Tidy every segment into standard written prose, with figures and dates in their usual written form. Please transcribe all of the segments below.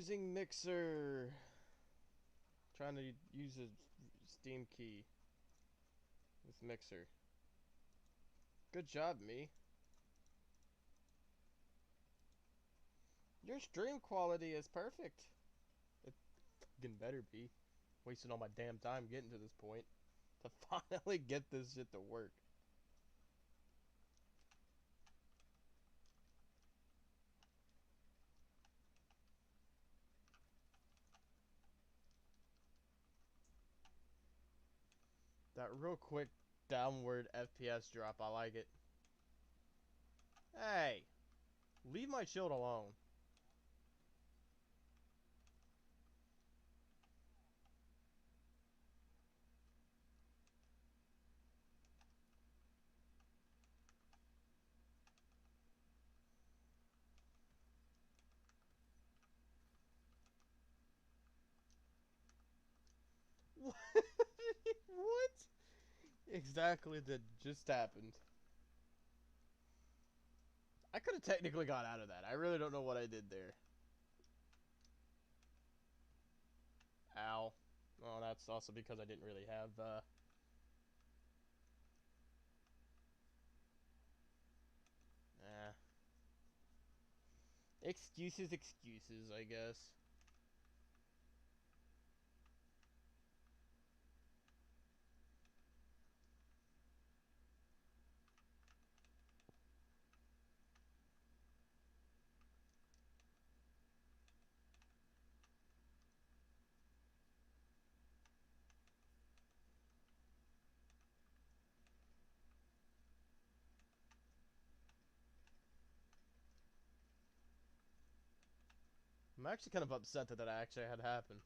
using Mixer. Trying to use a Steam key with Mixer. Good job, me. Your stream quality is perfect. It fucking better be. Wasting all my damn time getting to this point to finally get this shit to work. That real quick downward FPS drop, I like it. Hey, leave my shield alone. What? What? Exactly that just happened. I could have technically got out of that. I really don't know what I did there. Ow. Well, that's also because I didn't really have, eh. Excuses, excuses, I guess. I'm actually kind of upset that that actually had happened.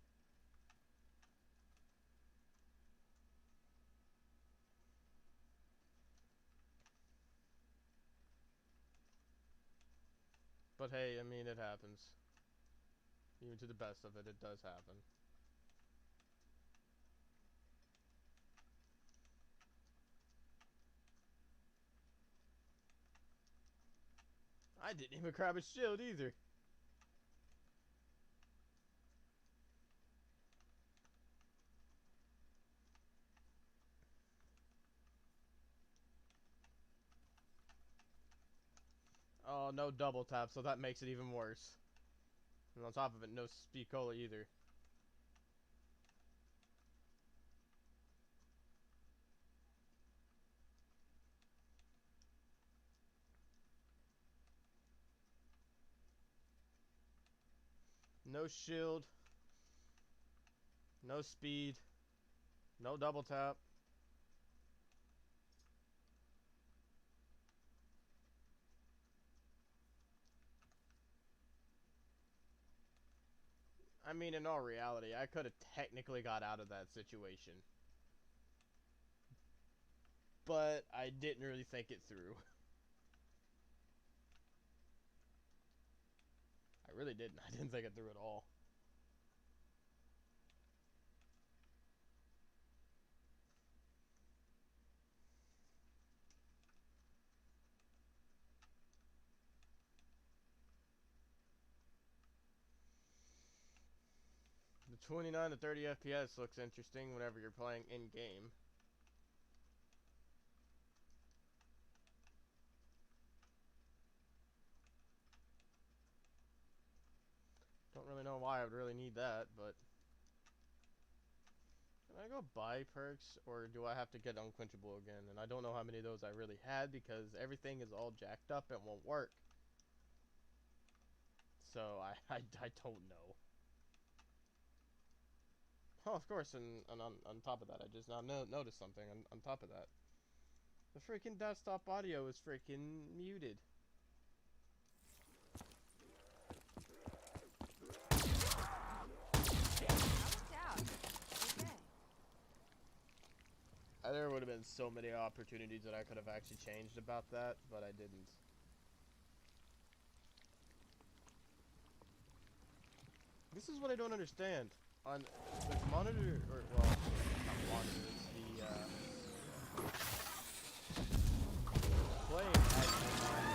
But hey, I mean, it happens. Even to the best of it, it does happen. I didn't even grab a shield either. Oh, no double tap, so that makes it even worse. And on top of it, no speed cola either. No shield. No speed. No double tap. I mean, in all reality, I could have technically got out of that situation. But I didn't really think it through. I really didn't. I didn't think it through at all. The 29 to 30 FPS looks interesting whenever you're playing in-game. Don't really know why I would really need that, but... Can I go buy perks, or do I have to get Unquenchable again? And I don't know how many of those I really had, because everything is all jacked up and won't work. So, I don't know. Oh, of course, and on top of that, I just now noticed something on top of that. The freaking desktop audio is freaking muted. There would have been so many opportunities that I could have actually changed about that, but I didn't. This is what I don't understand. On the monitor, or, well, not monitor, it's the, playing at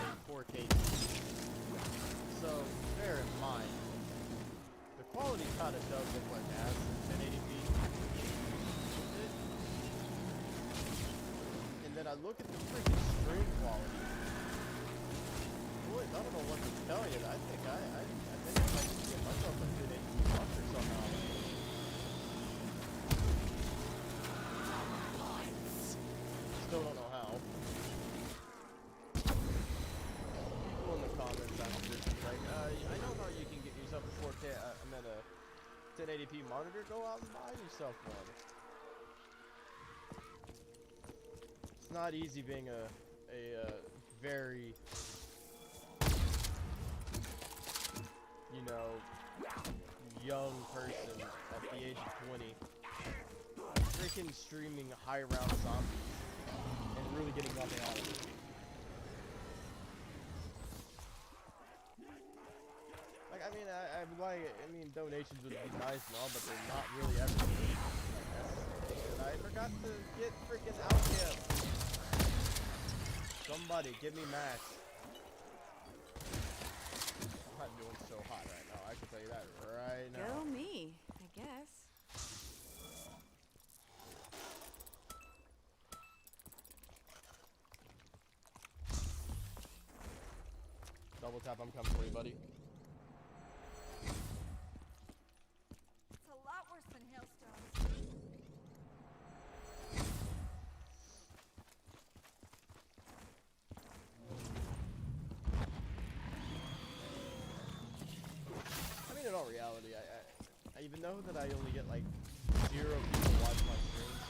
a 4K TV. So, bear in mind, the kind of does look like ass in 1080p. And then I look at the freaking stream quality. Boys, I don't know what to tell you. I think I might just get myself a 1080p monitor somehow. Still don't know how. People in the comments after like, I know how you can get yourself a 4K. I meant a 1080p monitor. Go out and buy yourself one. It's not easy being a very, you know, young person at the age of 20, freaking streaming high round zombies and really getting nothing out of it. Like, I mean, I mean, donations would be nice and all, but they're not really ever necessary. And I forgot to get freaking out here. Somebody, give me Max. I'm not doing so hot right now. I can tell you that right now. Go me, I guess. Double tap, I'm coming for you, buddy. It's a lot worse than hailstones. I mean, in all reality, I even know that I only get like 0 people watch my streams.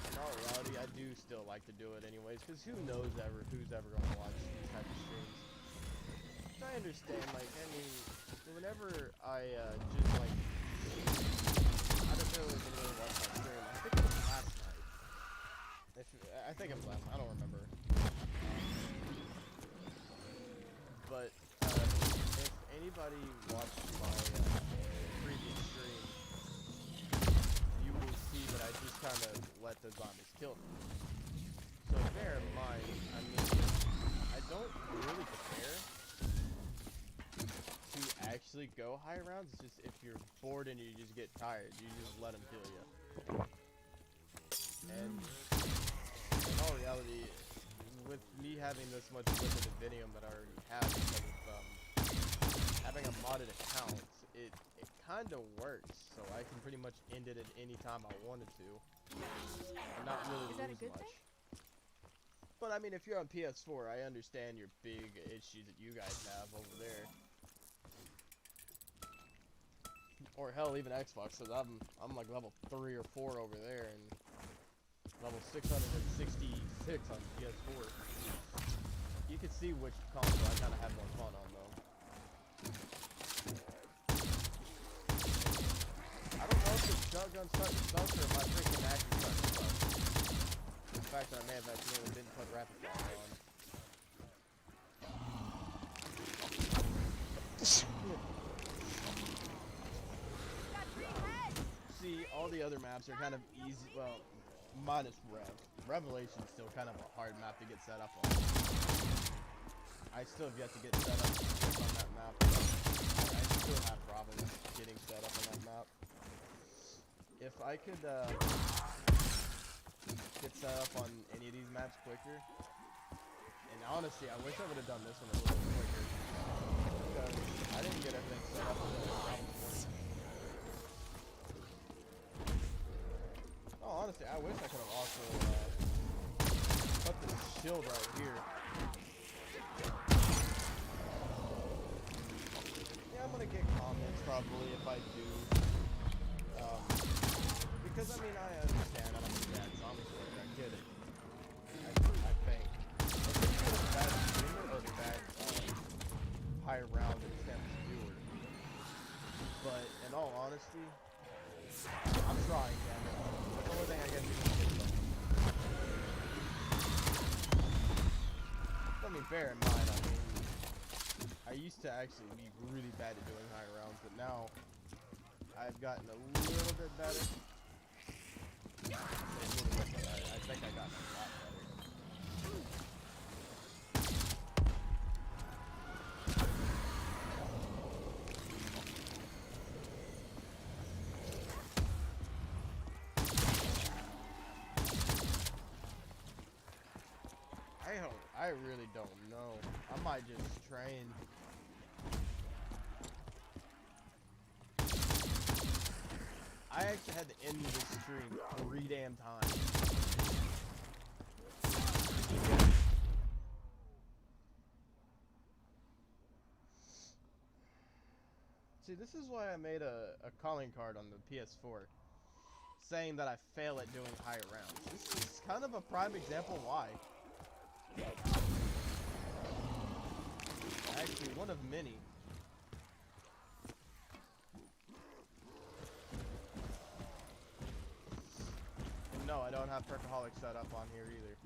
In all reality, I do still like to do it anyways, because who knows who's ever going to watch these type of streams. So I understand, like, I mean, whenever I just like, I don't really watch my stream. I think it was last night. I think it was last night. I don't remember. But if anybody watched my previous stream, you will see that I just kind of let the zombies kill me. So bear in mind, I mean, I don't really care to actually go high rounds. It's just if you're bored and you just get tired, you just let them kill you. And in all reality, with me having this much limited video that I already have because of having a modded account, it kind of works. So I can pretty much end it at any time I wanted to, and not really lose much. Thing? But I mean, if you're on PS4, I understand your big issues that you guys have over there. Or hell, even Xbox, because I'm like level 3 or 4 over there, and level 666 on PS4. You can see which console I kind of have more fun on, though. I don't know if the shotgun sucks or my freaking action sucks. The fact that I may have accidentally didn't put rapid fire on. See, all the other maps are kind of easy, well, minus Revelation's still kind of a hard map to get set up on. I still have yet to get set up on that map. I still have problems getting set up on that map. If I could get set up on any of these maps quicker, and honestly, I wish I would have done this one a little bit quicker, because I didn't get everything set up until around the morning. Oh, honestly, I wish I could have also put this shield right here. Yeah, I'm gonna get comments probably if I do. Because I mean, I understand I'm a bad zombie player. I get it. I think. If it's a bad streamer or a bad high round attempt viewer. But in all honesty, I'm trying, damn it. That's the only thing I guess you can do. I mean, bear in mind, I mean, I used to actually be really bad at doing high rounds, but now I've gotten a little bit better. I think I got a lot better. really don't know. I might just train. I actually had to end this stream 3 damn times. See, this is why I made a calling card on the PS4, saying that I fail at doing higher rounds. This is kind of a prime example why. Actually, one of many. And no, I don't have Perkaholic set up on here either.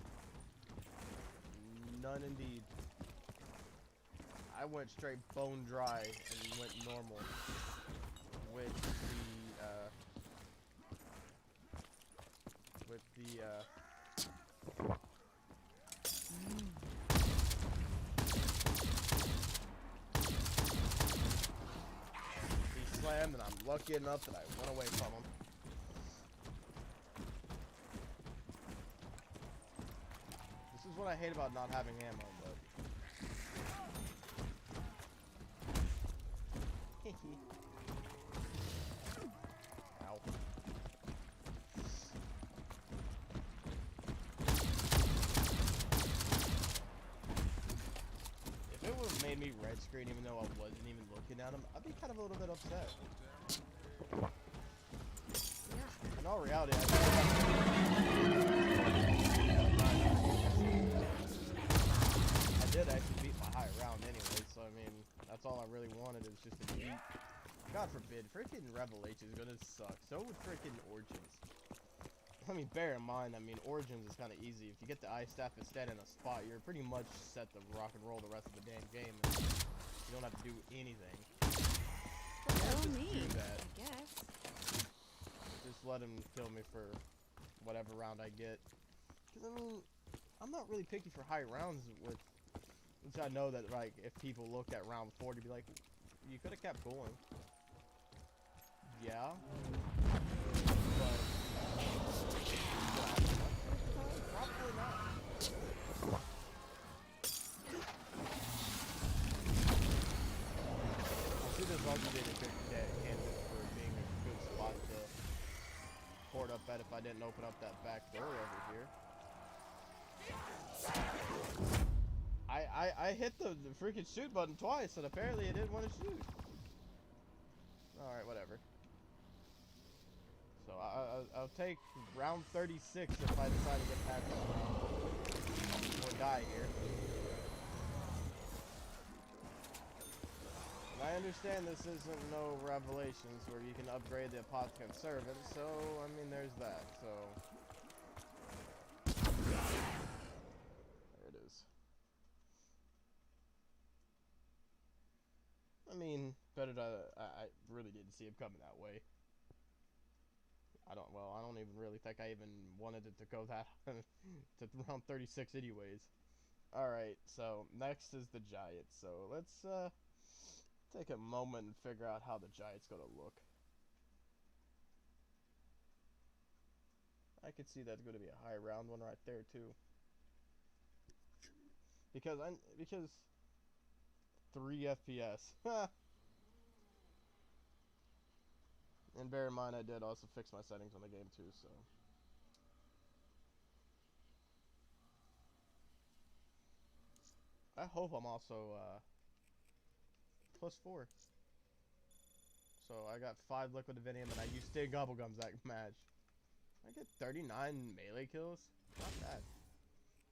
None indeed. I went straight bone dry and went normal with he slammed, and I'm lucky enough that I went away from him. This is what I hate about not having ammo, but ow. If it would have made me red screen even though I wasn't even looking at him, I'd be kind of a little bit upset. In all reality, I did actually beat my high round anyway, so I mean, that's all I really wanted, is just to beat. God forbid, freaking Revelation is gonna suck. So would freaking Origins. I mean, bear in mind, I mean, Origins is kind of easy. If you get the Ice Staff and stand in a spot, you're pretty much set to rock and roll the rest of the damn game. And you don't have to do anything. Follow Just me, do that. I guess. Just let him kill me for whatever round I get. Because, I mean, I'm not really picky for high rounds with... Which I know that, like, if people look at round 4 to be like, you could have kept going. Yeah. But... probably not. I see this also being a good candidate for being a good spot to port up at if I didn't open up that back door over here. I hit the freaking shoot button twice, and apparently it didn't want to shoot. Alright, whatever. So I'll take round 36 if I decide to get past this round. Or die here. And I understand this isn't no Revelations where you can upgrade the Apothicon Servant, so, I mean, there's that, so... There it is. I mean, better to... I really didn't see him coming that way. I don't even really think I even wanted it to go that... to round 36 anyways. Alright, so, next is the Giant, so let's, take a moment and figure out how the Giant's gonna look. I could see that's gonna be a high round one right there too. Because 3 FPS. And bear in mind I did also fix my settings on the game too, so. I hope I'm also +4. So I got 5 Liquid Divinium and I used Sting Gobblegums that match. I get 39 melee kills. Not bad.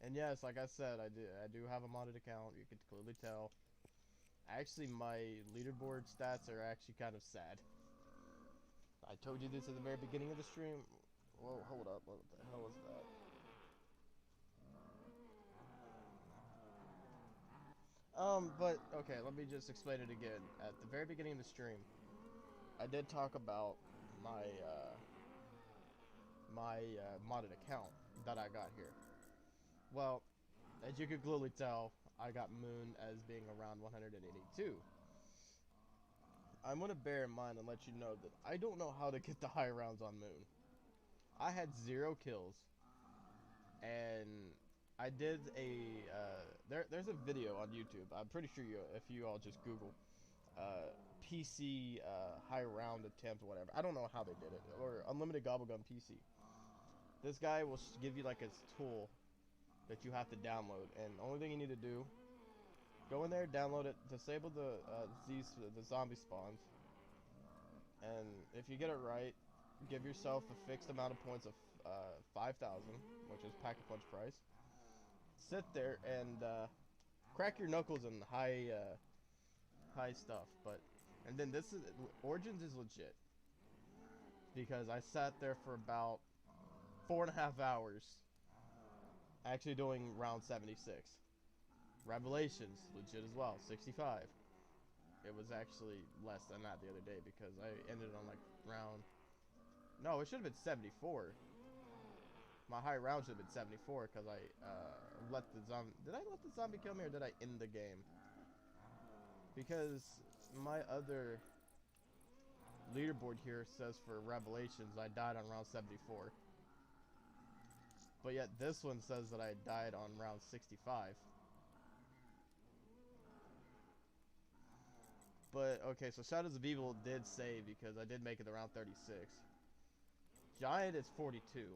And yes, like I said, I do have a modded account. You can clearly tell. Actually, my leaderboard stats are actually kind of sad. I told you this at the very beginning of the stream. Whoa, hold up. What the hell was that? But, okay, let me just explain it again. At the very beginning of the stream, I did talk about my, modded account that I got here. Well, as you could clearly tell, I got Moon as being around 182. I'm gonna bear in mind and let you know that I don't know how to get the high rounds on Moon. I had 0 kills, and I did a there's a video on YouTube. I'm pretty sure if you all just Google PC high round attempt or whatever. I don't know how they did it, or unlimited gobblegum PC. This guy will give you like a tool that you have to download, and the only thing you need to do, go in there, download it, disable the zombie spawns, and if you get it right, give yourself a fixed amount of points of 5,000, which is Pack-a-Punch price. Sit there and crack your knuckles in high stuff, and then Origins is legit, because I sat there for about 4.5 hours actually doing round 76. Revelations, legit as well, 65. It was actually less than that the other day because I ended on like round... No, it should have been 74. My high round should have been 74 because I let the zombie... Did I let the zombie kill me or did I end the game? Because my other leaderboard here says for Revelations I died on round 74. But yet this one says that I died on round 65. But, okay, so Shadows of Evil did save because I did make it around 36. Giant is 42.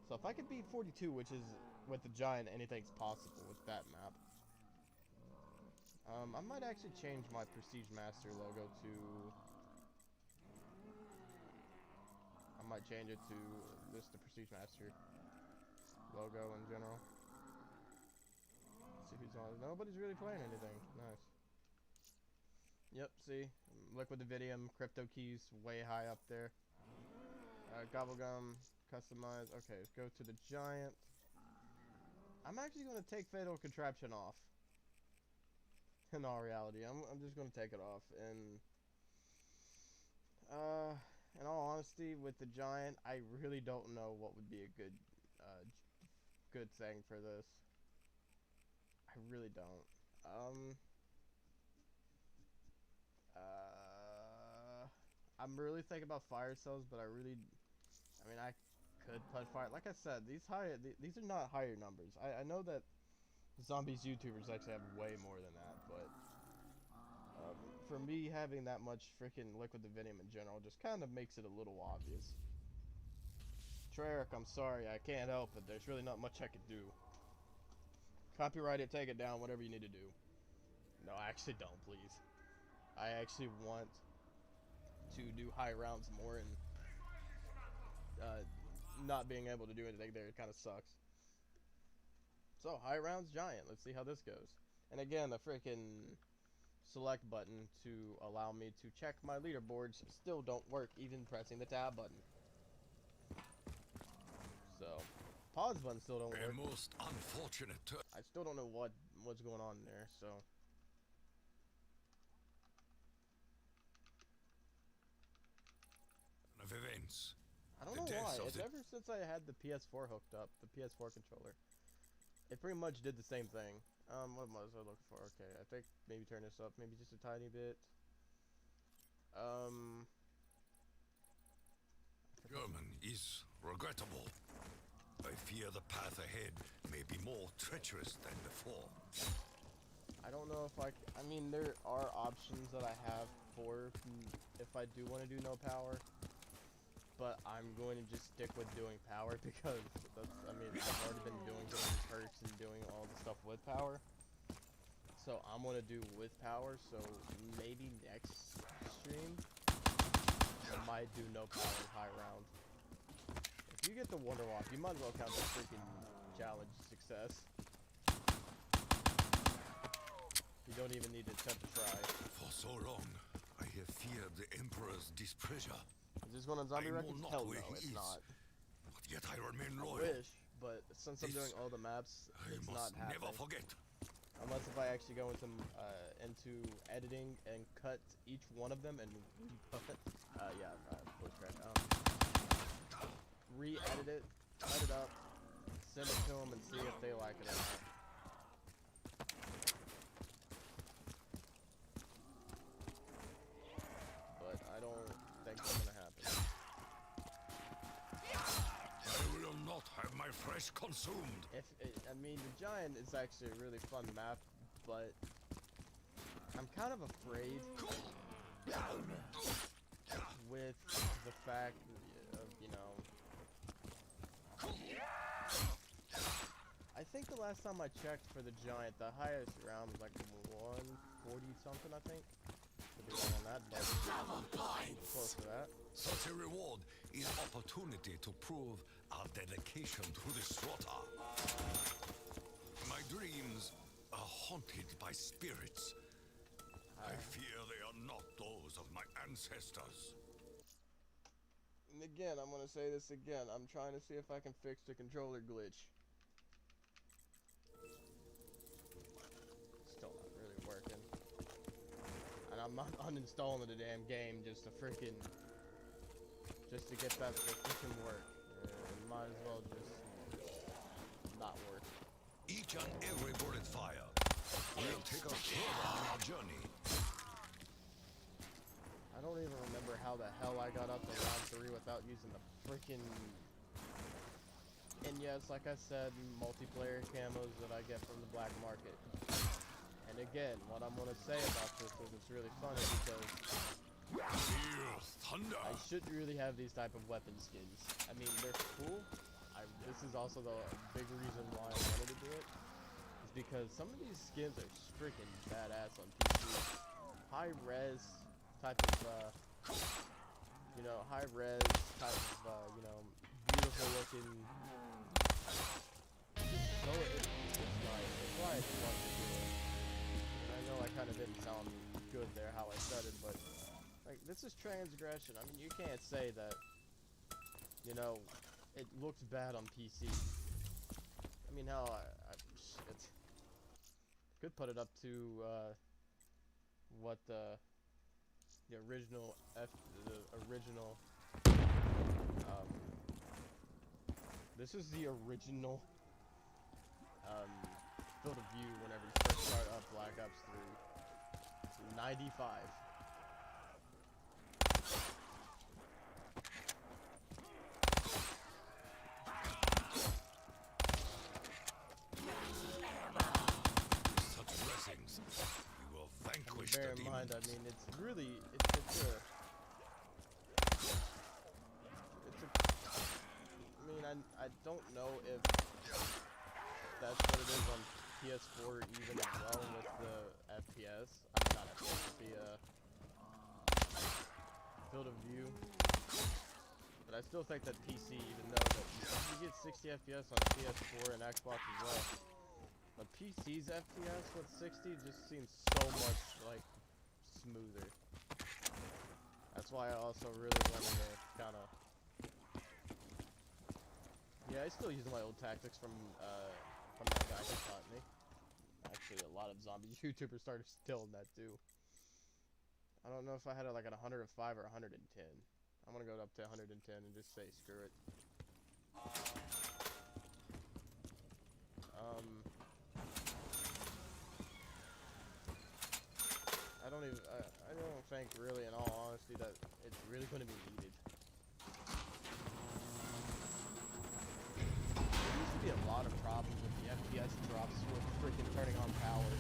So if I could beat 42, which is, with the Giant, anything's possible with that map. I might actually change my Prestige Master logo to... I might change it to just the Prestige Master logo in general. Let's see who's on. Nobody's really playing anything. Nice. Yep, see? Liquid Dividium, Crypto Keys, way high up there. Gobblegum, customize. Okay, let's go to the Giant. I'm actually going to take Fatal Contraption off. In all reality, I'm just going to take it off. And, in all honesty, with the Giant, I really don't know what would be a good thing for this. I really don't. I'm really thinking about Fire Cells, but I mean, I could play Fire. Like I said, these are not higher numbers. I know that Zombies YouTubers actually have way more than that, but for me, having that much freaking Liquid Dividium in general just kind of makes it a little obvious. Treyarch, I'm sorry, I can't help it. There's really not much I could do. Copyright it, take it down, whatever you need to do. No, I actually don't, please. I actually want to do high rounds more, and not being able to do anything there, it kind of sucks. So, high rounds, Giant. Let's see how this goes. And again, the freaking select button to allow me to check my leaderboards still don't work, even pressing the tab button. So, pause button still don't work. A most unfortunate turn. I still don't know what's going on there, so. Of events. I don't know why. It's ever since I had the PS4 hooked up, the PS4 controller. It pretty much did the same thing. What was I looking for? Okay, I think maybe turn this up, maybe just a tiny bit. German is regrettable. I fear the path ahead may be more treacherous than before. I don't know if I mean, there are options that I have for if I do want to do no power. But I'm going to just stick with doing power because I mean, I've already been doing perks and doing all the stuff with power. So I'm going to do with power, so maybe next stream I might do no power high round. If you get the Wonder Walk, you might as well count the freaking challenge success. You don't even need to attempt to try. For so long, I have feared the Emperor's displeasure. Is this one on Zombie Records? Hell no, it's not. But yet I remain loyal. I wish, but since I'm doing all the maps, it's not happening. Never forget. Unless if I actually go into editing and cut each one of them and voice crack. Re-edit it, cut it up, send it to them, and see if they like it or not. But I don't think that's gonna happen. I will not have my fresh consumed. I mean, the Giant is actually a really fun map, but I'm kind of afraid with the fact of, you know, I think the last time I checked for the Giant, the highest round was like 140 something, I think. Could be wrong on that, but close to that. Such a reward is opportunity to prove our dedication to the slaughter. My dreams are haunted by spirits. I fear they are not those of my ancestors. And again, I'm gonna say this again. I'm trying to see if I can fix the controller glitch. Still not really working. And I'm not uninstalling the damn game just to get that to freaking work. Might as well just not work. Each and every bullet fire will take us further on our journey. I don't even remember how the hell I got up to round 3 without using the freaking... And yes, like I said, multiplayer camos that I get from the black market. And again, what I'm gonna say about this is it's really funny because Feel thunder. I shouldn't really have these type of weapon skins. I mean, they're cool. This is also the big reason why I wanted to do it. Is because some of these skins are freaking badass on PC. High res type of, you know, high res type of, you know, beautiful looking. So it's nice. That's why I just wanted to do it. And I know I kind of didn't sound good there how I said it, but like this is transgression. I mean, you can't say that, you know, it looks bad on PC. I mean, hell, shit. Could put it up to what the original this is the original field of view whenever you first start up Black Ops 3. 95. Such blessings, we will vanquish Bear the in mind, I demons. mean, it's really, I don't know if that's what it is on PS4 even as well with the FPS. I mean, not FPS, the field of view. But I still think that PC, even though that you get 60 FPS on PS4 and Xbox as well, but PC's FPS with 60 just seems so much like smoother. That's why I also really wanted to kind of. Yeah, I still use my old tactics from that guy who taught me. Actually, a lot of zombie YouTubers started stealing that too. I don't know if I had it like at 105 or 110. I'm gonna go up to 110 and just say screw it. I don't think really, in all honesty, that it's really gonna be needed. There used to be a lot of problems with the FPS drops with freaking turning on power.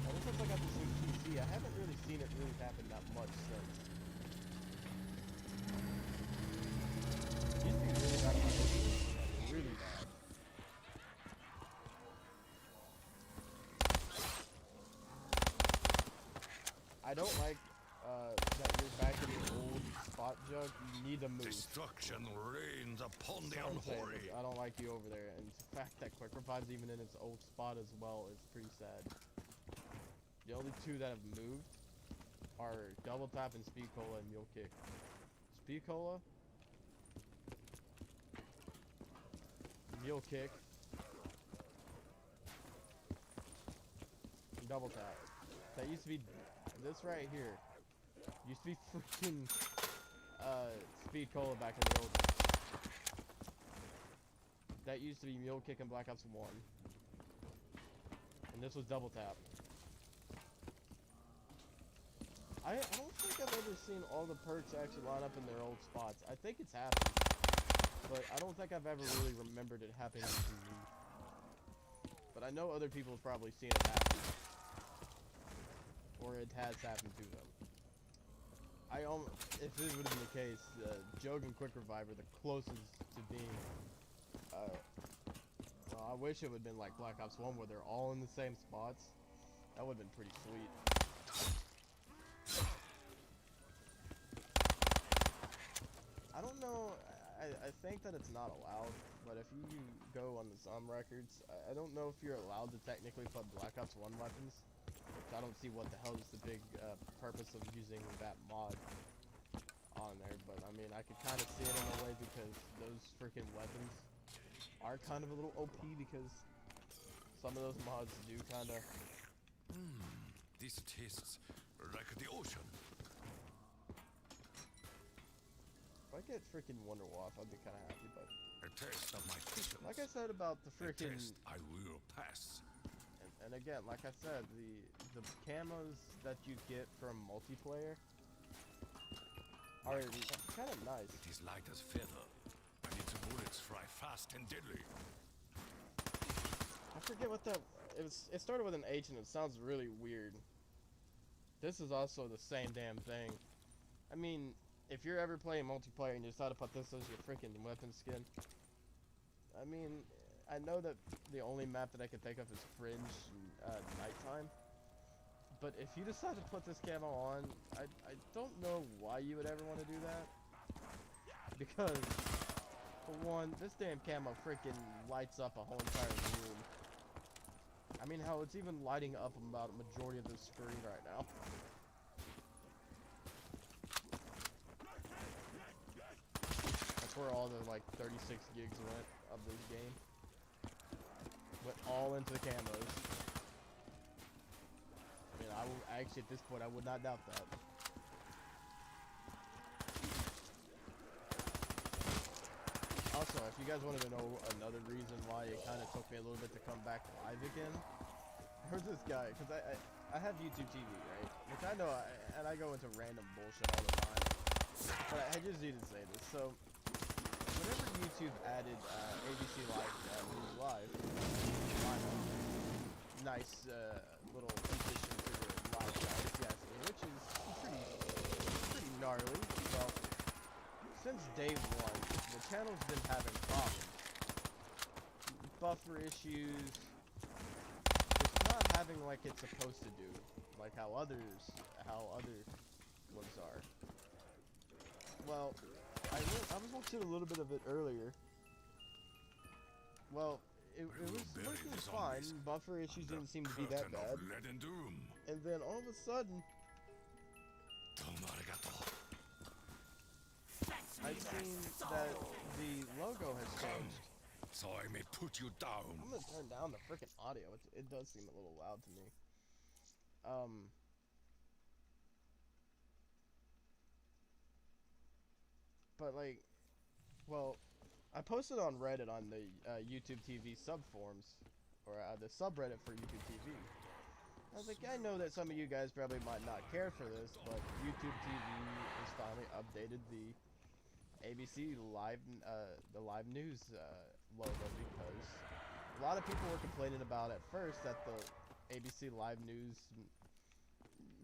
Ever since I got this new PC, I haven't really seen it really happen that much since. It used to be really bad on my PC, really bad. I don't like that you're back in your old spot, Jug. You need to move. Destruction reigns upon the That's what I'm saying, unholy. I don't like you over there, and the fact that Quick Revive's even in its old spot as well is pretty sad. The only two that have moved are Double Tap and Speed Cola and Mule Kick. Speed Cola, Mule Kick, and Double Tap. That used to be this right here. Used to be freaking Speed Cola back in the old days. That used to be Mule Kick and Black Ops 1. And this was Double Tap. I don't think I've ever seen all the perks actually line up in their old spots. I think it's happened. but I don't think I've ever really remembered it happening to me. But I know other people have probably seen it happen. Or it has happened to them. If this would have been the case, Jogan Quick Reviver, the closest to being, well, I wish it would have been like Black Ops 1 where they're all in the same spots. That would have been pretty sweet. I don't know, I think that it's not allowed, but if you go on the Zom records, I don't know if you're allowed to technically put Black Ops 1 weapons. Which I don't see what the hell is the big purpose of using that mod on there, but I mean, I could kind of see it in a way because those freaking weapons are kind of a little OP because some of those mods do kind of... This tastes like the ocean. If I get freaking Wonder Waff, I'd be kind of happy, but... A test of my patience. Like I said about the A freaking... test I will pass. And again, like I said, the camos that you get from multiplayer are kind of nice. It is light as feather, and its bullets fly fast and deadly. I forget what it started with an H and it sounds really weird. This is also the same damn thing. I mean, if you're ever playing multiplayer and you decide to put this as your freaking weapon skin, I mean, I know that the only map that I can think of is Fringe nighttime. But if you decide to put this camo on, I don't know why you would ever want to do that. Because, for one, this damn camo freaking lights up a whole entire room. I mean, how it's even lighting up about a majority of the screen right now. That's where all the, like, 36 gigs went of this game. Went all into the camos. I mean, I will actually, at this point, I would not doubt that. Also, if you guys wanted to know another reason why it kind of took me a little bit to come back live again, there's this guy, because I have YouTube TV, right? Which I know, and I go into random bullshit all the time. But I just need to say this. So, whenever YouTube added ABC Live News Live, nice little addition to the live show, if you ask me, which is pretty gnarly. Well, since day one, the channel's been having problems. Buffer issues, just not having like it's supposed to do, like how other ones are. Well, I was watching a little bit of it earlier. Well, it was working fine. Buffer issues didn't seem to be that bad. And then all of a sudden, I've seen that the logo has changed. So I may put you down. I'm gonna turn down the freaking audio. It does seem a little loud to me. But like, well, I posted on Reddit on the YouTube TV subforums, or the subreddit for YouTube TV. I was like, I know that some of you guys probably might not care for this, but YouTube TV has finally updated the ABC Live, the live news logo, because a lot of people were complaining about at first that the ABC Live News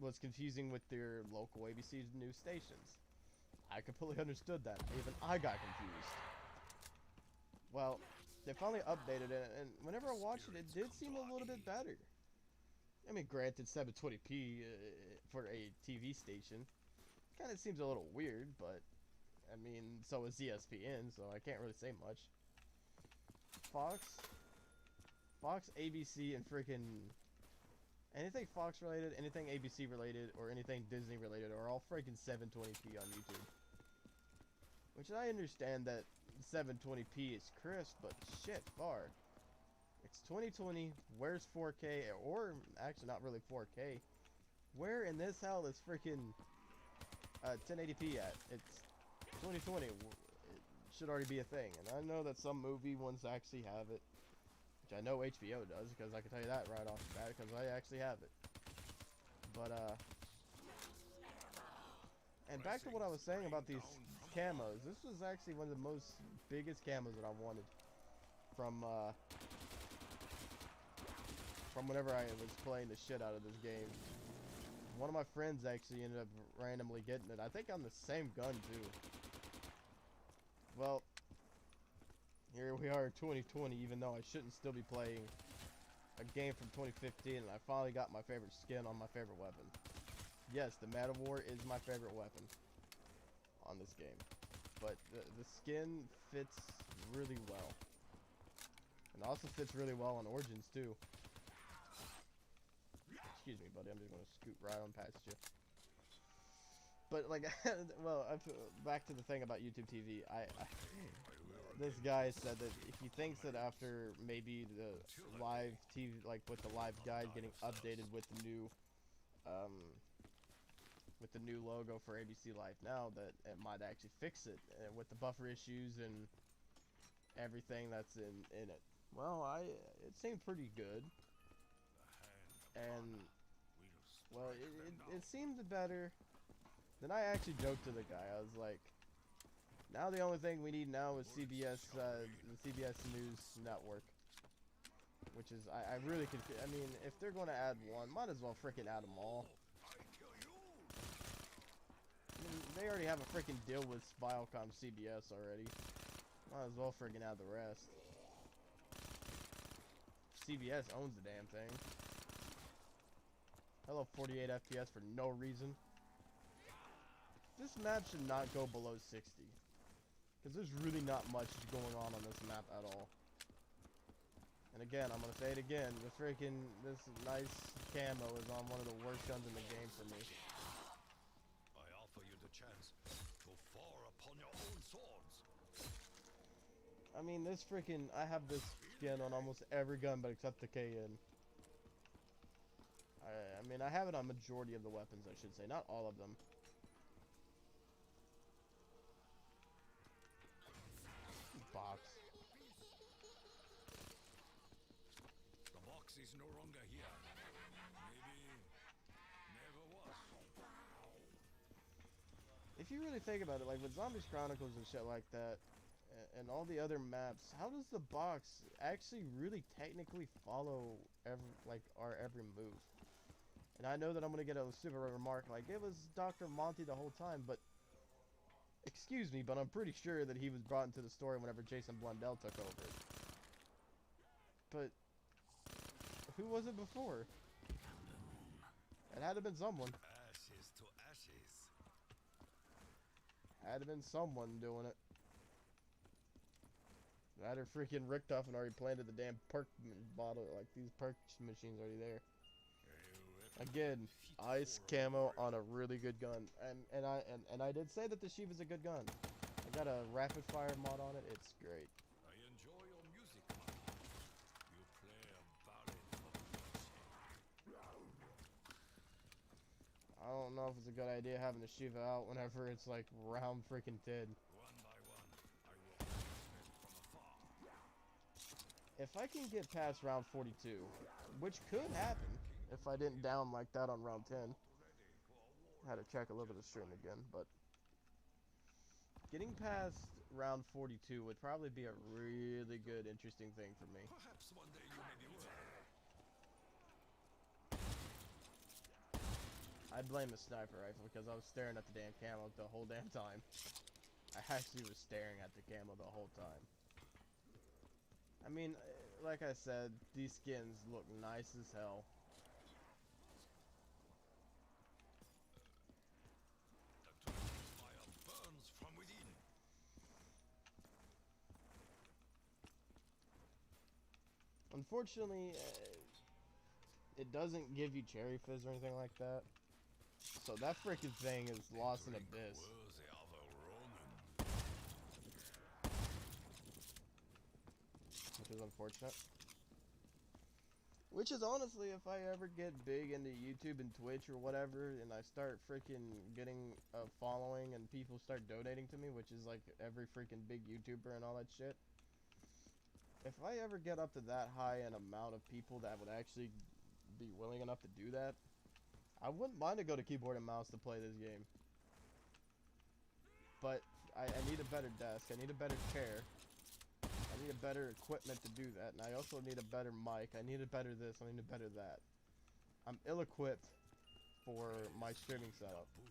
was confusing with their local ABC news stations. I completely understood that. Even I got confused. Well, they finally updated it, and whenever I watched it, it did seem a little bit better. I mean, granted, 720p for a TV station kind of seems a little weird, but I mean, so is ESPN, so I can't really say much. Fox, ABC, and freaking anything Fox related, anything ABC related, or anything Disney related are all freaking 720p on YouTube. Which I understand that 720p is crisp, but shit, far. It's 2020, where's 4K, or actually not really 4K. Where in this hell is freaking 1080p at? It's 2020, it should already be a thing. And I know that some movie ones actually have it, which I know HBO does, because I can tell you that right off the bat, because I actually have it. But, and back to what I was saying about these camos. This was actually one of the most biggest camos that I wanted from whenever I was playing the shit out of this game. One of my friends actually ended up randomly getting it. I think on the same gun too. Well, here we are in 2020, even though I shouldn't still be playing a game from 2015, and I finally got my favorite skin on my favorite weapon. Yes, the Man of War is my favorite weapon on this game, but the skin fits really well, and also fits really well on Origins too. Excuse me, buddy, I'm just gonna scoot right on past you. But like, well, back to the thing about YouTube TV. This guy said that he thinks that after maybe the live TV, like with the live guide getting updated with the new logo for ABC Live Now, that it might actually fix it with the buffer issues and everything that's in it. Well, it seemed pretty good, and well, it seemed better. Then I actually joked to the guy. I was like, now the only thing we need now is CBS, the CBS News Network. Which is, I really could, I mean, if they're going to add one, might as well freaking add them all. I mean, they already have a freaking deal with Viacom CBS already. Might as well freaking add the rest. CBS owns the damn thing. Hello, 48 FPS for no reason. This map should not go below 60. Because there's really not much going on this map at all. And again, I'm going to say it again. This nice camo is on one of the worst guns in the game for me. I offer you the chance to fall upon your own swords. I mean, I have this skin on almost every gun but except the KN. I mean, I have it on majority of the weapons, I should say. Not all of them. Box. The box is no longer here. Maybe never was. If you really think about it, like with Zombies Chronicles and shit like that, and all the other maps, how does the box actually really technically follow our every move? And I know that I'm gonna get a super remark like it was Dr. Monty the whole time, but excuse me, but I'm pretty sure that he was brought into the story whenever Jason Blundell took over. But who was it before? It had to have been someone. Ashes to ashes. Had to have been someone doing it. That or freaking Richtofen already planted the damn perk bottle, like these perk machines already there. Again, ice camo on a really good gun, and I did say that the Shiva's is a good gun. I got a rapid fire mod on it. It's great. I enjoy your music, man. You play a ballad of bloodshed. I don't know if it's a good idea having the Shiva out whenever it's like round freaking 10. One by one, I will watch them from afar. If I can get past round 42, which could happen if I didn't down like that on round 10. I had to check a little bit of stream again, but getting past round 42 would probably be a really good, interesting thing for me. Perhaps one day you may be worthy. I blame the sniper rifle because I was staring at the damn camo the whole damn time. I actually was staring at the camo the whole time. I mean, like I said, these skins look nice as hell. The dragon's fire burns from within. Unfortunately, it doesn't give you cherry fizz or anything like that. So that freaking thing is lost in abyss. Worthy of a Roman. Which is unfortunate. Which is honestly, if I ever get big into YouTube and Twitch or whatever, and I start freaking getting a following and people start donating to me, which is like every freaking big YouTuber and all that shit. If I ever get up to that high an amount of people that would actually be willing enough to do that, I wouldn't mind to go to keyboard and mouse to play this game. But I need a better desk. I need a better chair. I need a better equipment to do that. And I also need a better mic. I need a better this. I need a better that. I'm ill-equipped for my streaming setup. Boom.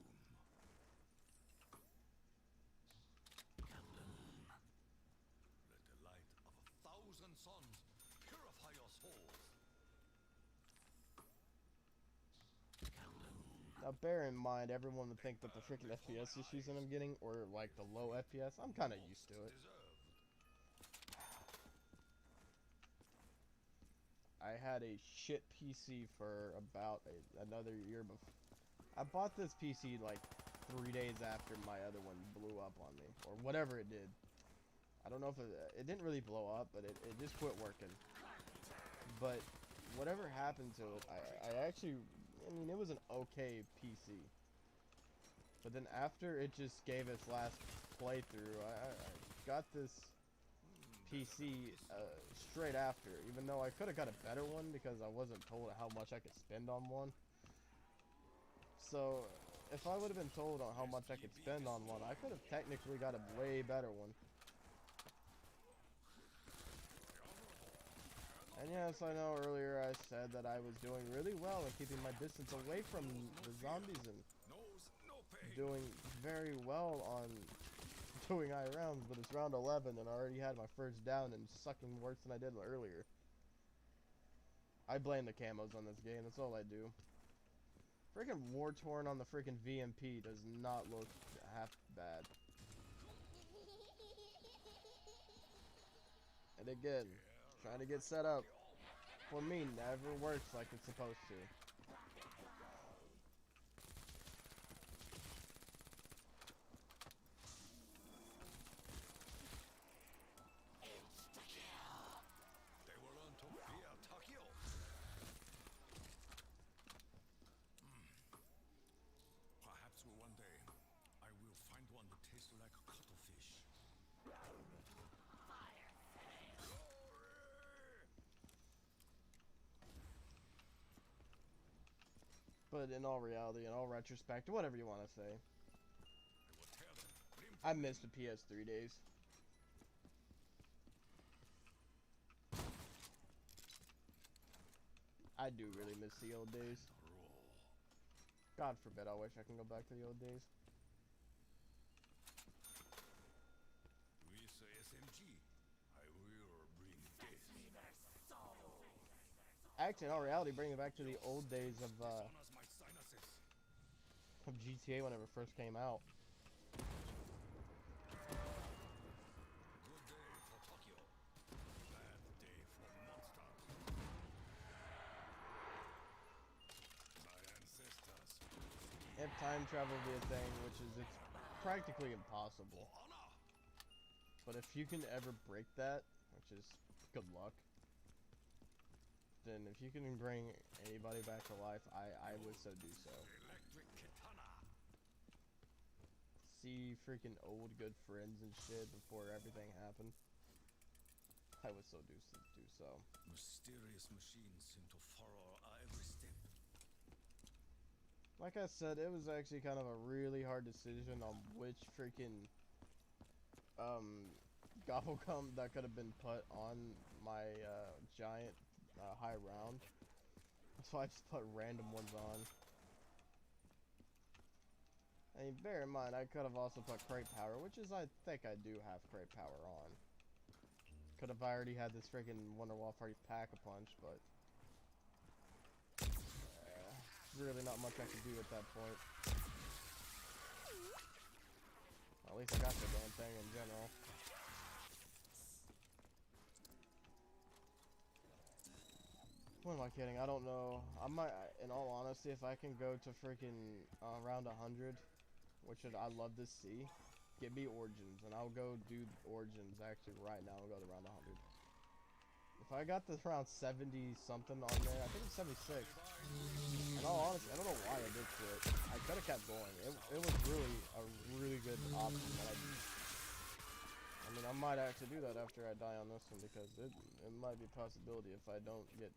Let the light of 1,000 suns purify your souls. Now bear in mind, everyone would think that the freaking FPS issues that I'm getting, or like the low FPS, I'm kind of used to it. Deserved. I had a shit PC for about another year before. I bought this PC like 3 days after my other one blew up on me, or whatever it did. I don't know if it didn't really blow up, but it just quit working. But whatever happened to it, I actually, I mean, it was an okay PC. But then after it just gave its last playthrough, I got this PC straight after, even though I could have got a better one because I wasn't told how much I could spend on one. So if I would have been told on how much I could spend on one, I could have technically got a way better one. And yes, I know earlier I said that I was doing really well in keeping my distance away from the zombies and doing very well on doing high rounds, but it's round 11 and I already had my first down and sucking worse than I did earlier. I blame the camos on this game, that's all I do. Freaking War-Torn on the freaking VMP does not look half bad. And again, trying to get set up for me never works like it's supposed to. They will learn to fear Takio. Perhaps one day I will find one that tastes like cuttlefish. But in all reality, in all retrospect, whatever you want to say, I will tear them limb I missed the PS3 days. I do really miss the old days. roll. God forbid, I wish I can go back to the old days. With the SMG, I will bring death. Actually, in all reality, bringing it back to the old days of Dishonors my sinuses. GTA whenever it first came out. Good day for Tokyo. Bad day for monsters. My ancestors. If time travel be a thing, which is it's practically impossible. Honor. But if you can ever break that, which is good luck, then if you can bring anybody back to life, I would so do so. Electric katana. See freaking old good friends and shit before everything happened. I would so do so. Mysterious machines seem to follow our every step. Like I said, it was actually kind of a really hard decision on which freaking gobblegum that could have been put on my giant high round. So I just put random ones on. I mean, bear in mind, I could have also put crate power, which is, I think I do have crate power on. Could have already had this freaking Wonderwall Party Pack-a-Punch, but really not much I could do at that point. At least I got the damn thing in general. What am I kidding? I don't know. I might, in all honesty, if I can go to freaking around 100, which I love to see, give me Origins, and I'll go do Origins actually right now and go to round 100. If I got this around 70 something on there, I think it's 76. In all honesty, I don't know why I did quit. I could have kept going. It was really a really good option, but I mean, I might actually do that after I die on this one because it might be a possibility if I don't get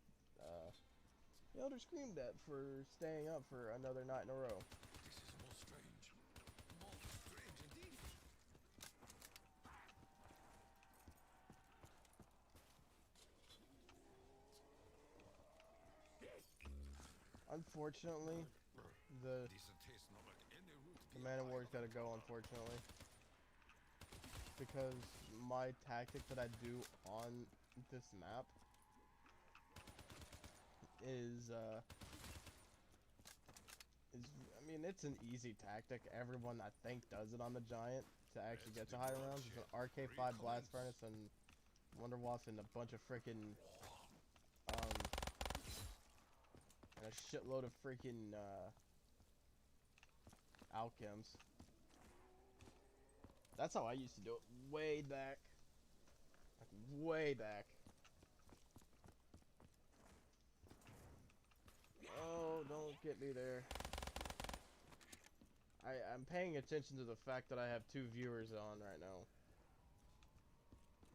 Elder screamed at for staying up for another night in a row. This is most strange. Most strange indeed. Unfortunately, the This tastes not like any root the beer Man of pie War's of gotta the go, world. unfortunately. Because my tactic that I do on this map is, I mean, it's an easy tactic. Everyone, I think, does it on the Giant to actually get to higher rounds. It's an RK5 Blast Furnace and Wonder Wasp and a bunch of freaking, and a shitload of freaking, Alchems. That's how I used to do it way back. Like, way back. Oh, don't get me there. I'm paying attention to the fact that I have 2 viewers on right now.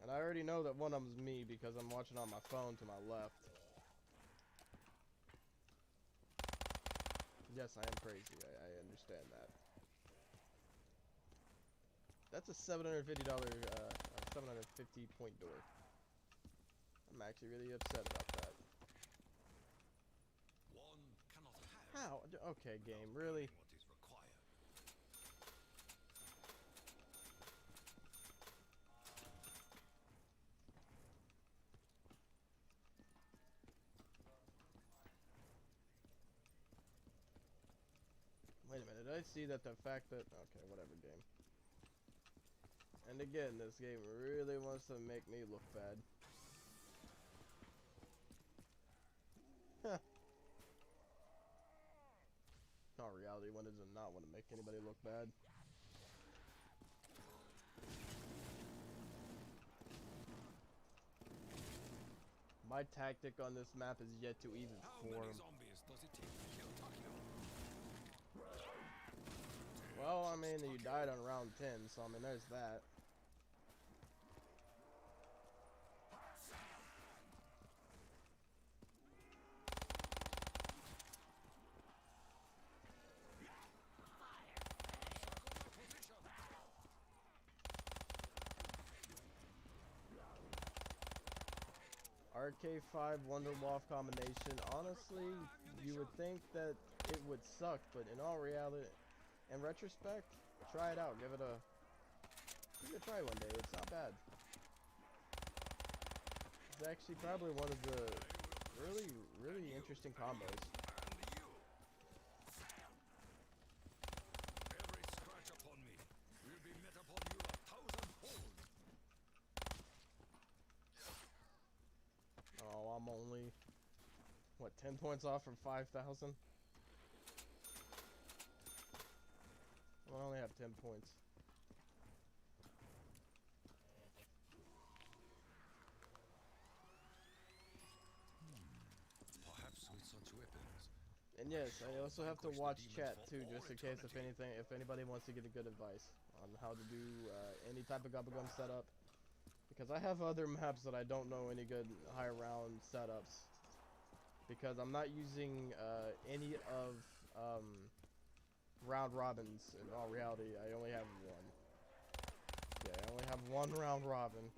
And I already know that one of them's me because I'm watching on my phone to my left. Yes, I am crazy. I understand that. That's a $750, 750 point door. I'm actually really upset about that. One cannot have How? Okay, game, really? what is required. Wait a minute, did I see that the fact that... Okay, whatever, game. And again, this game really wants to make me look bad. Huh. No, reality, one does not want to make anybody look bad. My tactic on this map is yet to even How many form. zombies does it take to kill Takio? Well, I mean, you died on round 10, so I mean, there's that. RK5 Wonderwolf combination, honestly, you would think that it would suck, but in all reality, in retrospect, try it out. Give it a try one day. It's not bad. It's actually probably one of the really interesting combos. And you. Every scratch upon me will be met upon you 1,000-fold. Oh, I'm only, what, 10 points off from 5,000? I only have 10 points. Perhaps with such weapons. And yes, I also have to Vanquish the watch demons chat for too, all just in case eternity. if anybody wants to get a good advice on how to do any type of Gum setup. Because I have other maps that I don't know any good high round setups. Because I'm not using any of round robins. In all reality, I only have one. Yeah, I only have one round robin.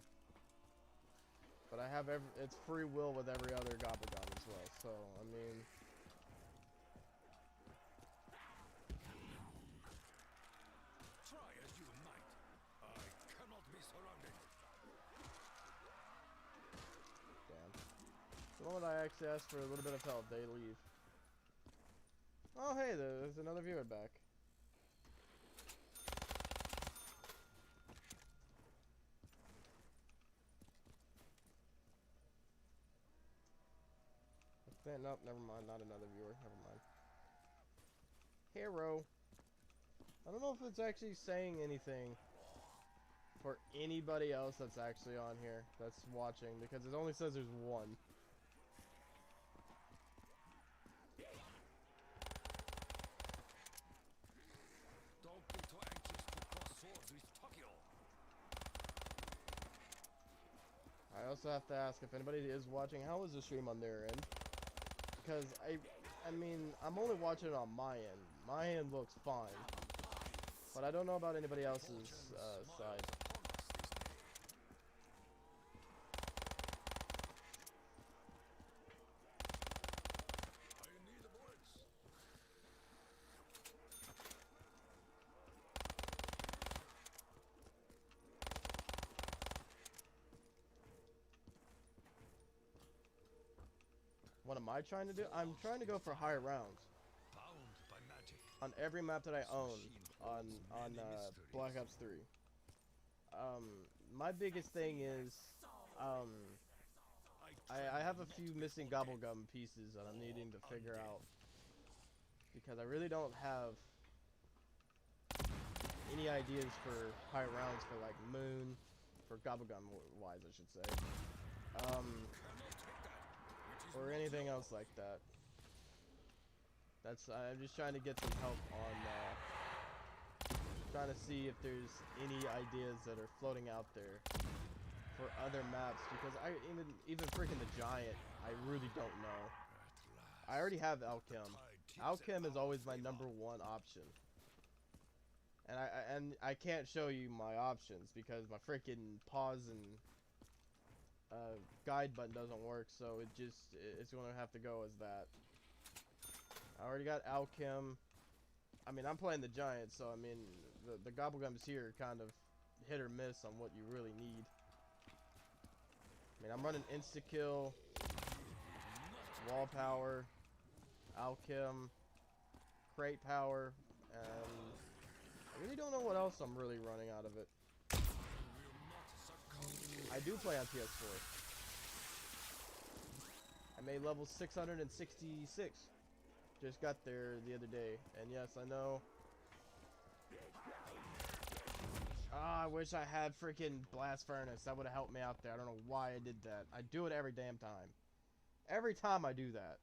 But I have it's free will with every other Gobagum as well. So I mean, Try as you might, I cannot be surrounded. damn. The moment I actually ask for a little bit of help, they leave. Oh hey, there's another viewer back. Nope, never mind. Not another viewer. Never mind. Hero. I don't know if it's actually saying anything for anybody else that's actually on here that's watching, because it only says there's one. Don't be too anxious to cross swords with Takio. I also have to ask if anybody is watching, how is the stream on their end? Because I mean, I'm only watching it on my end. My end looks fine, but I don't know about anybody else's side. I need bullets. What am I trying to do? I'm trying to go for higher rounds Bound by magic. on every map that I This own machine on holds many mysteries. Black Ops 3. My biggest thing is I have a few missing gobblegum pieces that I'm needing to figure out because I really don't have any ideas for high rounds for like Moon, for gobblegum wise I should say, or anything else like that. I'm just trying to get some help on trying to see if there's any ideas that are floating out there for other maps because I even freaking the Giant I really don't know. I already have Alchem. Alchem is always my #1 option. And I can't show you my options because my freaking pause and guide button doesn't work, so it's gonna have to go as that. I already got Alchem. I mean, I'm playing the Giant, so I mean the gobblegums here kind of hit or miss on what you really need. I mean, I'm running insta-kill, wall power, Alchem, crate power, and I really don't know what else I'm really running out of it. I do play on PS4. I made level 666. Just got there the other day, and yes, I know. Ah, I wish I had freaking Blast Furnace. That would have helped me out there. I don't know why I did that. I do it every damn time. Every time I do that.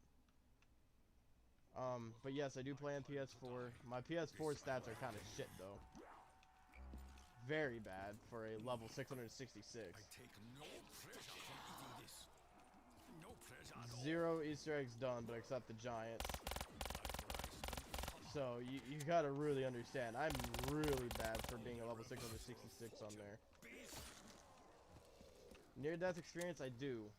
But yes, I do play on PS4. My PS4 stats are kind of shit, though. Very bad for a level 666. I take no pleasure from eating this. No pleasure at all. 0 Easter eggs done, but except the Giant. So you gotta really understand. I'm really bad for being a level 666 on there. Near death experience, I do.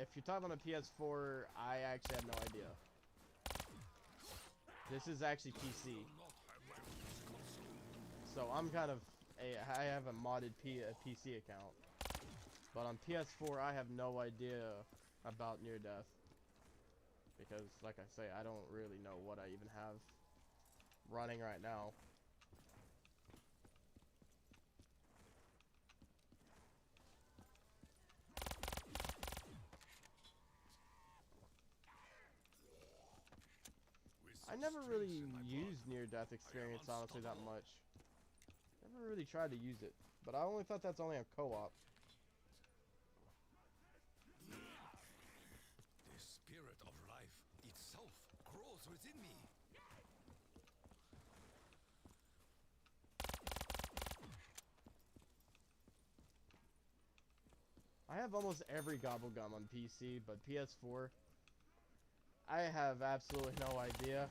If you're talking on a PS4, I actually have no idea. This is actually PC. So I'm kind of I have a modded PC account. But on PS4, I have no idea about near death. Because, like I say, I don't really know what I even have running right now. I never really used near-death experience, honestly, that much. Never really tried to use it. But I only thought that's only on co-op. The spirit of life itself grows within me. I have almost every gobblegum on PC, but PS4, I have absolutely no idea.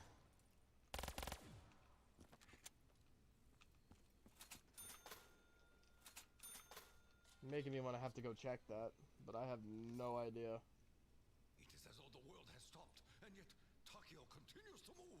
Making me want to have to go check that, but I have no idea. It is as though the world has stopped, and yet Takeo continues to move.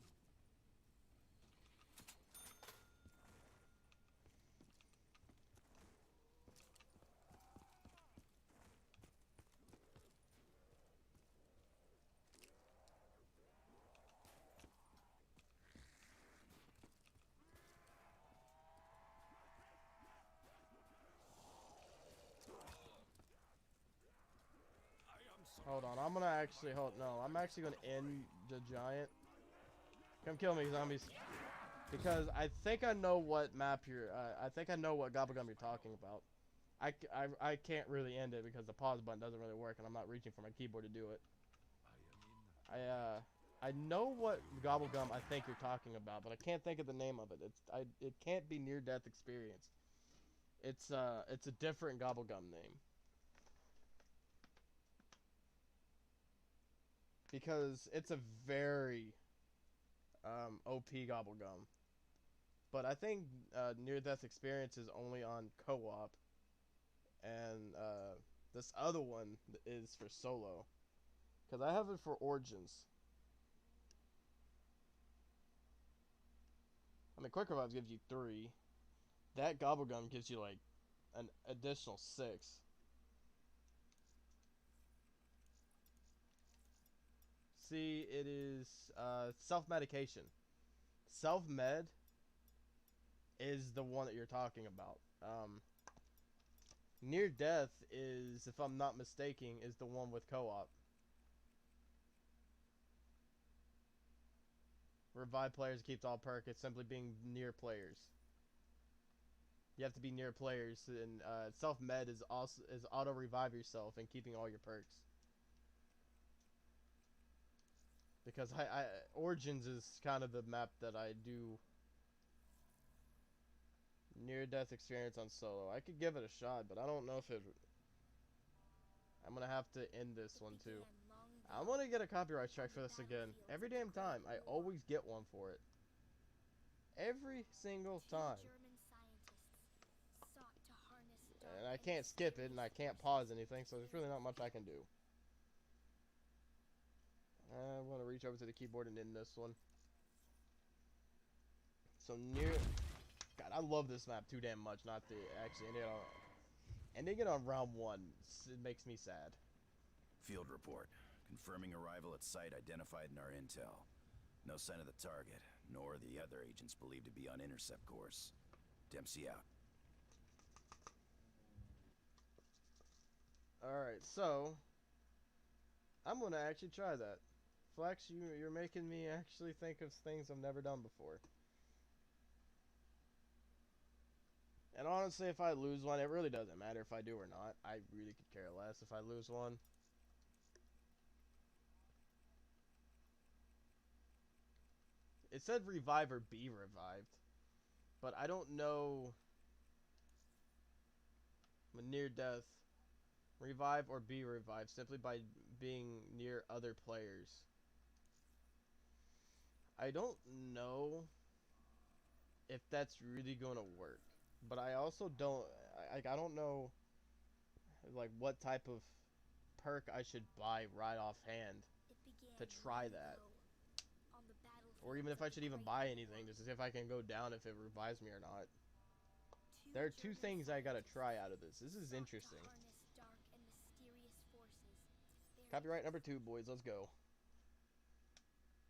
Hold on, I'm gonna actually I'm actually gonna end the Giant. Come kill me, zombies. Because I think I know what map you're, I think I know what gobblegum you're talking about. I can't really end it because the pause button doesn't really work and I'm not reaching for my keyboard to do it. I know what gobblegum I think you're talking about, but I can't think of the name of it. It can't be near death experience. It's a different gobblegum name. Because it's a very OP gobblegum. But I think near death experience is only on co-op. And this other one is for solo. Because I have it for Origins. I mean, Quick Revive gives you 3. That gobblegum gives you like an additional 6. see, it is self-medication. Self-med is the one that you're talking about. Near death is, if I'm not mistaken, is the one with co-op. Revive players keeps all perk. It's simply being near players. You have to be near players, and self-med is also auto revive yourself and keeping all your perks. Because Origins is kind of the map that I do near-death experience on solo. I could give it a shot, but I don't know if it. I'm gonna have to end this one too. I want to get a copyright strike for this again. Every damn time, I always get one for it. Every single time. And I can't skip it, and I can't pause anything, so there's really not much I can do. I'm going to reach over to the keyboard and end this one. So near... God, I love this map too damn much not to actually ending it on round 1. It makes me sad. Field report. Confirming arrival at site identified in our intel. No sign of the target, nor the other agents believed to be on intercept course. Dempsey out. Alright, so... I'm going to actually try that. Flex, you're making me actually think of things I've never done before. And honestly, if I lose one, it really doesn't matter if I do or not. I really could care less if I lose one. It said revive or be revived. But I don't know... Near death. Revive or be revived simply by being near other players. I don't know if that's really going to work. But I also don't... I don't know... Like, what type of perk I should buy right offhand to try that. Or even if I should even buy anything, just to see if I can go down if it revives me or not. There are 2 things I gotta try out of this. This is interesting. Copyright number 2, boys. Let's go.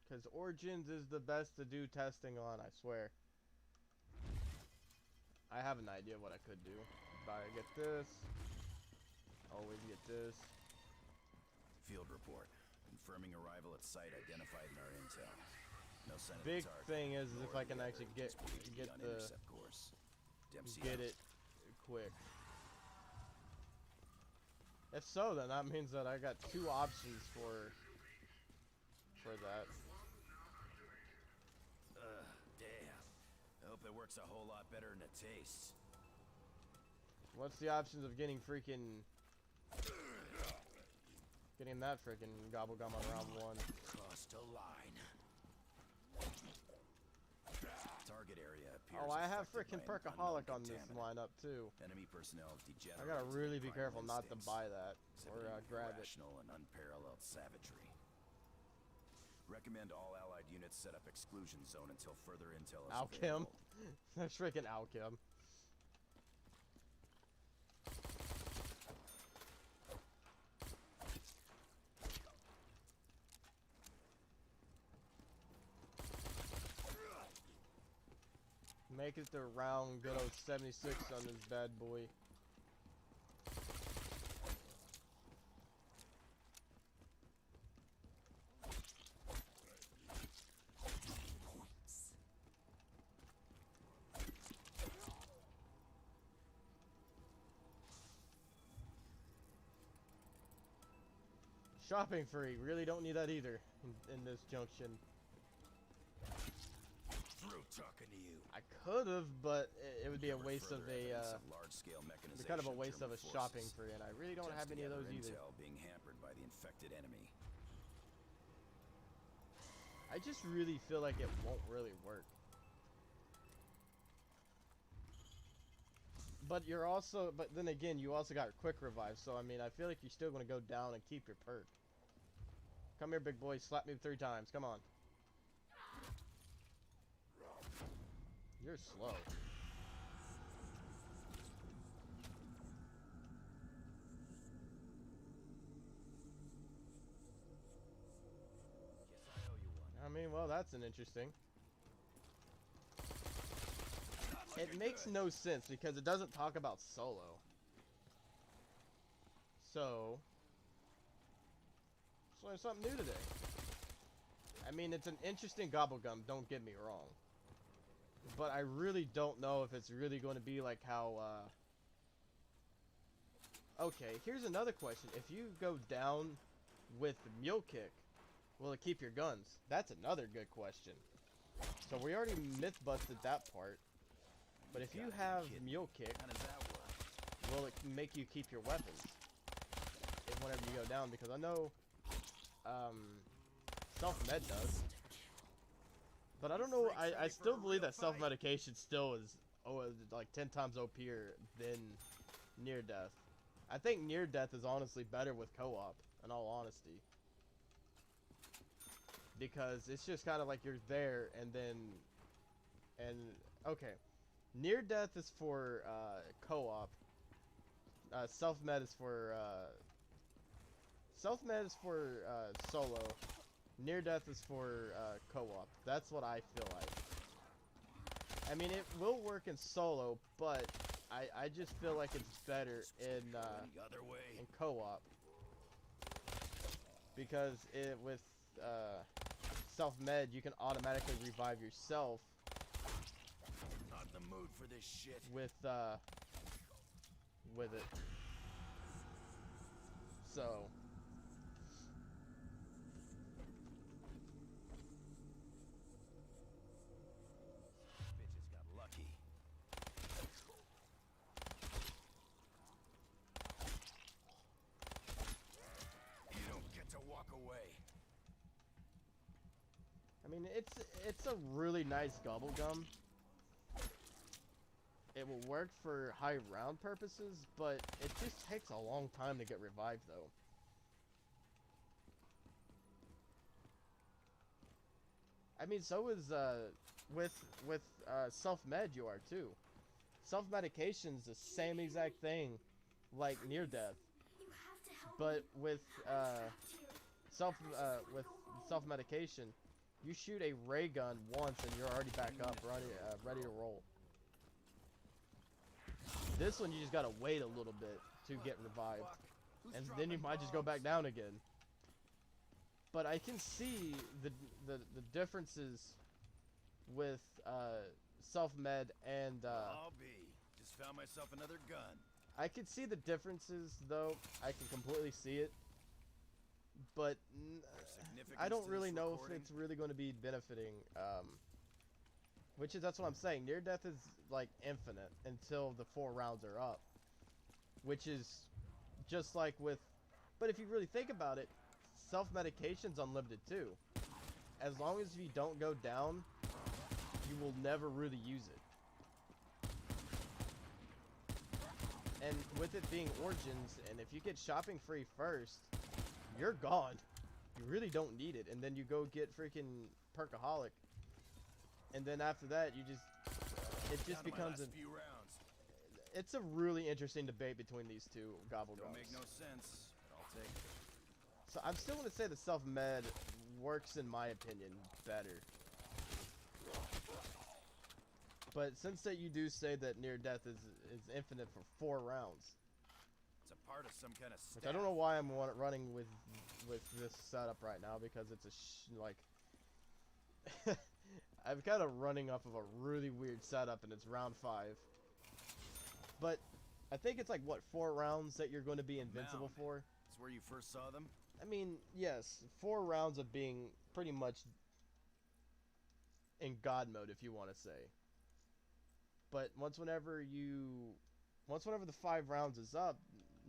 Because Origins is the best to do testing on, I swear. I have an idea what I could do. But I get this. Always get this. Field report. Confirming arrival at site identified in our intel. No sign of Big the target, thing is nor if I the can other actually agents believed to be on get intercept course. Dempsey it quick. If so, then that means that I got 2 options for that. Damn. I hope it works a whole lot better than it tastes. What's the options of getting freaking... Getting that freaking gobble gum on round 1? Crossed a line. Target area appears. Oh, I have affected freaking by an Perkaholic unknown on this contaminant. lineup too. Enemy personnel have degenerated. I gotta really be primal careful not to instincts, buy that or exhibiting grab it. irrational and unparalleled savagery. Recommend all allied units set up exclusion zone until further intel is Alchem. available. That's freaking Alchem. Make it to round good old 76 on this bad boy. Shopping free. Really don't need that either in this junction. Through talking to you. I could have, but it would be a waste of Further a evidence of large-scale it'd be kind of a waste of a mechanization shopping forces. free, and I really don't Just have any of to those gather either. intel being hampered by the infected enemy. I just really feel like it won't really work. But you're also, but then again, you also got quick revive, so I mean, I feel like you're still gonna go down and keep your perk. Come here, big boy, slap me 3 times, come on. You're slow. that's an interesting. It makes no sense because it doesn't talk about solo. So, let's learn something new today. I mean, it's an interesting gobblegum, don't get me wrong. But I really don't know if it's really going to be like how, Okay, here's another question. If you go down with Mule Kick, will it keep your guns? That's another good question. So we already myth-busted that part. But if you have Mule Kick, How does that work? will it make you keep your weapons whenever you go down? Because I know self-med does. But I don't know, I still believe that self-medication still is like 10 times OP'er than near death. I think near death is honestly better with co-op, in all honesty. Because it's just kind of like you're there and then, okay. Near death is for co-op. Self-med is for solo. Near death is for co-op. That's what I feel like. I mean, it will work in solo, but I just feel like it's better in co-op because with self-med you can automatically revive yourself. Not in the mood for this shit. With it. So Bitches got lucky. You don't get to walk away. I mean, it's a really nice gobblegum. It will work for high round purposes, but it just takes a long time to get revived, though. I mean, so is with self-med you are too. Self-medication's the same exact thing, like near death, but with self-medication, you shoot a ray gun once and you're already back up, ready to roll. This one you just gotta wait a little bit to get revived, and then you might just go back down again. But I can see the differences with self-med and I'll be. Just found myself another gun. I can see the differences, though. I can completely see it. But I don't really know if it's really going to be benefiting. That's what I'm saying. Near death is like infinite until the 4 rounds are up. Which is just like with... But if you really think about it, self-medication's unlimited too. As long as you don't go down, you will never really use it. And with it being Origins, and if you get shopping free first, you're gone. You really don't need it. And then you go get freaking Perkaholic. And then after that, it just becomes a... It's a really interesting debate between these two gobblegums. Don't make no sense, but I'll take it. So I'm still going to say the self-med works, in my opinion, better. But since that you do say that near death is infinite for 4 rounds. It's a part of some kind of Which I don't know why I'm running with this setup right now, because it's I'm kind of running off of a really weird setup, and it's round 5. But I think it's like, what, 4 rounds that you're going to be invincible for? It's where you first saw them? I mean, yes, 4 rounds of being pretty much in God mode, if you want to say. But whenever the 5 rounds is up,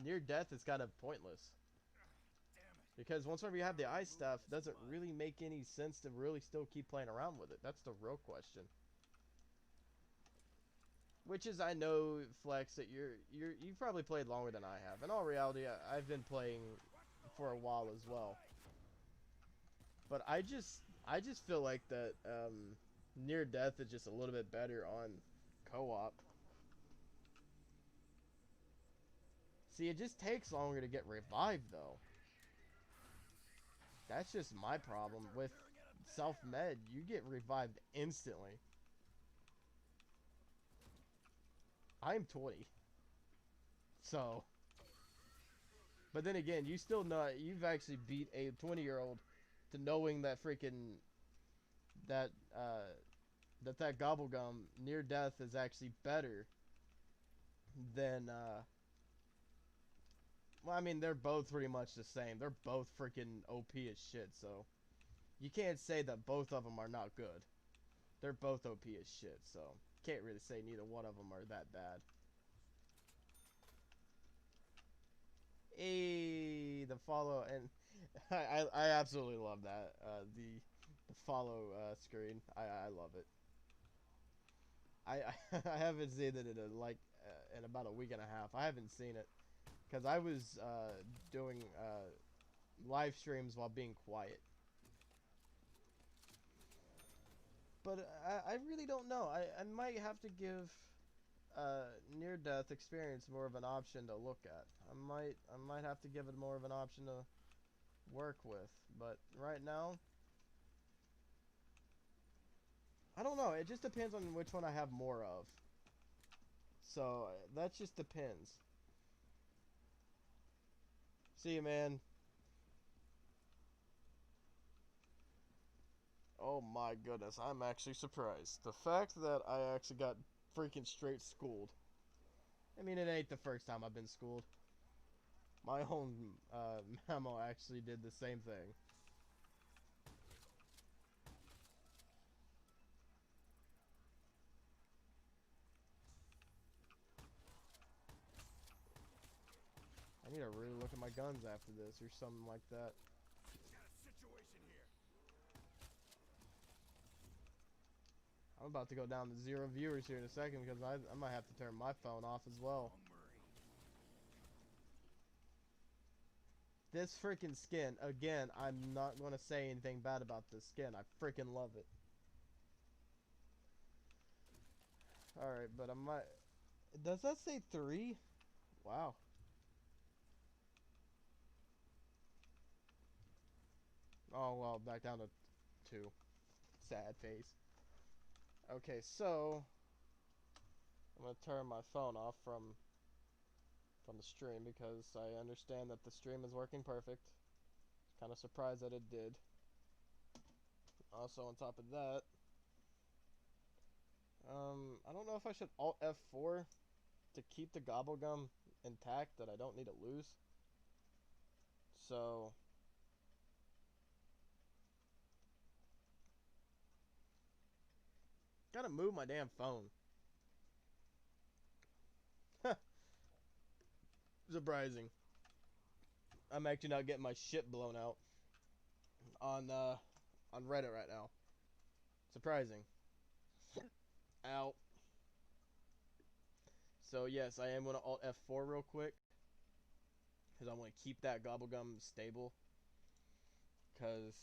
near death is kind of pointless. Because whenever you have the ice stuff, it doesn't really make any sense to really still keep playing around with it. That's the real question. Which is, I know, Flex, that you've probably played longer than I have. In all reality, I've been playing for a while as well. But I just feel like that near death is just a little bit better on co-op. See, it just takes longer to get revived, though. That's just my problem with self-med, you get revived instantly. I'm 20. So, but then again, you still know you've actually beat a 20-year-old to knowing that freaking that that gobblegum near death is actually better than well, I mean, they're both pretty much the same. They're both freaking OP as shit, so you can't say that both of them are not good. They're both OP as shit, so can't really say neither one of them are that bad. Hey, the follow, and I absolutely love that. The follow screen. I love it. I haven't seen it in about a week and a half. I haven't seen it because I was doing live streams while being quiet. But I really don't know. I might have to give near-death experience more of an option to look at. I might have to give it more of an option to work with. But right now, I don't know. It just depends on which one I have more of. So that just depends. See you, man. Oh my goodness, I'm actually surprised. The fact that I actually got freaking straight schooled. I mean, it ain't the first time I've been schooled. My own memo actually did the same thing. I need to really look at my guns after this or something like that. I'm about to go down to 0 viewers here in a second because I might have to turn my phone off as well. This freaking skin, again, I'm not going to say anything bad about this skin. I freaking love it. Alright, but I might... Does that say 3? Wow. Oh, well, back down to 2. Sad face. Okay, so... I'm going to turn my phone off from the stream because I understand that the stream is working perfect. Kind of surprised that it did. Also, on top of that, I don't know if I should Alt F4 to keep the gobblegum intact that I don't need to lose. So, gotta move my damn phone. Surprising. I'm actually not getting my shit blown out on Reddit right now. Surprising. Ow. So yes, I am gonna Alt F4 real quick because I want to keep that gobblegum stable. Because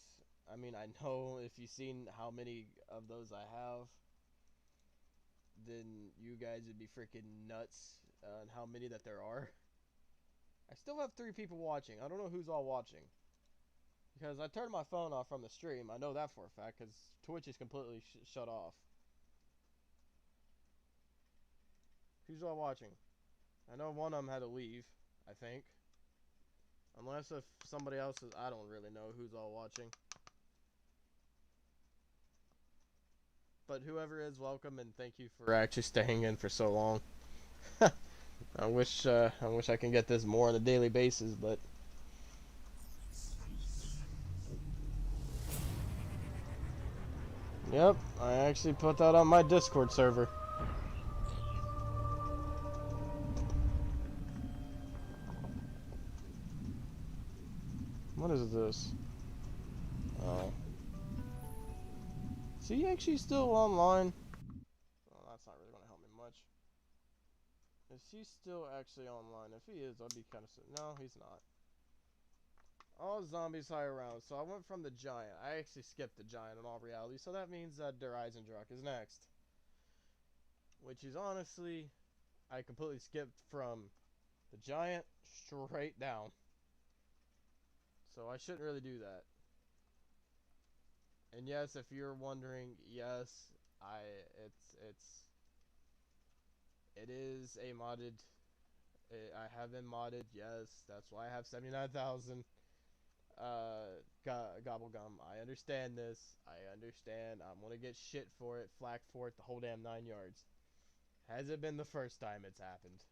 I mean, I know if you've seen how many of those I have, then you guys would be freaking nuts on how many that there are. I still have 3 people watching. I don't know who's all watching. Because I turned my phone off from the stream. I know that for a fact because Twitch is completely shut off. Who's all watching? I know one of them had to leave, I think. Unless if somebody else is... I don't really know who's all watching. But whoever is, welcome and thank you for actually staying in for so long. I wish I can get this more on a daily basis, but... Yep, I actually put that on my Discord server. What is this? Oh. Is he actually still online? Well, that's not really going to help me much. Is he still actually online? If he is, I'll be kind of... No, he's not. All zombies high around. So I went from the giant. I actually skipped the giant in all reality. So that means that Der Eisendruck is next. Which is honestly... I completely skipped from the giant straight down. So I shouldn't really do that. And yes, if you're wondering, yes, it is a modded. I have been modded. Yes, that's why I have 79,000. Gobblegum. I understand this. I understand. I'm gonna get shit for it, flack for it, the whole damn 9 yards. Hasn't been the first time it's happened.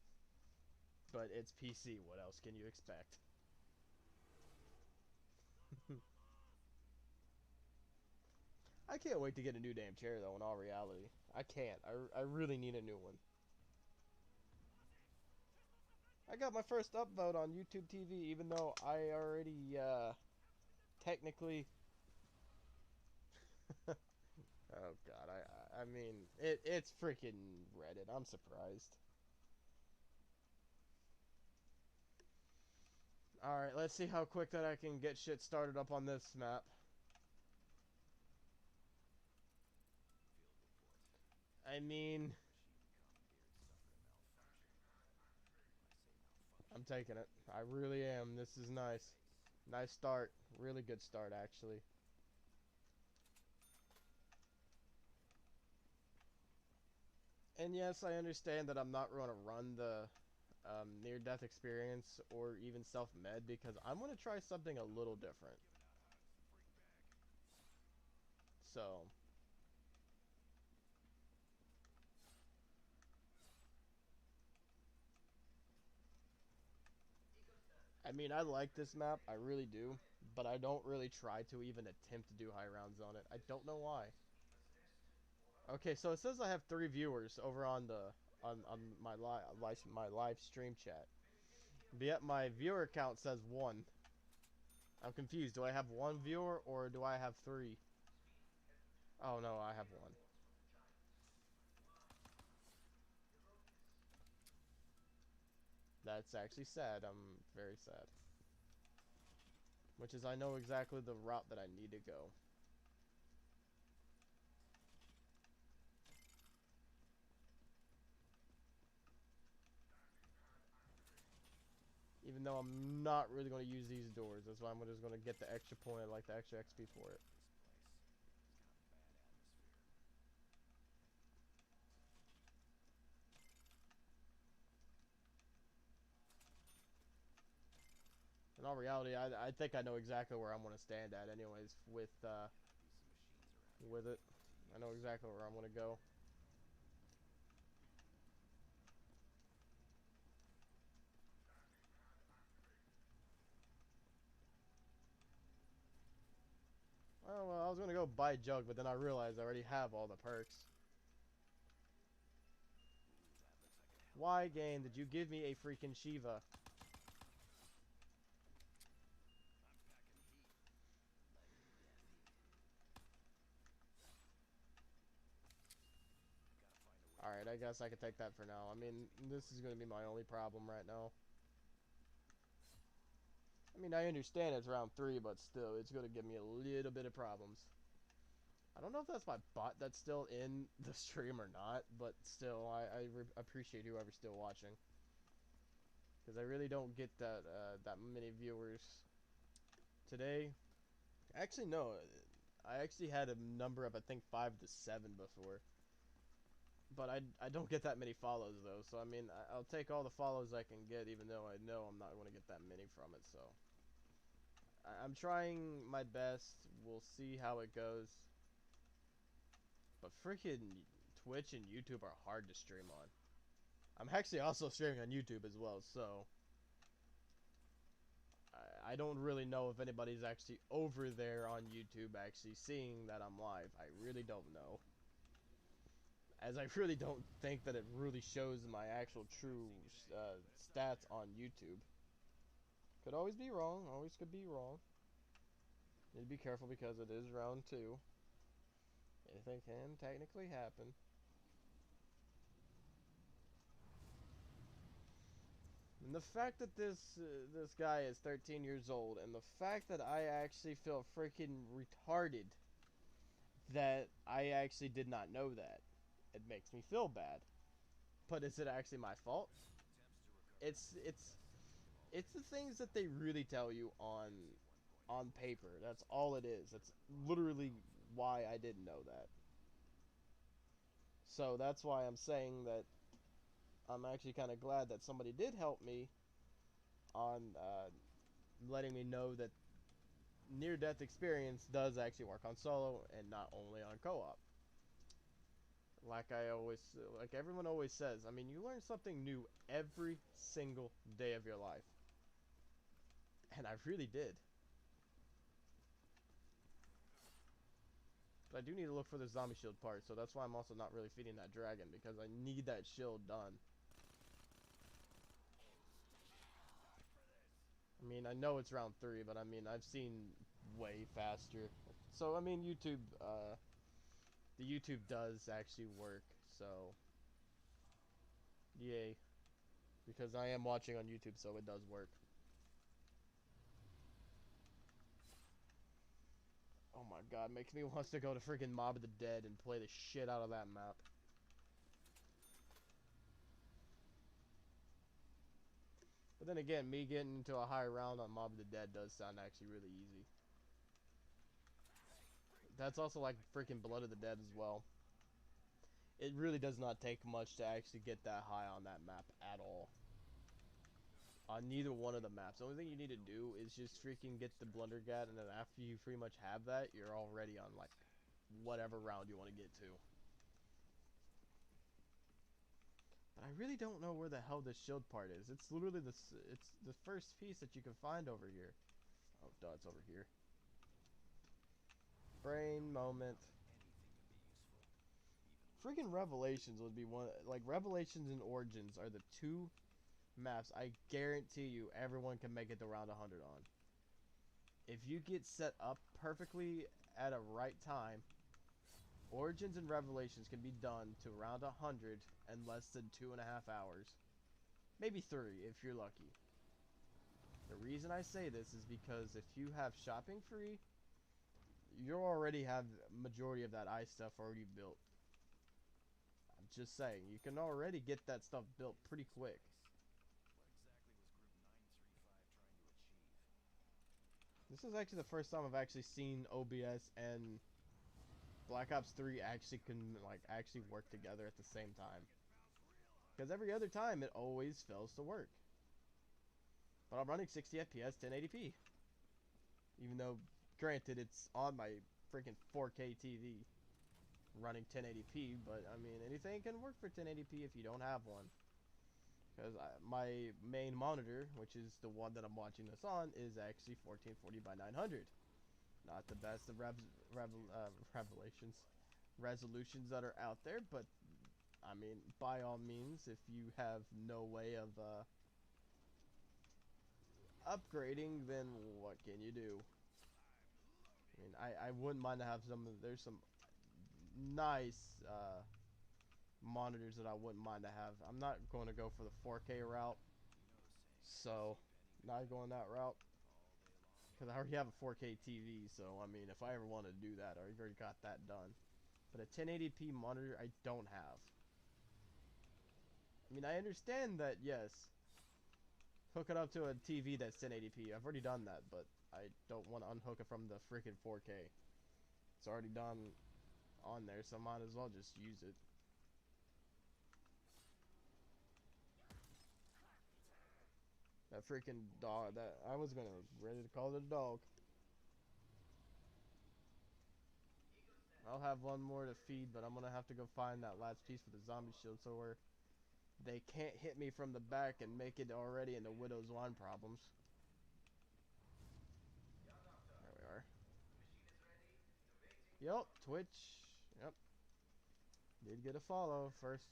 But it's PC. What else can you expect? I can't wait to get a new damn chair though. In all reality, I can't. I really need a new one. I got my first upvote on YouTube TV, even though I already technically. Oh god, I mean it's freaking Reddit. I'm surprised. All right, let's see how quick that I can get shit started up on this map. I mean, I'm taking it. I really am. This is nice. Nice start. Really good start, actually. And yes, I understand that I'm not going to run the near-death experience or even self-med because I'm going to try something a little different. So, I mean, I like this map, I really do, but I don't really try to even attempt to do high rounds on it. I don't know why. Okay, so it says I have 3 viewers over on the on my live stream chat. But yet my viewer count says 1. I'm confused. Do I have 1 viewer or do I have 3? Oh no, I have 1. That's actually sad. I'm very sad. Which is I know exactly the route that I need to go. Even though I'm not really going to use these doors. That's why I'm just going to get the extra point. I like the extra XP for it. In all reality, I think I know exactly where I'm going to stand at anyways with it. I know exactly where I'm going to go. Oh, well, I was going to go buy Jug, but then I realized I already have all the perks. Why, game, did you give me a freaking Shiva? Alright, I guess I can take that for now. I mean, this is going to be my only problem right now. I mean, I understand it's round 3, but still, it's going to give me a little bit of problems. I don't know if that's my bot that's still in the stream or not, but still, I appreciate whoever's still watching. Because I really don't get that many viewers today. Actually, no. I actually had a number of, I think, 5 to 7 before. But I don't get that many follows, though. So, I mean, I'll take all the follows I can get, even though I know I'm not going to get that many from it, so. I'm trying my best. We'll see how it goes. But freaking Twitch and YouTube are hard to stream on. I'm actually also streaming on YouTube as well, so I don't really know if anybody's actually over there on YouTube actually seeing that I'm live. I really don't know. As I really don't think that it really shows my actual true stats on YouTube. Could always be wrong. Always could be wrong. Need to be careful because it is round 2. Anything can technically happen. And the fact that this guy is 13 years old, and the fact that I actually feel freaking retarded that I actually did not know that, it makes me feel bad. But is it actually my fault? It's the things that they really tell you on paper. That's all it is. It's literally why I didn't know that. So that's why I'm saying that I'm actually kind of glad that somebody did help me on letting me know that near-death experience does actually work on solo and not only on co-op. Like everyone always says, I mean, you learn something new every single day of your life. And I really did. But I do need to look for the zombie shield part, so that's why I'm also not really feeding that dragon, because I need that shield done. I mean, I know it's round 3, but I mean, I've seen way faster. So, I mean, the YouTube does actually work, so, yay. Because I am watching on YouTube, so it does work. Oh my god, makes me want to go to freaking Mob of the Dead and play the shit out of that map. But then again, me getting into a high round on Mob of the Dead does sound actually really easy. That's also like freaking Blood of the Dead as well. It really does not take much to actually get that high on that map at all. On neither one of the maps. The only thing you need to do is just freaking get the Blundergat, and then after you pretty much have that, you're already on like whatever round you want to get to. But I really don't know where the hell this shield part is. It's literally it's the first piece that you can find over here. Oh, duh, it's over here. Brain moment. Freaking Revelations would be one. Like, Revelations and Origins are the two maps I guarantee you everyone can make it to round 100 on. If you get set up perfectly at a right time, Origins and Revelations can be done to round 100 in less than 2.5 hours. Maybe 3 if you're lucky. The reason I say this is because if you have shopping free, you already have majority of that ice stuff already built. I'm just saying, you can already get that stuff built pretty quick. This is actually the first time I've actually seen OBS and Black Ops 3 actually actually work together at the same time. Because every other time it always fails to work. But I'm running 60 FPS 1080p. Even though, granted, it's on my freaking 4K TV running 1080p, but I mean, anything can work for 1080p if you don't have one. Because my main monitor, which is the one that I'm watching this on, is actually 1440 by 900. Not the best of resolutions that are out there, but I mean, by all means, if you have no way of upgrading, then what can you do? I mean, I wouldn't mind to have there's some nice monitors that I wouldn't mind to have. I'm not going to go for the 4K route, so not going that route. Because I already have a 4K TV, so I mean, if I ever want to do that, I already got that done. But a 1080p monitor, I don't have. I mean, I understand that, yes, hook it up to a TV that's 1080p. I've already done that, but I don't want to unhook it from the freaking 4K. It's already done on there, so I might as well just use it. That freaking dog, that I was ready to call it a dog. I'll have one more to feed, but I'm gonna have to go find that last piece for the zombie shield so where they can't hit me from the back and make it already into Widow's Wine problems. There we are. Yep, Twitch. Yep. Did get a follow first.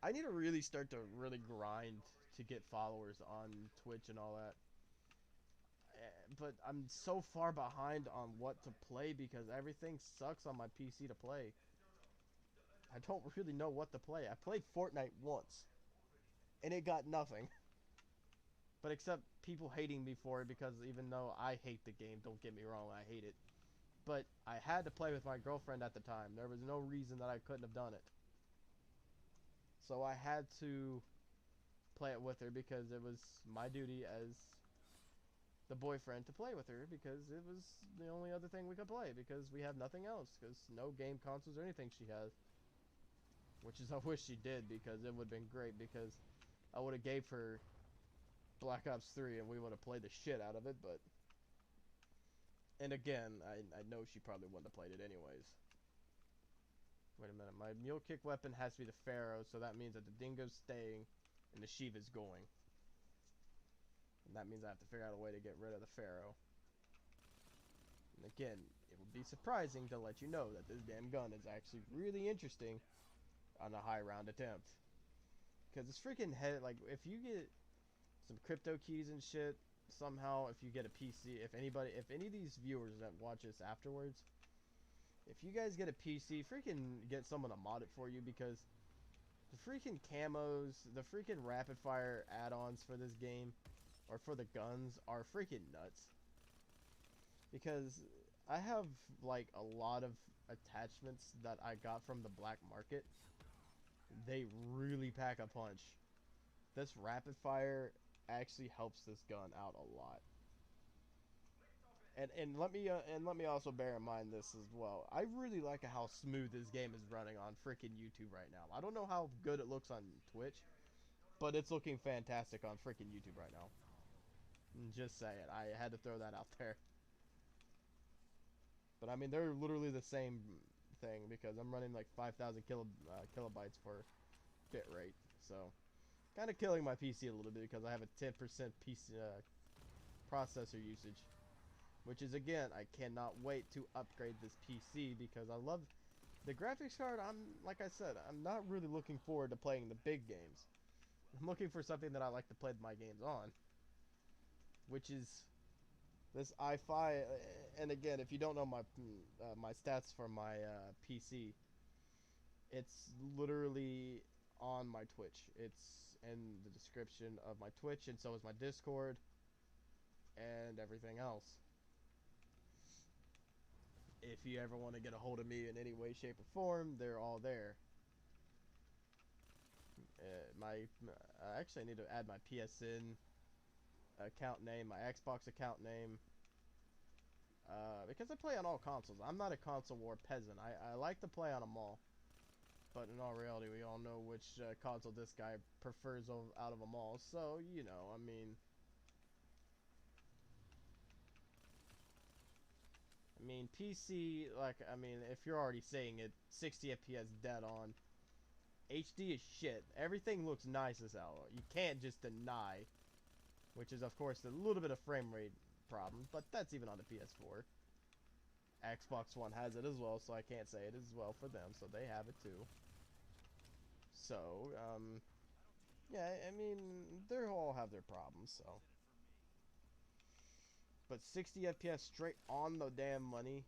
I need to really start to really grind to get followers on Twitch and all that. But I'm so far behind on what to play because everything sucks on my PC to play. I don't really know what to play. I played Fortnite once, and it got nothing. But except people hating me for it because even though I hate the game, don't get me wrong, I hate it. But I had to play with my girlfriend at the time. There was no reason that I couldn't have done it. So I had to play it with her because it was my duty as the boyfriend to play with her because it was the only other thing we could play because we have nothing else because no game consoles or anything she has. Which is I wish she did because it would have been great because I would have gave her Black Ops 3 and we would have played the shit out of it, but and again, I know she probably wouldn't have played it anyways. Wait a minute, my mule kick weapon has to be the Pharaoh, so that means that the Dingo's staying and the Shiva's going. And that means I have to figure out a way to get rid of the Pharaoh. And again, it would be surprising to let you know that this damn gun is actually really interesting on a high round attempt. Because it's freaking like, if you get some crypto keys and shit, somehow, if you get a PC, if any of these viewers that watch this afterwards, if you guys get a PC, freaking get someone to mod it for you, because the freaking camos, the freaking rapid fire add-ons for this game, or for the guns, are freaking nuts. Because I have, like, a lot of attachments that I got from the black market. They really pack a punch. This rapid fire actually helps this gun out a lot. And let me also bear in mind this as well. I really like how smooth this game is running on freaking YouTube right now. I don't know how good it looks on Twitch, but it's looking fantastic on freaking YouTube right now. Just saying, I had to throw that out there. But I mean, they're literally the same thing because I'm running like 5,000 kilobytes for bit rate, so kind of killing my PC a little bit because I have a 10% PC processor usage, which is, again, I cannot wait to upgrade this PC because I love the graphics card. Like I said, I'm not really looking forward to playing the big games. I'm looking for something that I like to play my games on, which is this i5. And again, if you don't know my stats for my PC, it's literally on my Twitch. It's in the description of my Twitch, and so is my Discord and everything else. If you ever want to get a hold of me in any way, shape, or form, they're all there. Actually, I need to add my PSN account name, my Xbox account name, because I play on all consoles. I'm not a console war peasant. I like to play on them all. But in all reality, we all know which console this guy prefers out of them all. So, you know, I mean, PC, like, I mean, if you're already saying it, 60 FPS dead on. HD is shit. Everything looks nice as hell. You can't just deny, which is, of course, a little bit of frame rate problem, but that's even on the PS4. Xbox One has it as well, so I can't say it as well for them, so they have it too. So, yeah, I mean, they all have their problems, so. But 60 FPS straight on the damn money,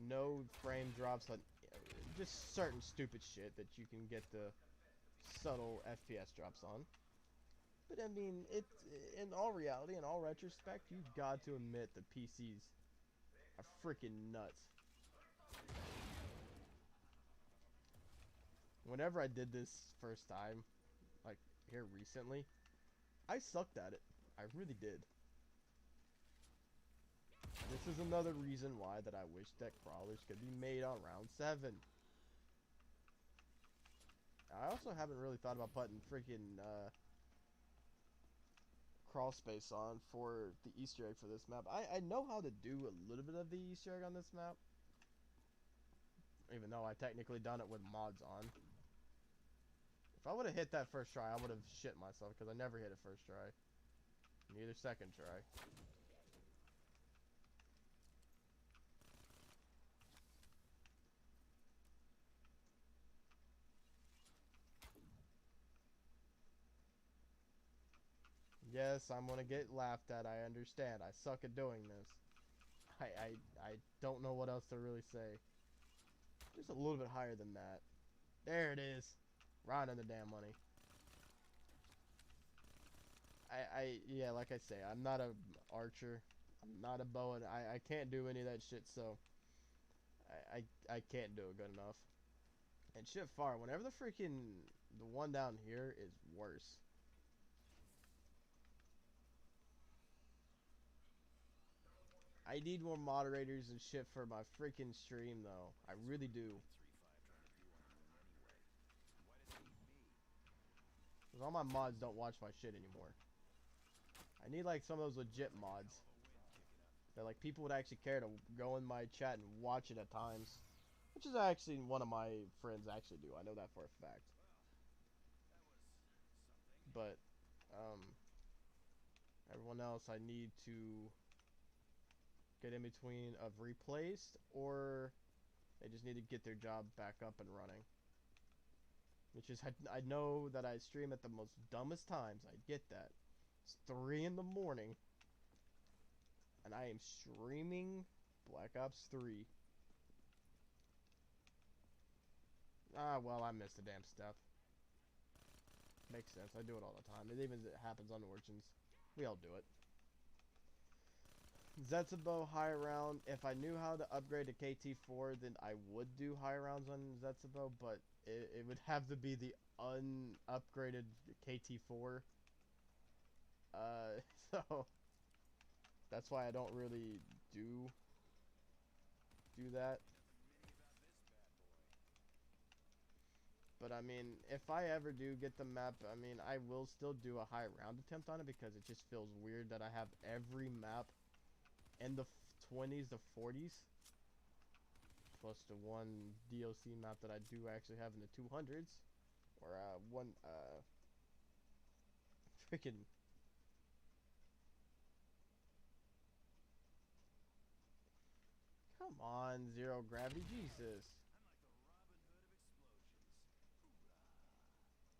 no frame drops on, just certain stupid shit that you can get the subtle FPS drops on. But I mean, in all reality, in all retrospect, you've got to admit the PCs are freaking nuts. Whenever I did this first time, like here recently, I sucked at it. I really did. This is another reason why that I wish that crawlers could be made on round 7. I also haven't really thought about putting freaking crawl space on for the Easter egg for this map. I know how to do a little bit of the Easter egg on this map, even though I technically done it with mods on. If I would have hit that first try, I would have shit myself because I never hit it first try. Neither second try. Yes, I'm gonna get laughed at. I understand. I suck at doing this. I don't know what else to really say. Just a little bit higher than that. There it is. Right on the damn money. Yeah, like I say, I'm not a archer. I'm not a bow, and I can't do any of that shit, so I can't do it good enough. And shit far, whenever the one down here is worse. I need more moderators and shit for my freaking stream, though. I really do. 'Cause all my mods don't watch my shit anymore. I need like some of those legit mods that like people would actually care to go in my chat and watch it at times, which is actually one of my friends actually do. I know that for a fact. But everyone else I need to get in between of replaced, or they just need to get their job back up and running. Which is, I know that I stream at the most dumbest times. I get that. It's 3 in the morning, and I am streaming Black Ops 3. Ah, well, I missed the damn stuff. Makes sense. I do it all the time. It even happens on Origins. We all do it. Zetsubo high round. If I knew how to upgrade to KT4, then I would do high rounds on Zetsubo, but it would have to be the unupgraded KT4. So that's why I don't really do that. But I mean, if I ever do get the map, I mean, I will still do a high round attempt on it because it just feels weird that I have every map in the 20s to 40s. Plus the one DLC map that I do actually have in the 200s. Or one freaking... Come on, Zero Gravity, Jesus.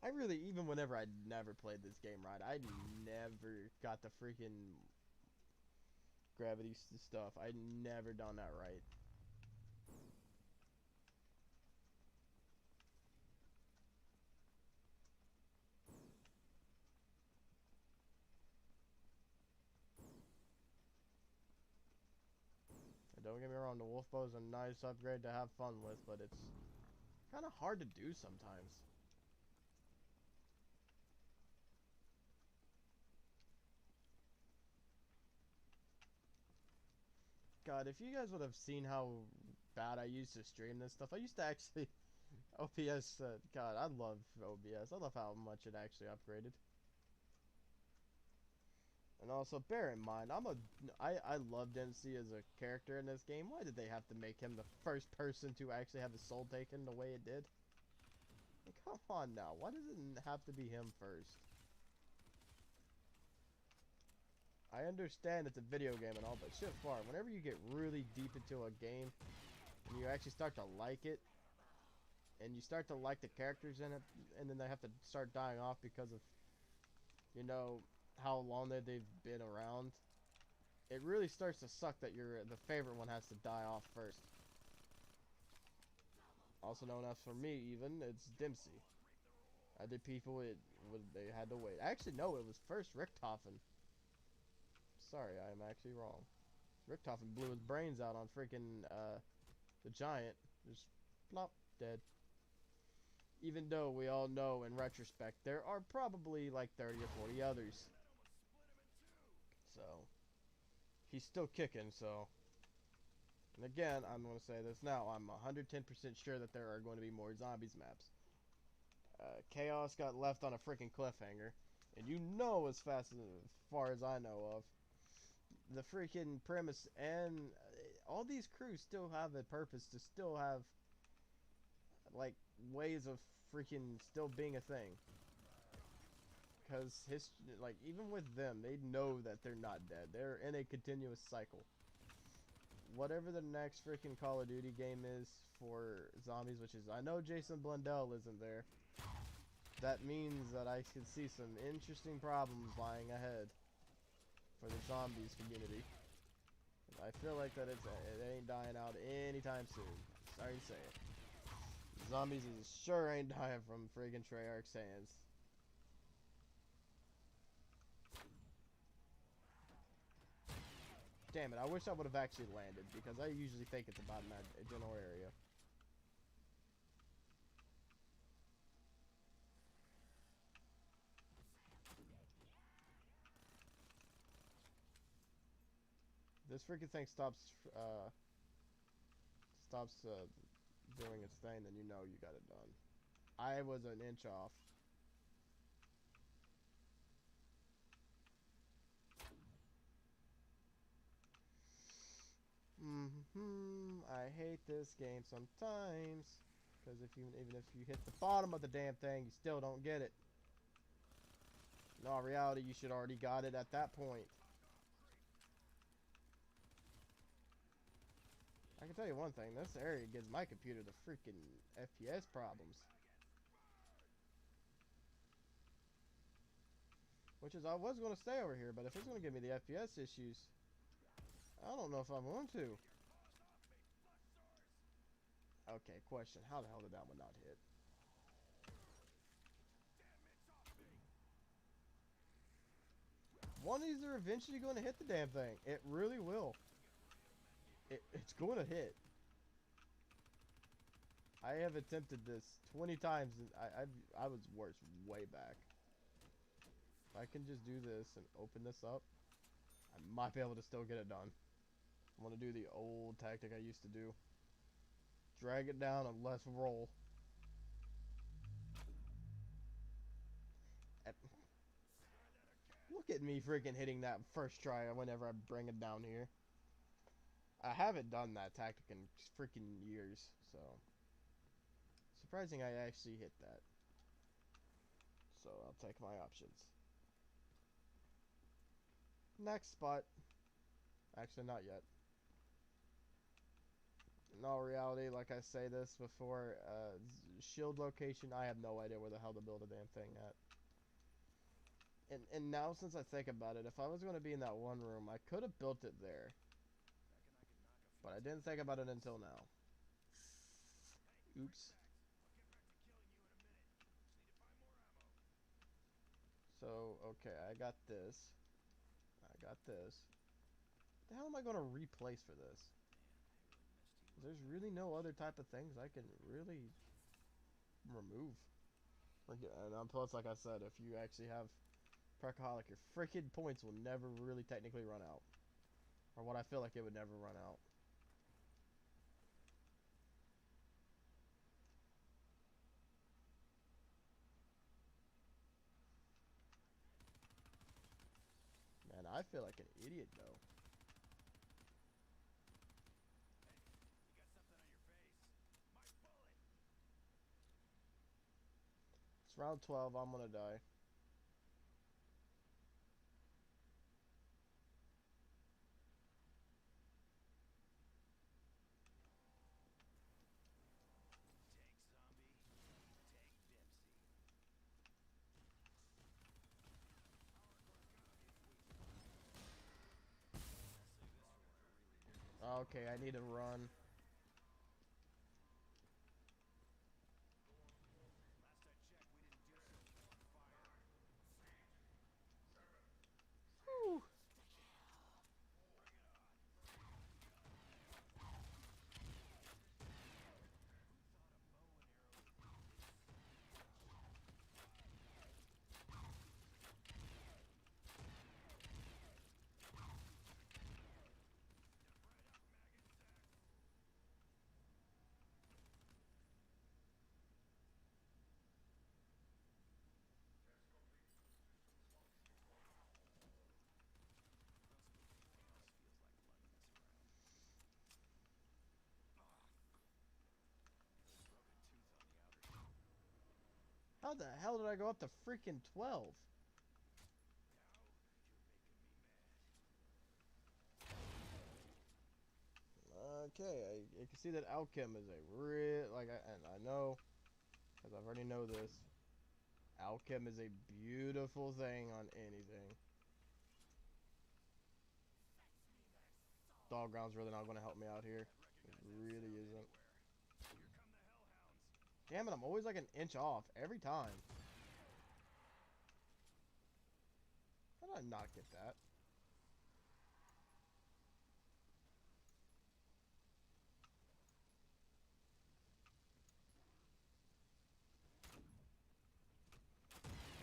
I really, even whenever I never played this game right, I never got the freaking gravity stuff. I never done that right. And don't get me wrong, the wolf bow is a nice upgrade to have fun with, but it's kind of hard to do sometimes. God, if you guys would have seen how bad I used to stream this stuff, I used to actually OBS. God, I love OBS. I love how much it actually upgraded. And also, bear in mind, I love Dempsey as a character in this game. Why did they have to make him the first person to actually have his soul taken the way it did? Like, come on now, why does it have to be him first? I understand it's a video game and all, but shit far. Whenever you get really deep into a game, and you actually start to like it, and you start to like the characters in it, and then they have to start dying off because of, you know, how long they've been around, it really starts to suck that the favorite one has to die off first. Also known as, for me even, it's Dempsey. I did people they had to wait. Actually, no, it was first Richtofen. Sorry, I am actually wrong. Richtofen blew his brains out on freaking the giant. Just plop, dead. Even though we all know in retrospect there are probably like 30 or 40 others. So he's still kicking, so. And again, I'm going to say this now, I'm 110% sure that there are going to be more zombies maps. Chaos got left on a freaking cliffhanger, and you know as far as I know of, the freaking premise and all these crews still have a purpose to still have like ways of freaking still being a thing. Because like even with them, they know that they're not dead. They're in a continuous cycle. Whatever the next freaking Call of Duty game is for zombies, which is, I know Jason Blundell isn't there. That means that I can see some interesting problems lying ahead for the zombies community. I feel like that it ain't dying out anytime soon. Sorry to say it. Zombies sure ain't dying from friggin' Treyarch's hands. Damn it, I wish I would have actually landed, because I usually think it's about in that general area. this freaking thing stops doing its thing, then you know you got it done. I was an inch off. I hate this game sometimes, because even if you hit the bottom of the damn thing, you still don't get it. In all reality, you should already got it at that point. I can tell you one thing, this area gives my computer the freaking FPS problems. Which is, I was going to stay over here, but if it's going to give me the FPS issues, I don't know if I'm going to. Okay, question. How the hell did that one not hit? One of these are eventually going to hit the damn thing. It really will. It's going to hit. I have attempted this 20 times. And I was worse way back. If I can just do this and open this up, I might be able to still get it done. I'm going to do the old tactic I used to do. Drag it down and let's roll. Look at me freaking hitting that first try whenever I bring it down here. I haven't done that tactic in freaking years, so surprising I actually hit that. So I'll take my options. Next spot. Actually, not yet. In all reality, like I say this before, shield location, I have no idea where the hell to build a damn thing at. And now, since I think about it, if I was going to be in that one room, I could have built it there. But I didn't think about it until now. Oops. So, okay, I got this. I got this. What the hell am I going to replace for this? There's really no other type of things I can really remove. And plus, like I said, if you actually have Perkaholic, your freaking points will never really technically run out. Or what I feel like it would never run out. Man, I feel like an idiot, though. It's round 12, I'm gonna die. Okay, I need to run. Whew. How the hell did I go up to freaking 12? Okay, you can see that Alchem is a real, and I know, because I already know this, Alchem is a beautiful thing on anything. Dog ground's really not going to help me out here. It really isn't. Damn it, I'm always like an inch off every time. How did I not get that?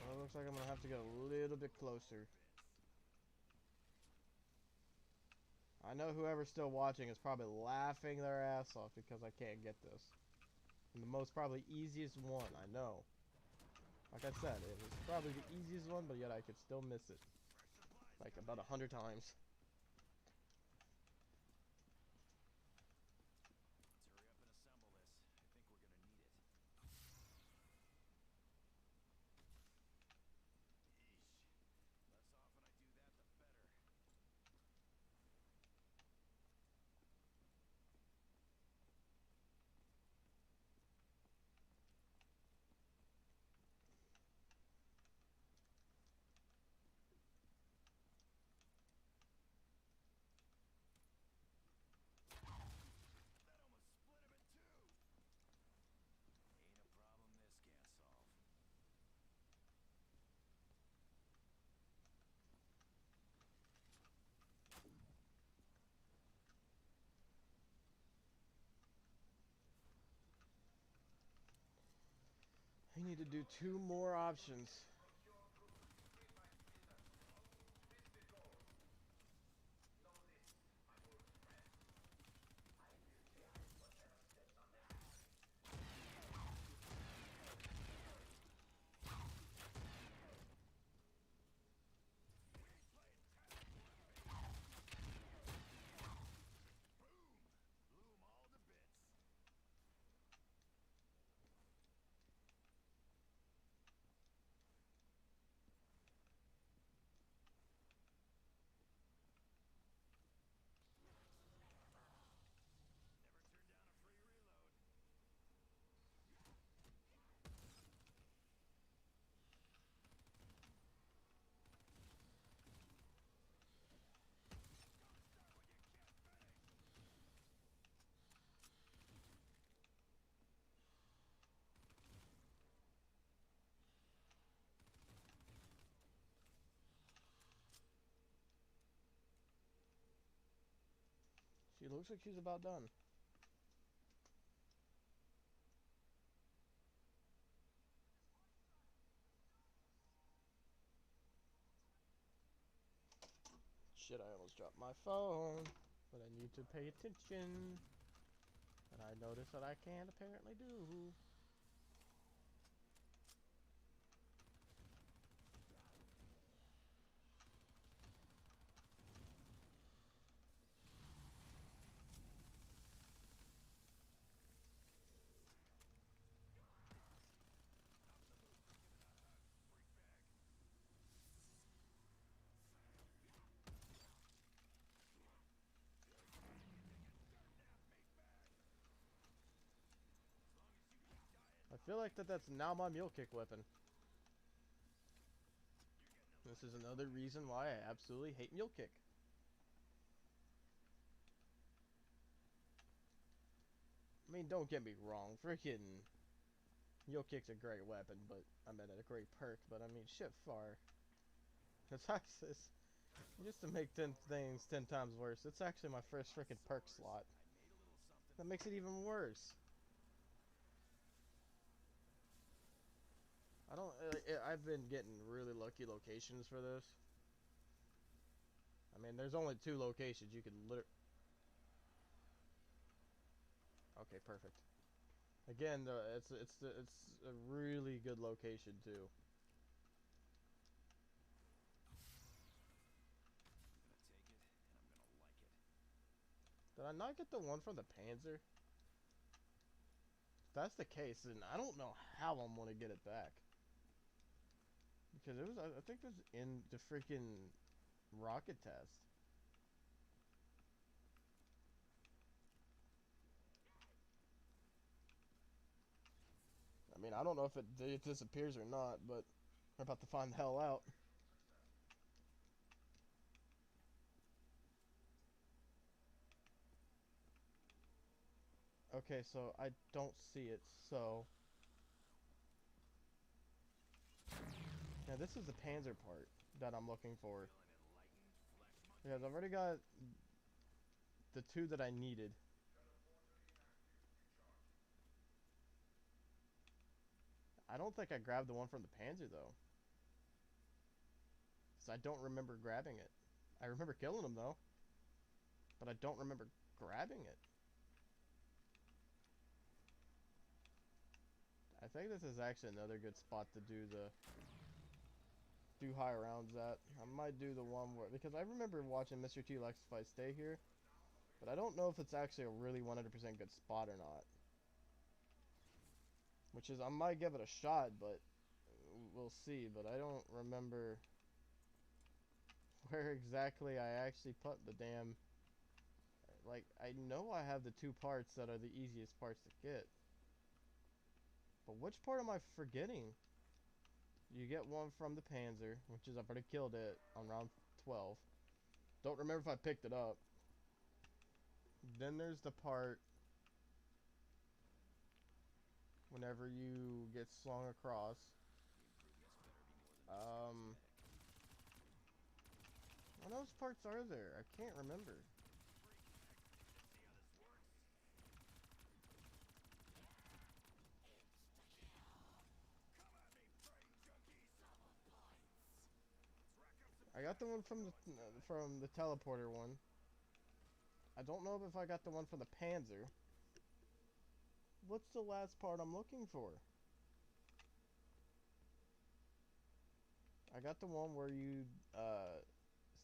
Well, it looks like I'm going to have to get a little bit closer. I know whoever's still watching is probably laughing their ass off because I can't get this. And the most probably easiest one, I know. Like I said, it was probably the easiest one, but yet I could still miss it. Like about 100 times. I need to do 2 more options. She looks like she's about done. Shit, I almost dropped my phone. But I need to pay attention. And I notice that I can't apparently do. I feel like that's now my mule kick weapon. This is another reason why I absolutely hate mule kick. I mean, don't get me wrong, freaking mule kick's a great weapon, but I mean a great perk, but I mean shit far. It's actually, just to make 10 things 10 times worse, it's actually my first freaking perk slot. That makes it even worse. I've been getting really lucky locations for this. I mean, there's only 2 locations you can Okay, perfect. Again, it's a really good location too. Did I not get the one from the Panzer? If that's the case, then I don't know how I'm gonna get it back. Because it was, I think it was in the freaking rocket test. I mean, I don't know if it disappears or not, but we're about to find the hell out. Okay, so I don't see it, so... Now this is the Panzer part that I'm looking for. Because I've already got the 2 that I needed. I don't think I grabbed the one from the Panzer, though. So I don't remember grabbing it. I remember killing him, though. but I don't remember grabbing it. I think this is actually another good spot to do high rounds at. I might do the one where, because I remember watching Mr. T Lexify stay here, but I don't know if it's actually a really 100% good spot or not. Which is, I might give it a shot, but we'll see. But I don't remember where exactly I actually put the damn, like, I know I have the 2 parts that are the easiest parts to get. But which part am I forgetting? You get one from the Panzer, which is, I've already killed it on round 12. Don't remember if I picked it up. Then there's the part whenever you get slung across. What those parts are there? I can't remember. I got the one from the teleporter one. I don't know if I got the one from the Panzer. What's the last part I'm looking for? I got the one where you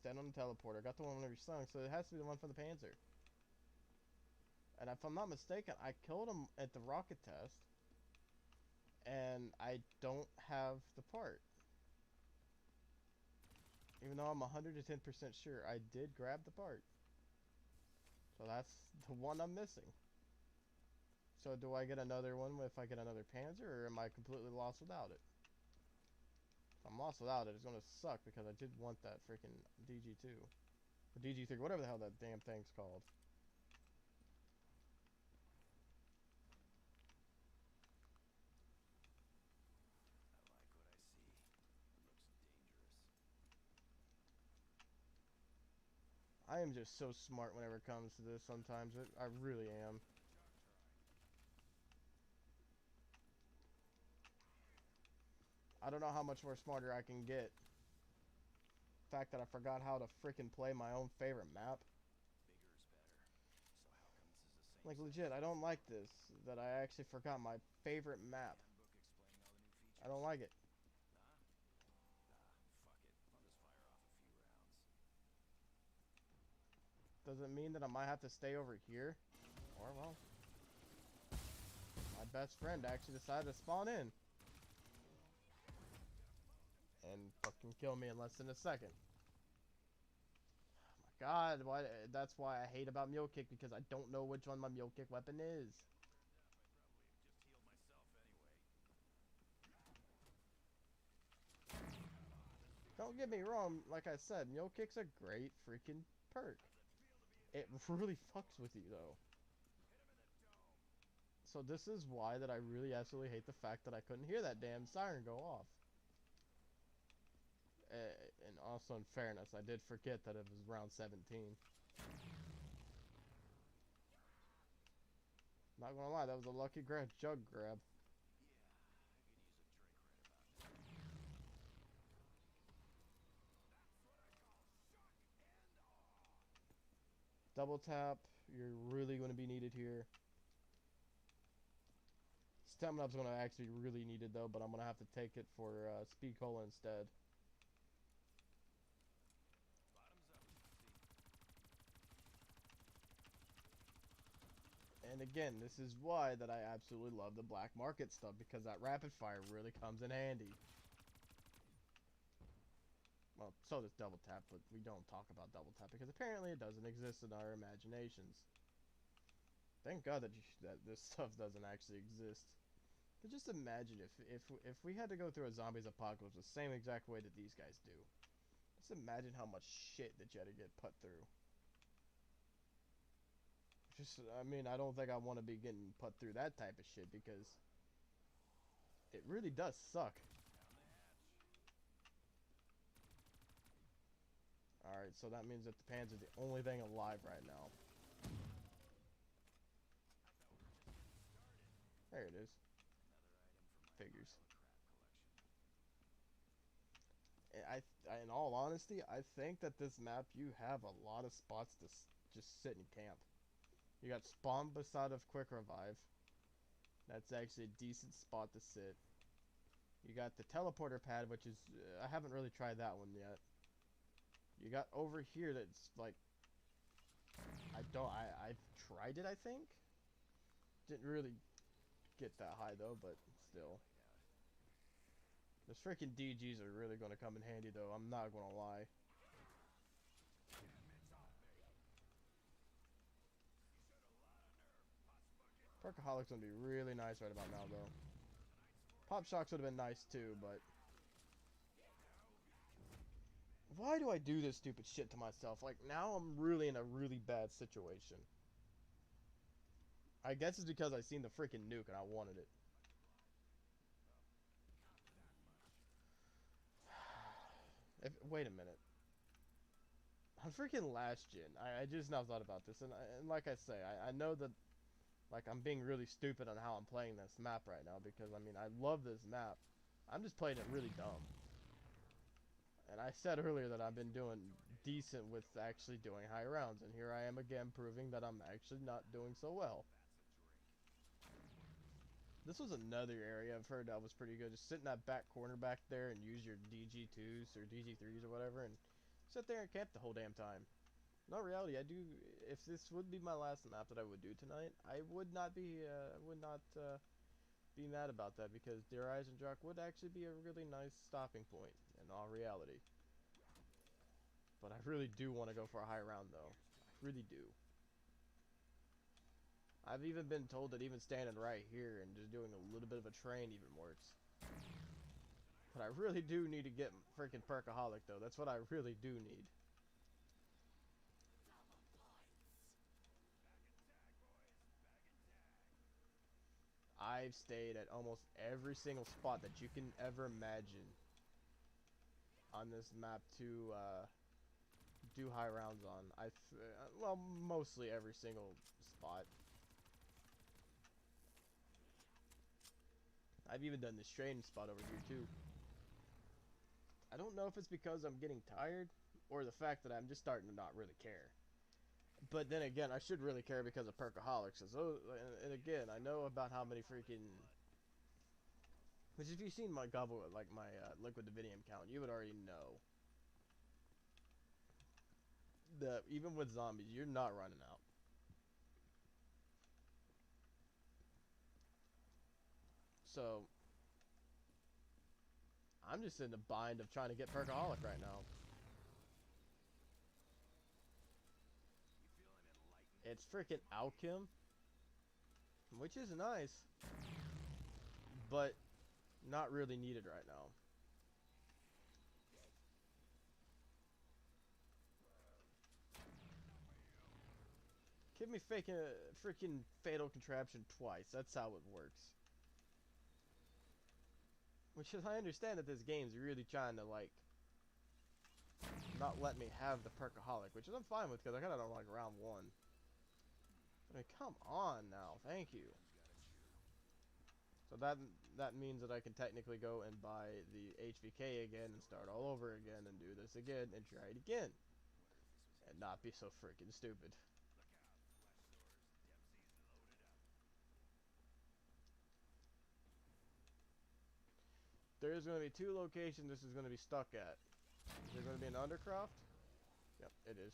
stand on the teleporter. I got the one whenever you're slung, so it has to be the one from the Panzer. And if I'm not mistaken, I killed him at the rocket test, and I don't have the part. Even though I'm 110% sure I did grab the part. So that's the one I'm missing. So do I get another one if I get another Panzer, or am I completely lost without it? If I'm lost without it, it's gonna suck because I did want that freaking DG2. Or DG3, whatever the hell that damn thing's called. I am just so smart whenever it comes to this sometimes. I really am. I don't know how much more smarter I can get. The fact that I forgot how to freaking play my own favorite map. Like, legit, I don't like this. That I actually forgot my favorite map. I don't like it. Does it mean that I might have to stay over here? Or, well, my best friend actually decided to spawn in. And fucking kill me in less than a second. Oh my god, why? That's why I hate about Mule Kick, because I don't know which one my Mule Kick weapon is. Don't get me wrong, like I said, Mule Kick's a great freaking perk. It really fucks with you, though. So this is why that I really absolutely hate the fact that I couldn't hear that damn siren go off. And also, in fairness, I did forget that it was round 17. Not gonna lie, that was a lucky jug grab. Double tap, you're really going to be needed here. Stamina up's going to actually be really needed though, but I'm going to have to take it for Speed Cola instead. And again, this is why that I absolutely love the black market stuff, because that rapid fire really comes in handy. Well, so does double tap, but we don't talk about double tap because apparently it doesn't exist in our imaginations. Thank God that this stuff doesn't actually exist. But just imagine if we had to go through a zombies apocalypse the same exact way that these guys do. Just imagine how much shit that you had to get put through. Just, I mean, I don't think I want to be getting put through that type of shit because it really does suck. Alright, so that means that the Panzer's the only thing alive right now. There it is. Figures. In all honesty, I think that this map, you have a lot of spots to just sit and camp. You got spawn beside of quick revive. That's actually a decent spot to sit. You got the teleporter pad, which is I haven't really tried that one yet. You got over here that's like I've tried it, I think. Didn't really get that high though, but still. Those freaking DGs are really gonna come in handy though, I'm not gonna lie. Perkaholic's gonna be really nice right about now though. Pop Shocks would have been nice too, but why do I do this stupid shit to myself? Like, now I'm really in a really bad situation. I guess it's because I seen the freaking nuke and I wanted it. Wait a minute. On freaking last gen, I just now thought about this, and like I say, I know that, like, I'm being really stupid on how I'm playing this map right now, because, I mean, I love this map. I'm just playing it really dumb. And I said earlier that I've been doing decent with actually doing high rounds, and here I am again proving that I'm actually not doing so well. This was another area I've heard that was pretty good. Just sit in that back corner back there and use your DG2s or DG3s or whatever and sit there and camp the whole damn time. No, reality, I do, if this would be my last map that I would do tonight, I would not be mad about that, because Dear Eisendrache would actually be a really nice stopping point in all reality. But I really do want to go for a high round though. I really do. I've even been told that even standing right here and just doing a little bit of a train even works. But I really do need to get freaking Perkaholic though. That's what I really do need. I've stayed at almost every single spot that you can ever imagine on this map to do high rounds on. Well, mostly every single spot. I've even done this training spot over here too. I don't know if it's because I'm getting tired or the fact that I'm just starting to not really care. But then again, I should really care because of Perkaholics. And again, I know about how many freaking... Which if you've seen my gobble, like my Liquid Dividium count, you would already know that even with zombies, you're not running out. So I'm just in the bind of trying to get Perkaholic right now. It's freaking Alchem, which is nice, but not really needed right now. Give me faking a freaking fatal contraption twice. That's how it works. Which is, I understand that this game's really trying to, like, not let me have the Perkaholic, which is I'm fine with because I got it on, like, round 1. I mean, come on now. Thank you. So that means that I can technically go and buy the HVK again and start all over again and do this again and try it again. And not be so freaking stupid. There's going to be 2 locations this is going to be stuck at. Is there going to be an Undercroft? Yep, it is.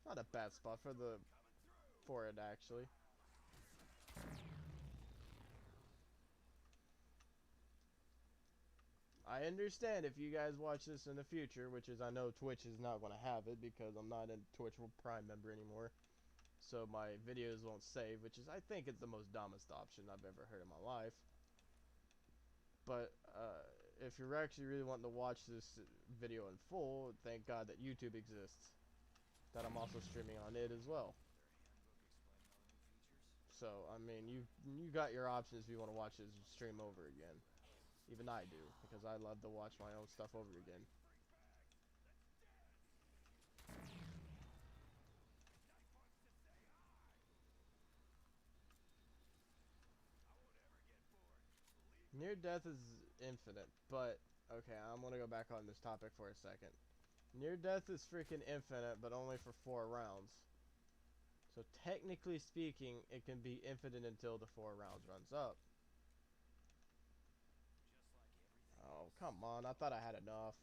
Not a bad spot for it actually. I understand if you guys watch this in the future, which is I know Twitch is not going to have it because I'm not a Twitch Prime member anymore. So my videos won't save, which is I think it's the most dumbest option I've ever heard in my life. But if you're actually really wanting to watch this video in full, thank God that YouTube exists. That I'm also streaming on it as well. So, I mean, you got your options if you want to watch this stream over again. Even I do, because I love to watch my own stuff over again. Near death is infinite, but okay, I'm gonna go back on this topic for a second. Near death is freaking infinite, but only for 4 rounds. So technically speaking, it can be infinite until the 4 rounds runs up. Oh, come on. I thought I had enough.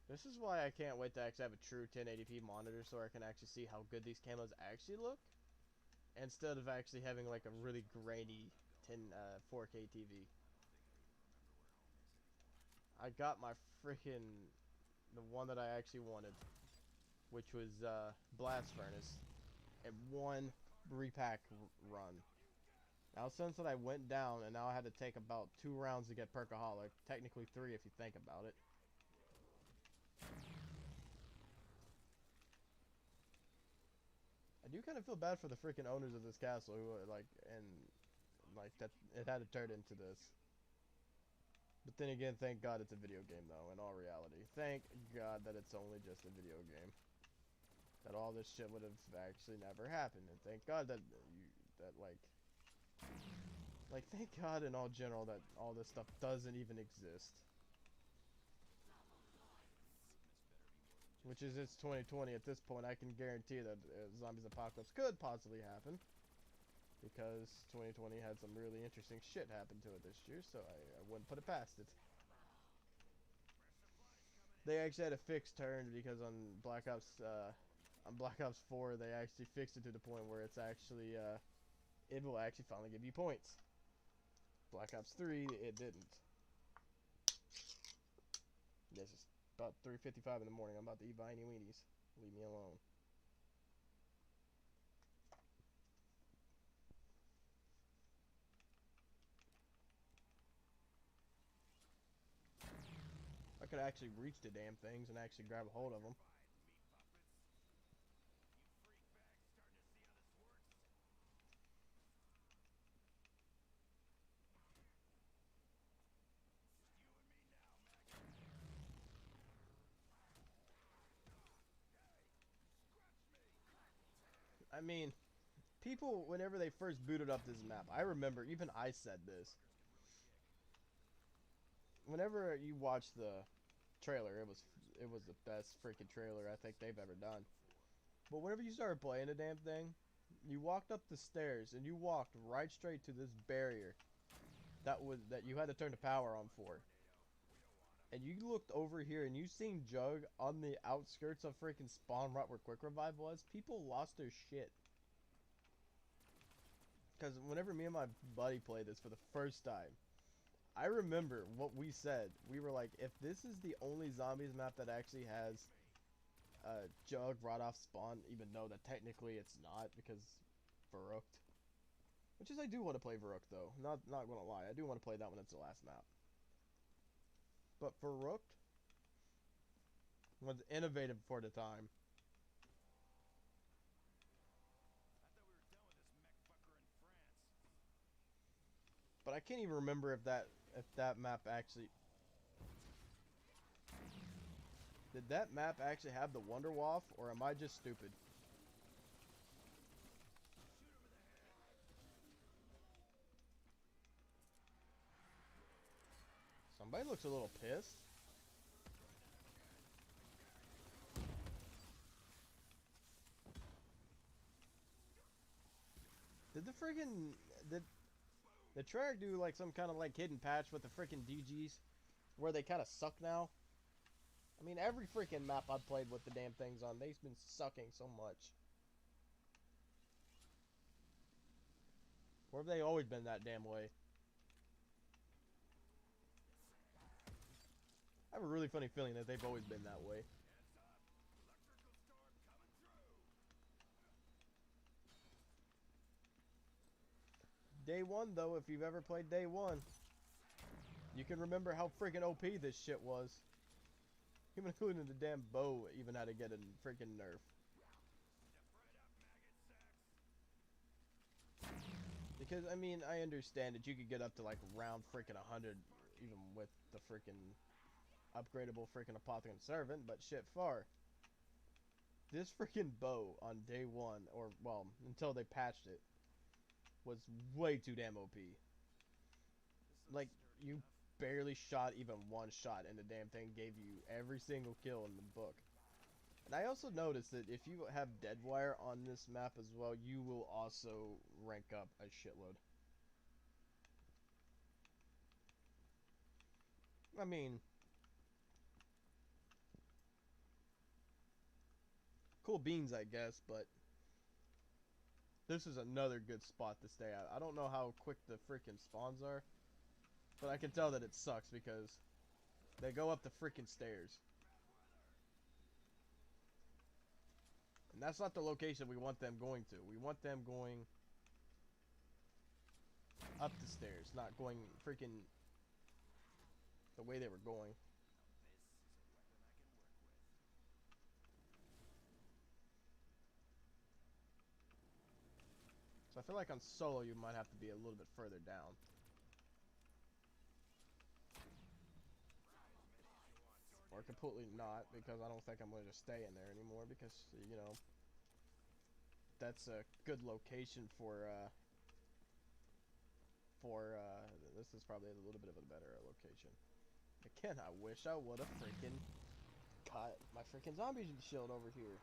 This is why I can't wait to actually have a true 1080p monitor so I can actually see how good these camos actually look. Instead of actually having like a really grainy 4K TV. I got my freaking... the one that I actually wanted. Which was Blast Furnace. And one repack run. Now since that I went down and now I had to take about 2 rounds to get Perkaholic. Technically 3 if you think about it. I do kind of feel bad for the freaking owners of this castle who are like, and like that it had to turn into this. But then again, thank God it's a video game though, in all reality. Thank God that it's only just a video game. That all this shit would have actually never happened. And thank God that thank God in all general that all this stuff doesn't even exist. Which is, it's 2020 at this point. I can guarantee that Zombies Apocalypse could possibly happen. Because 2020 had some really interesting shit happen to it this year, so I wouldn't put it past it. They actually had a fixed turn because on Black Ops 4, they actually fixed it to the point where it's actually, it will actually finally give you points. Black Ops 3, it didn't. This is about 3:55 in the morning. I'm about to eat Viney Weenies. Leave me alone. I could actually reach the damn things and actually grab a hold of them. I mean, people, whenever they first booted up this map, I remember, even I said this. Whenever you watch the trailer, it was the best freaking trailer I think they've ever done. But whenever you started playing the damn thing, you walked up the stairs and you walked right straight to this barrier that you had to turn the power on for. And you looked over here and you seen Jug on the outskirts of freaking spawn right where Quick Revive was. People lost their shit. Because whenever me and my buddy played this for the first time, I remember what we said. We were like, if this is the only zombies map that actually has Jug right off spawn, even though that technically it's not because Verrückt. Which is, I do want to play Verrückt though. Not gonna lie, I do want to play that when it's the last map. But Verrückt was innovative for the time. But I can't even remember if that map actually... Did that map actually have the Wunderwaffe, or am I just stupid? Somebody looks a little pissed. Did the freaking... Did Treyarch do like some kind of like hidden patch with the freaking DGs where they kind of suck now? I mean, every freaking map I've played with the damn things on, they've been sucking so much. Or have they always been that damn way? I have a really funny feeling that they've always been that way. Day one, though, if you've ever played Day one, you can remember how freaking OP this shit was. Even including the damn bow even had to get a freaking nerf. Because, I mean, I understand that you could get up to like round freaking 100 even with the freaking upgradable freaking Apothecary Servant, but shit far. This freaking bow on day one, or, well, until they patched it, was way too damn OP. Like, you barely shot even one shot and the damn thing gave you every single kill in the book. And I also noticed that if you have Deadwire on this map as well, you will also rank up a shitload. I mean, cool beans, I guess, but this is another good spot to stay at. I don't know how quick the freaking spawns are, but I can tell that it sucks because they go up the freaking stairs. And that's not the location we want them going to. We want them going up the stairs, not going freaking the way they were going. So I feel like on solo you might have to be a little bit further down. Or completely not, because I don't think I'm going to stay in there anymore, because, you know, that's a good location for, this is probably a little bit of a better location. Again, I wish I would have freaking cut my freaking zombie shield over here.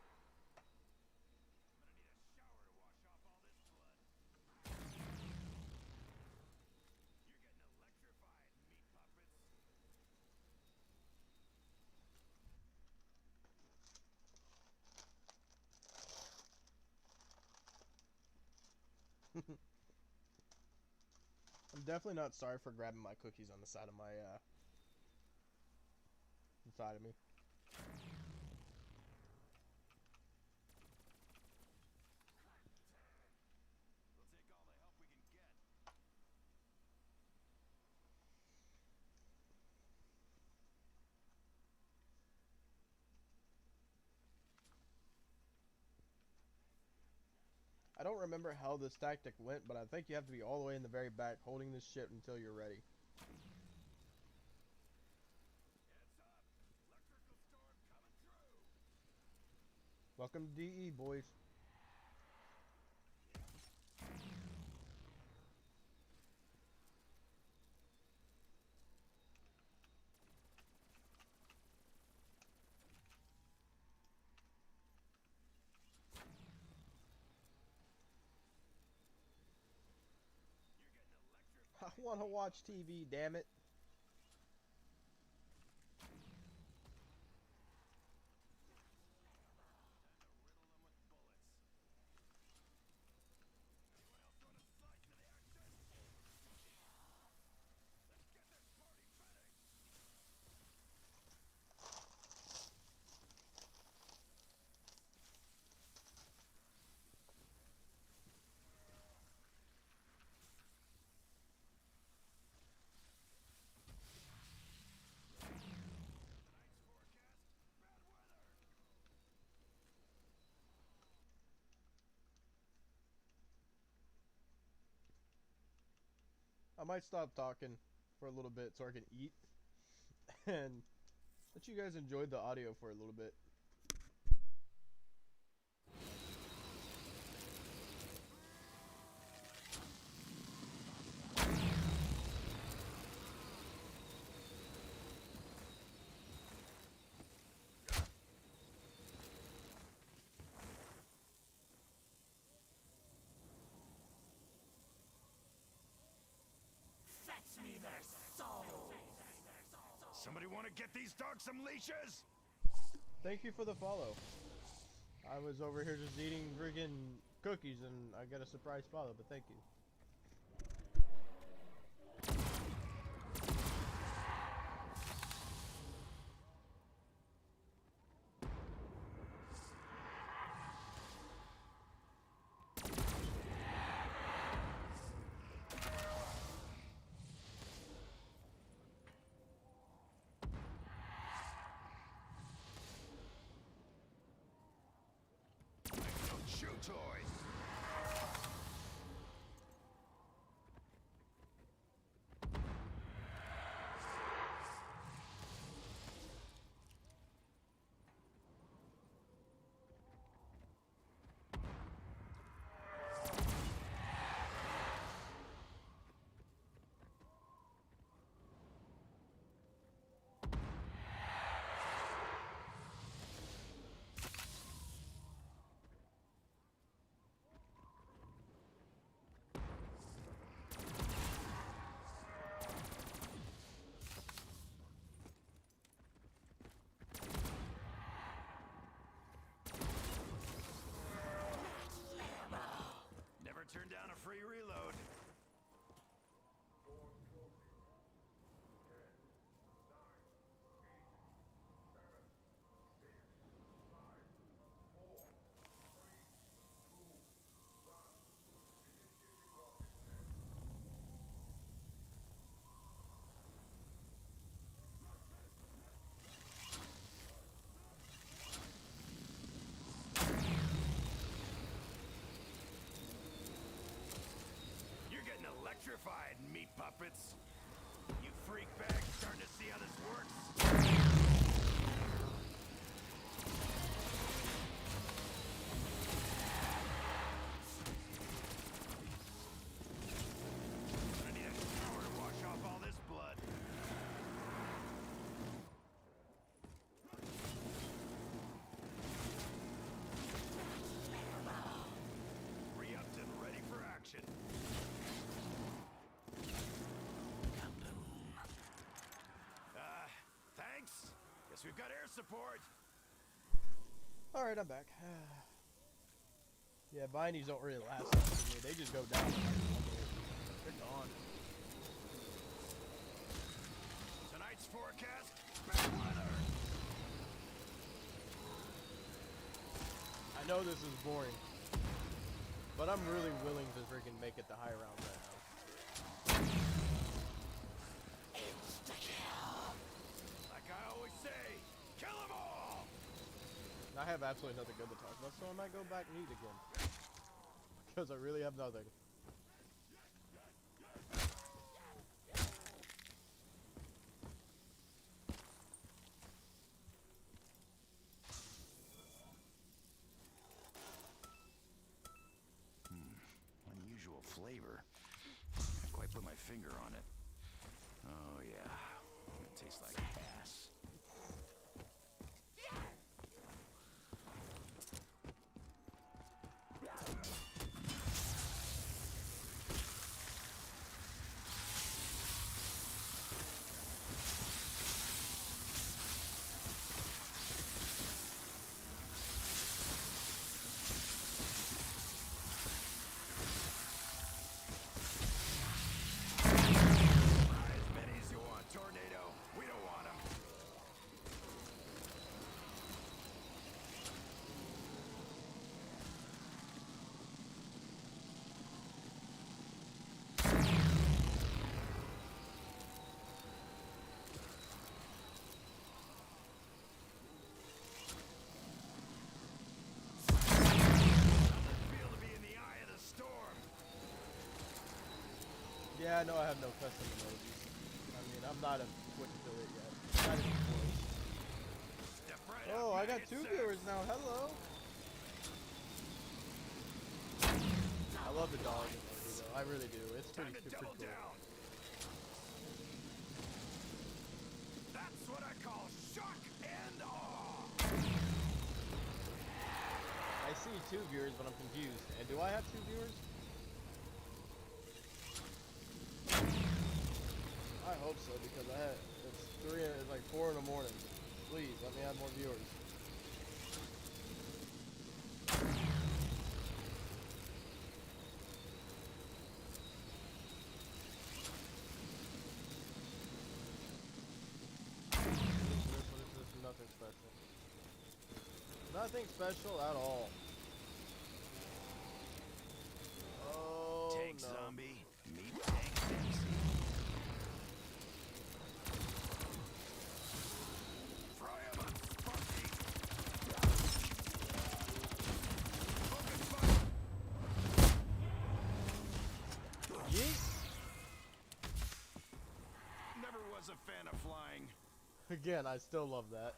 I'm definitely not sorry for grabbing my cookies on the side of my, inside of me. I don't remember how this tactic went, but I think you have to be all the way in the very back holding this shit until you're ready. Welcome to DE, boys. I want to watch TV, damn it. I might stop talking for a little bit so I can eat and let you guys enjoy the audio for a little bit. Somebody want to get these dogs some leashes? Thank you for the follow. I was over here just eating friggin' cookies and I got a surprise follow, but thank you. Chew toys. carpets. You freak bags starting to see how this works? I need a shower to wash off all this blood. Re-upped and ready for action. Thanks. Guess we've got air support. Alright, I'm back. Yeah, bindies don't really last long for me. They just go down. They're gone. Tonight's forecast, bad weather. I know this is boring, but I'm really willing to freaking make it to high rounds right now. Like I always say, kill them all. I have absolutely nothing good to talk about, so I might go back neat again. Because I really have nothing. Unusual flavor. Can't quite put my finger on it. Oh yeah, it tastes like ass. As many as you want, Tornado. We don't want them. Feel to be in the eye of the storm. Yeah, I know I have no custom emojis. I mean, I'm not a Twitch affiliate yet. Not even close. Step right Oh, up, I got maggot 2 sex. viewers now. Hello. I love the dog emoji though. I really do. It's Time pretty to super double cool. down. That's what I call shock and awe. I see 2 viewers, but I'm confused. And do I have 2 viewers? I hope so, because it's like 4 in the morning. Please, let me have more viewers. This is nothing special. Nothing special at all. Oh, Tank no. Zombie, meet Tank Dempsey. Fry 'em up, Spunky. Focus fire. Yeet. Never was a fan of flying. Again, I still love that.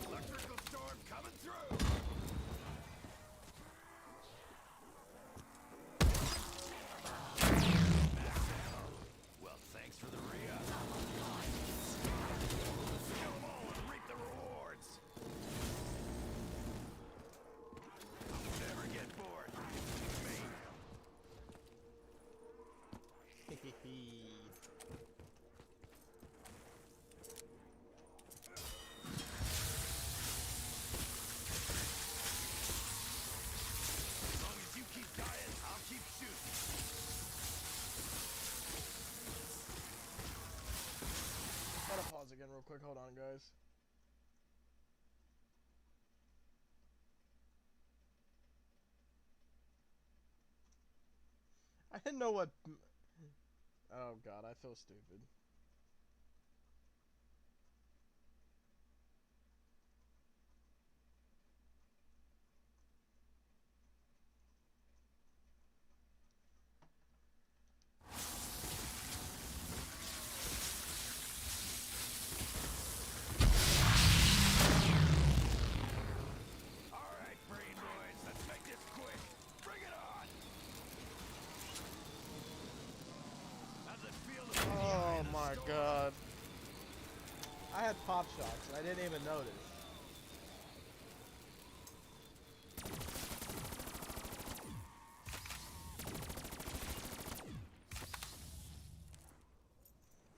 Electrical storm coming through. Max ammo. Well, thanks for the re-up. Kill 'em all and reap the rewards. Never get bored. Me. As long as you keep dying, I'll keep shooting. Gotta pause again real quick. Hold on, guys. I didn't know what. Oh god, I feel stupid. had pop shots and I didn't even notice.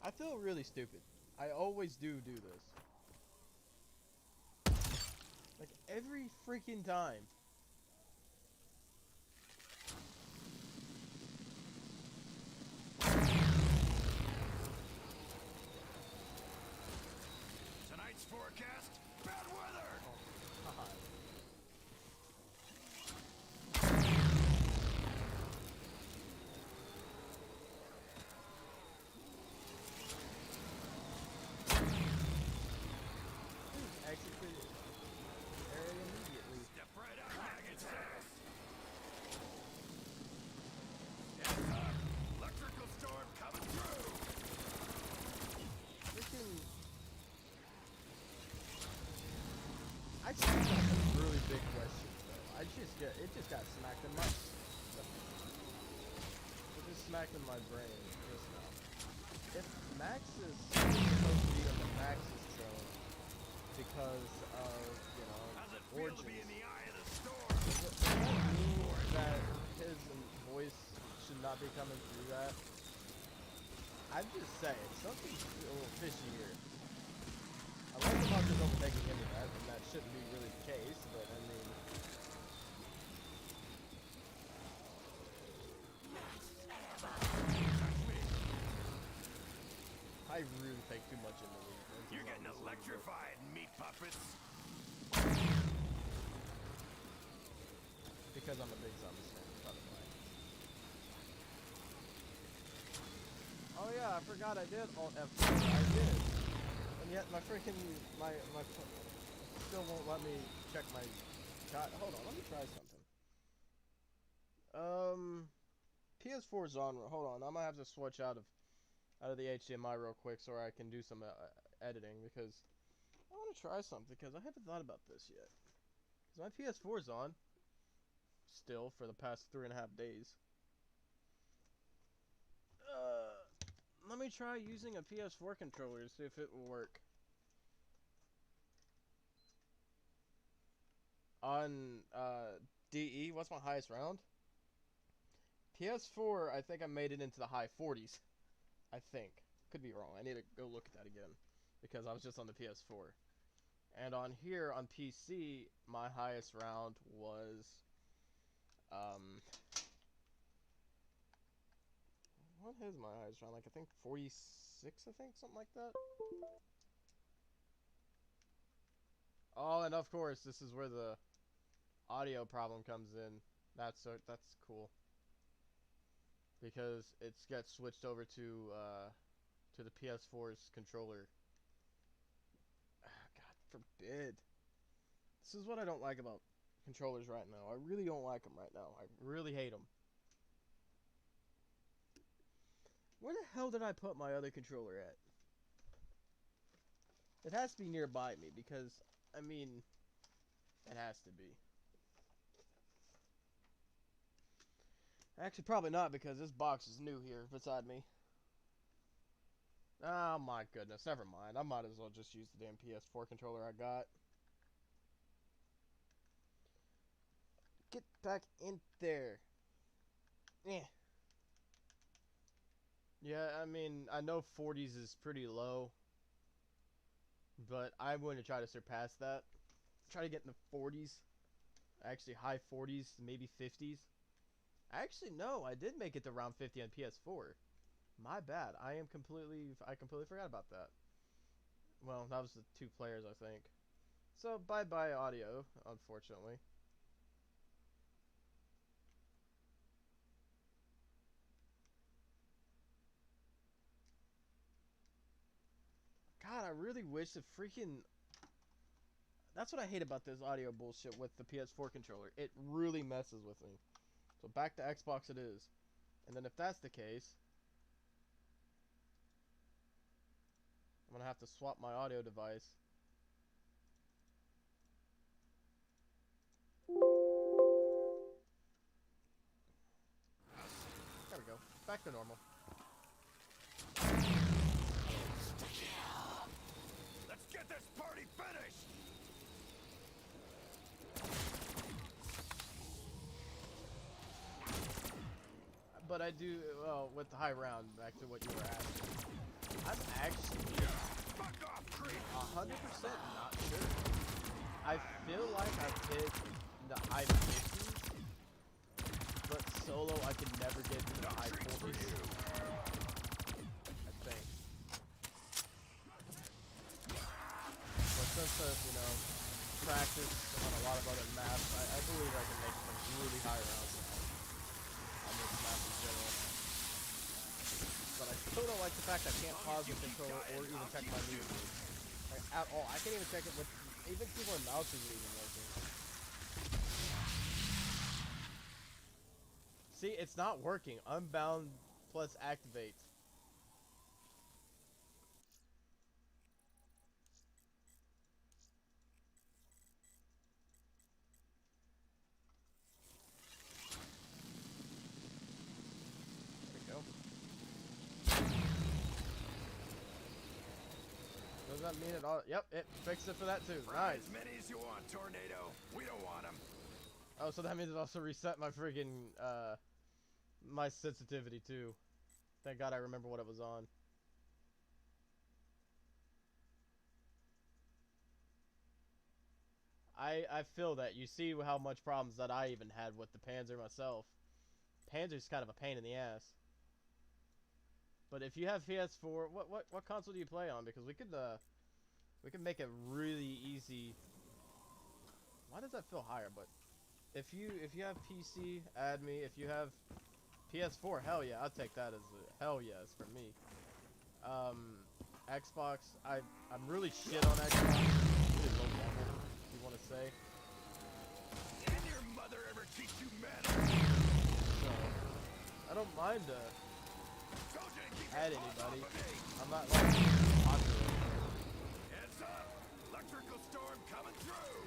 I feel really stupid. I always do this. Like every freaking time. Tonight's forecast, bad weather. God. Exit the area immediately. Step right out, maggots. Heads up. Electrical storm coming through. Freaking. I just got some really big questions though. It just got smacked in my. It just smacked in my brain just now. If Max is supposed to be in the Max's throne because of, you know, How's it feel to origins, be in the eye of the storm? does that mean that his voice should not be coming through that? I'm just saying, something's a little fishy here. I like the monsters overtaking into that, and that shouldn't be really the case, but I mean... I really take too much into these. You're getting electrified, meat puppets. Because I'm a big zombie fan, by the way. Oh yeah, I forgot I did Alt F4. I did. And yet my freaking still won't let me check my hold on, let me try something. PS4 genre. Hold on, I might have to switch out of the HDMI real quick so I can do some editing, because I want to try something, because I haven't thought about this yet. Because my PS4's on still for the past 3.5 days. Let me try using a PS4 controller to see if it will work. On DE, what's my highest round? PS4, I think I made it into the high 40s. I think. Could be wrong. I need to go look at that again, because I was just on the PS4. And on here, on PC, my highest round was... what is my highest round? Like, I think 46, I think? Something like that? Oh, and of course, this is where the audio problem comes in. That's cool. Because it gets switched over to the PS4's controller. God forbid. This is what I don't like about controllers right now. I really don't like them right now. I really hate them. Where the hell did I put my other controller at? It has to be nearby me, because, I mean, it has to be. Actually, probably not, because this box is new here beside me. Oh my goodness, never mind. I might as well just use the damn PS4 controller I got. Get back in there. Eh. Yeah, I mean, I know 40s is pretty low, but I'm going to try to surpass that. Try to get in the 40s. Actually, high 40s, maybe 50s. Actually, no, I did make it to round 50 on PS4. My bad. I completely forgot about that. Well, that was the 2 players, I think. So, bye-bye audio, unfortunately. God, I really wish the freaking... That's what I hate about this audio bullshit with the PS4 controller. It really messes with me. So back to Xbox it is. And then if that's the case, I'm gonna have to swap my audio device. There we go. Back to normal. Let's but I do, well, with the high round, back to what you were asking, I'm actually 100% not sure. I feel like I've hit the high 50s, but solo I can never get to the high 40s. I think. But since I've, you know, practiced on a lot of other maps, I believe I can make some really high rounds now on this map in general. But I still don't like the fact I can't pause the controller or even check my movement. Like, at all. I can't even check it with, even keyboard and mouse isn't even working. See, it's not working. Unbound plus activate. There we go. Does that mean it all? Yep, it fixed it for that too. Nice. As many as you want, Tornado. We don't want them. Oh, so that means it also reset my friggin' my sensitivity too. Thank God I remember what it was on. I feel that. You see how much problems that I even had with the Panzer myself. Panzer's kind of a pain in the ass. But if you have PS4, what console do you play on? Because we could make it really easy. Why does that feel higher? But if you have PC, add me. If you have PS4, hell yeah, I'll take that as a hell yes for me. Xbox, I'm really shit on Xbox. Really low level, if you want to say. Did your mother ever teach you manners? So I don't mind add anybody. I'm not like popular. Heads up! Electrical storm coming through!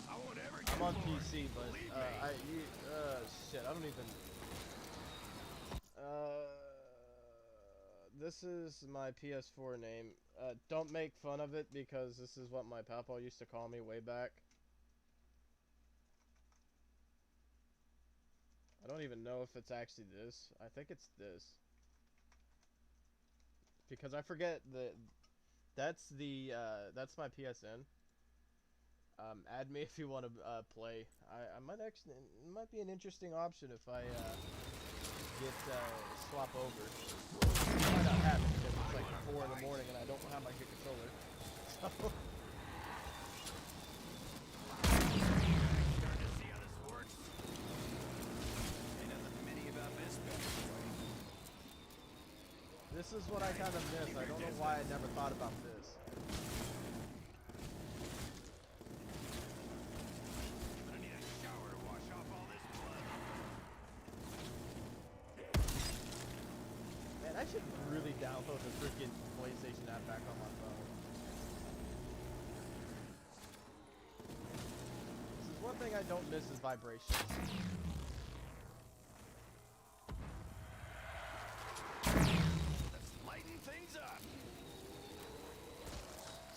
I won't ever get I'm on bored. PC, but Believe me. shit, I don't even. This is my PS4 name. Don't make fun of it because this is what my papa used to call me way back. I don't even know if it's actually this. I think it's this. Because I forget that's my PSN. Add me if you want to play. I might actually, it might be an interesting option if I get swap over. Might not happen because it's like 4 in the morning and I don't have my good controller. So Starting to see how this works. Ain't nothing mini about this bad boy. this is what I kind of miss. I don't know why I never thought about this. I need a shower to wash off all this blood. Man, I should really download the freaking PlayStation app back on my phone. This is one thing I don't miss is vibrations. Let's lighten things up.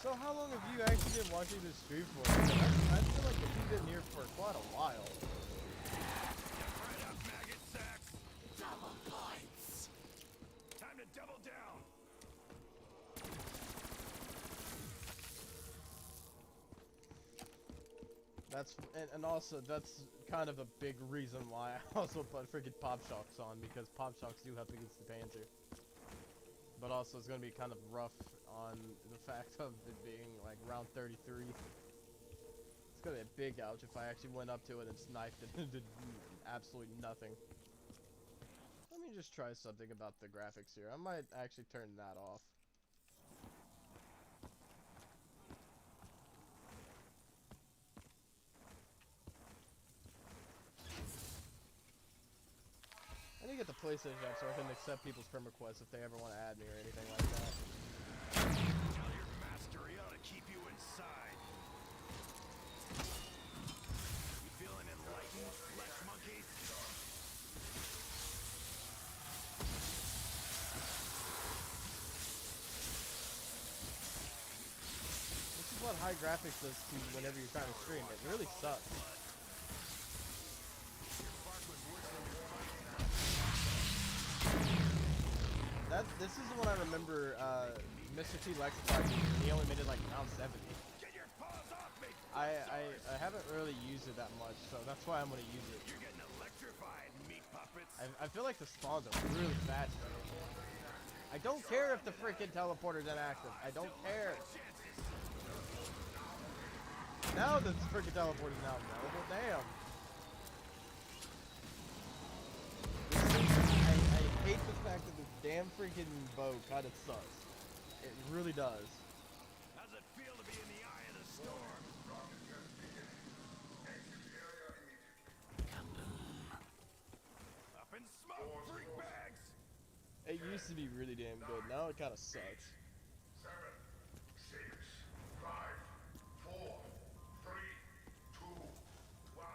So how long have you actually been watching this stream for? I feel like you've been here for quite a while. Right up, maggot sacks. Double points. Time to double down. That's and also that's kind of a big reason why I also put freaking Pop Shocks on, because Pop Shocks do up against the Panzer. But also it's gonna be kind of rough on the fact of it being like round 33. It's gonna be a big ouch if I actually went up to it and sniped it and did absolutely nothing. Let me just try something about the graphics here. I might actually turn that off. I need to get the PlayStation app so I can accept people's friend requests if they ever want to add me or anything like that. Tell your master he ought to keep you inside. You feeling enlightened, flesh monkeys? This is what high graphics does to you whenever you're trying to stream. It really sucks. This is the one I remember Mr. T Lexify using. He only made it like around 70. Get your paws off me! I haven't really used it that much, so that's why I'm gonna use it. You're getting electrified, meat puppets. I feel like the spawns are really fast though. I don't care if the freaking teleporter's inactive. I don't care. Now the freaking teleporter's now available. Damn. I hate the fact that this damn freaking bow kind of sucks. It really does. How's it feel to be in the eye of the storm? Up in smoke, freak bags! It used to be really damn good. Now it kind of sucks. 7, 6, 5, 4, 3, 2, 1.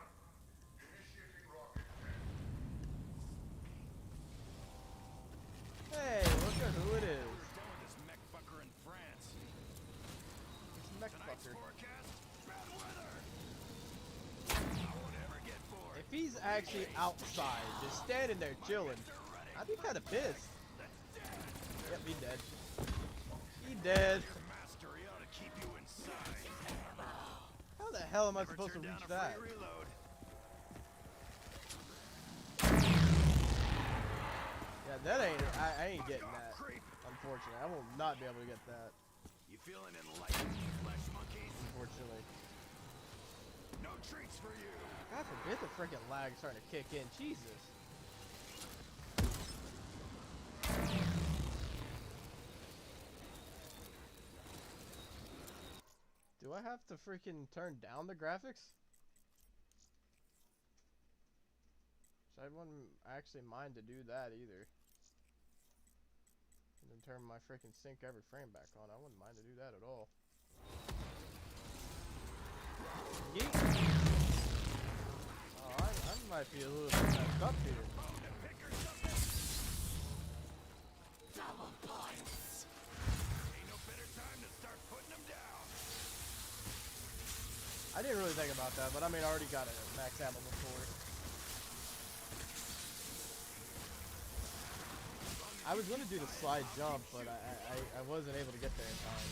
Initiating rocket test. Hey, look at who it is. We're done with this mech fucker in France. It's Mech Tonight's Fucker. forecast, bad weather. I won't ever get bored. If he's actually outside, just standing there chilling, I'd be kind of pissed. Yep, he dead. He dead. Your mastery ought to keep you inside. How the hell am I Never supposed to turn reach down a that? free reload. Yeah, that ain't. I ain't getting Fuck off, that. creep. Unfortunately, I will not be able to get that. You feeling enlightened, flesh monkeys? Unfortunately. No treats for you. God forbid the freaking lag starting to kick in. Jesus. Do I have to freaking turn down the graphics? So I wouldn't actually mind to do that either. And then turn my freaking sync every frame back on. I wouldn't mind to do that at all. Yeet. Oh, I might be a little bit messed up here. Double points. Ain't no better time to start putting them down. I didn't really think about that, but I mean, I already got a max ammo before. I was going to do the slide jump, but I wasn't able to get there in time.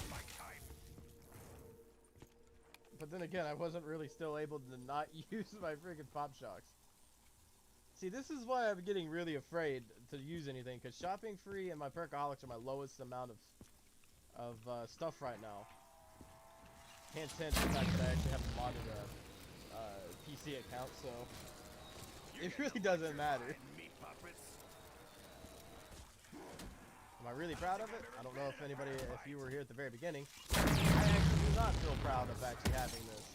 My type. But then again, I wasn't really still able to not use my freaking pop shocks. See, this is why I'm getting really afraid to use anything, because shopping free and my perkaholics are my lowest amount of stuff right now. Hint, hint, the fact that I actually have a modded PC account, so it really doesn't matter. Meat puppets. Am I really proud of it? I don't know if anybody, if you were here at the very beginning. I actually do not feel proud of actually having this.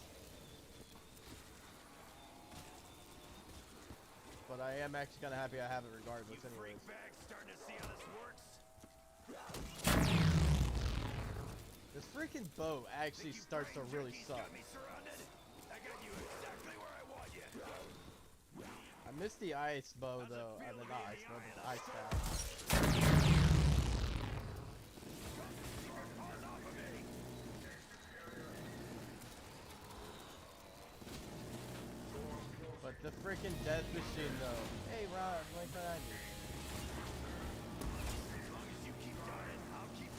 But I am actually kind of happy I have it regardless anyways. Freak bags starting to see how this works. This freaking bow actually starts to really suck. Got me surrounded. I got you exactly where I want you. I missed the ice bow though. I mean, not ice bow, but the ice staff. But the freaking death machine though. Hey Rod, right behind you. As long as you keep dying, I'll keep.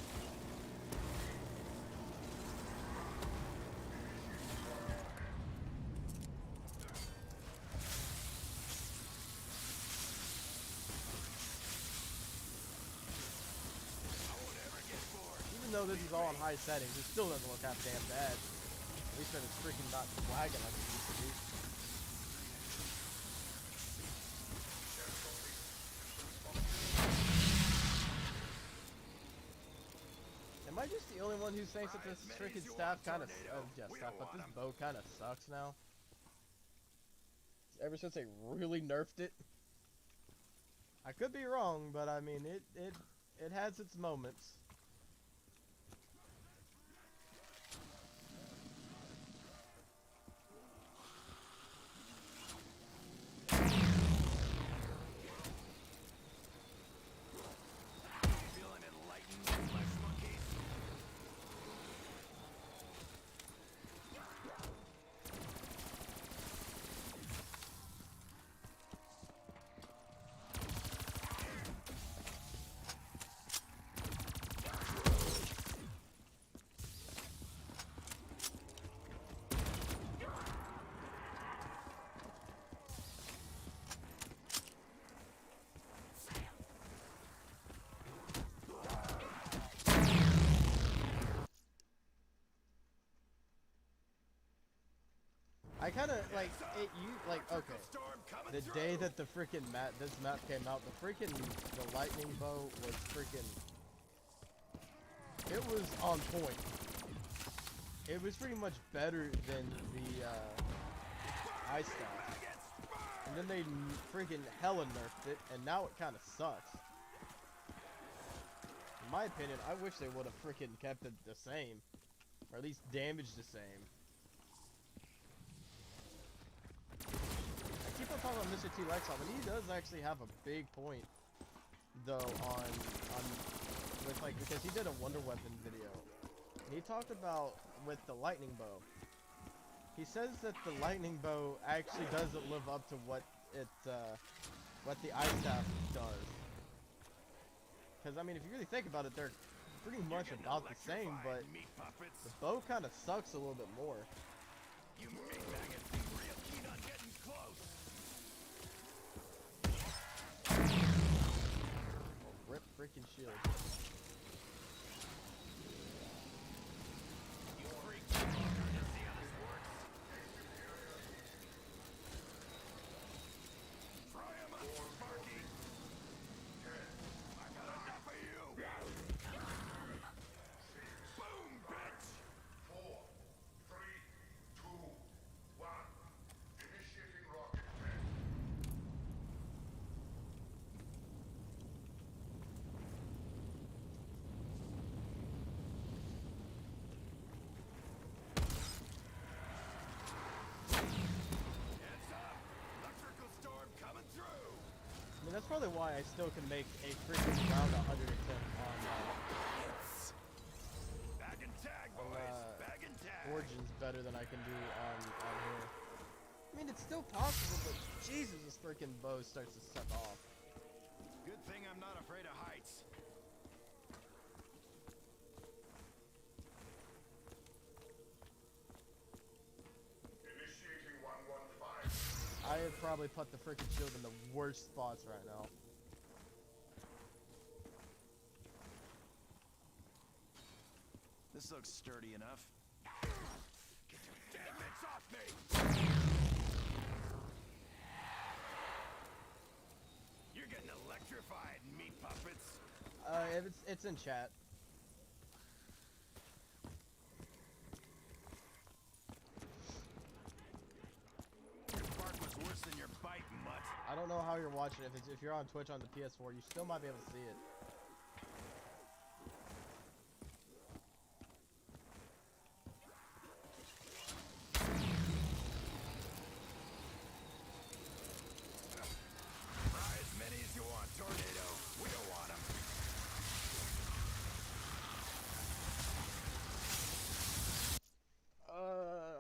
I won't ever get bored. Even though this is all on high settings, it still doesn't look half damn bad. At least when it's freaking not lagging like it used to be. Am I just the only one who thinks that this freaking staff kind of, but this bow kind of sucks now? Ever since they really nerfed it. I could be wrong, but I mean, it has its moments. Feeling enlightened, flesh monkeys. kind of like it. You like okay. The day that the freaking this map came out, the lightning bow was freaking. It was on point. It was pretty much better than the ice staff. And then they freaking hella nerfed it, and now it kind of sucks. In my opinion, I wish they would have freaking kept it the same, or at least damaged the same. I keep on talking about Mr. T Lexon, but he does actually have a big point, though, on with like because he did a Wonder Weapon video. And he talked about with the lightning bow. He says that the lightning bow actually doesn't live up to what the ice staff does. Because I mean, if you really think about it, they're pretty much about the same, but the bow kind of sucks a little bit more. You meat maggots seem real keen on getting close. Oh, rip freaking shield. You freak. See how this works? Fry 'em up, Sparky. I got enough of you. Boom, bitch. 4, 3, 2, 1. Initiating rocket test. Heads up. Electrical storm coming through. I mean, that's probably why I still can make a freaking round 110 on Bag and tag, boys. Bag and tag. Origins better than I can do on here. I mean, it's still possible, but Jesus, this freaking bow starts to suck off. Good thing I'm not afraid of heights. Initiating 115. I have probably put the freaking shield in the worst spots right now. This looks sturdy enough. Get your damn mitts off me! You're getting electrified, meat puppets. It's in chat. Your bark was worse than your bite, mutt. I don't know how you're watching it. If you're on Twitch on the PS4, you still might be able to see it. Try as many as you want, Tornado. We don't want them.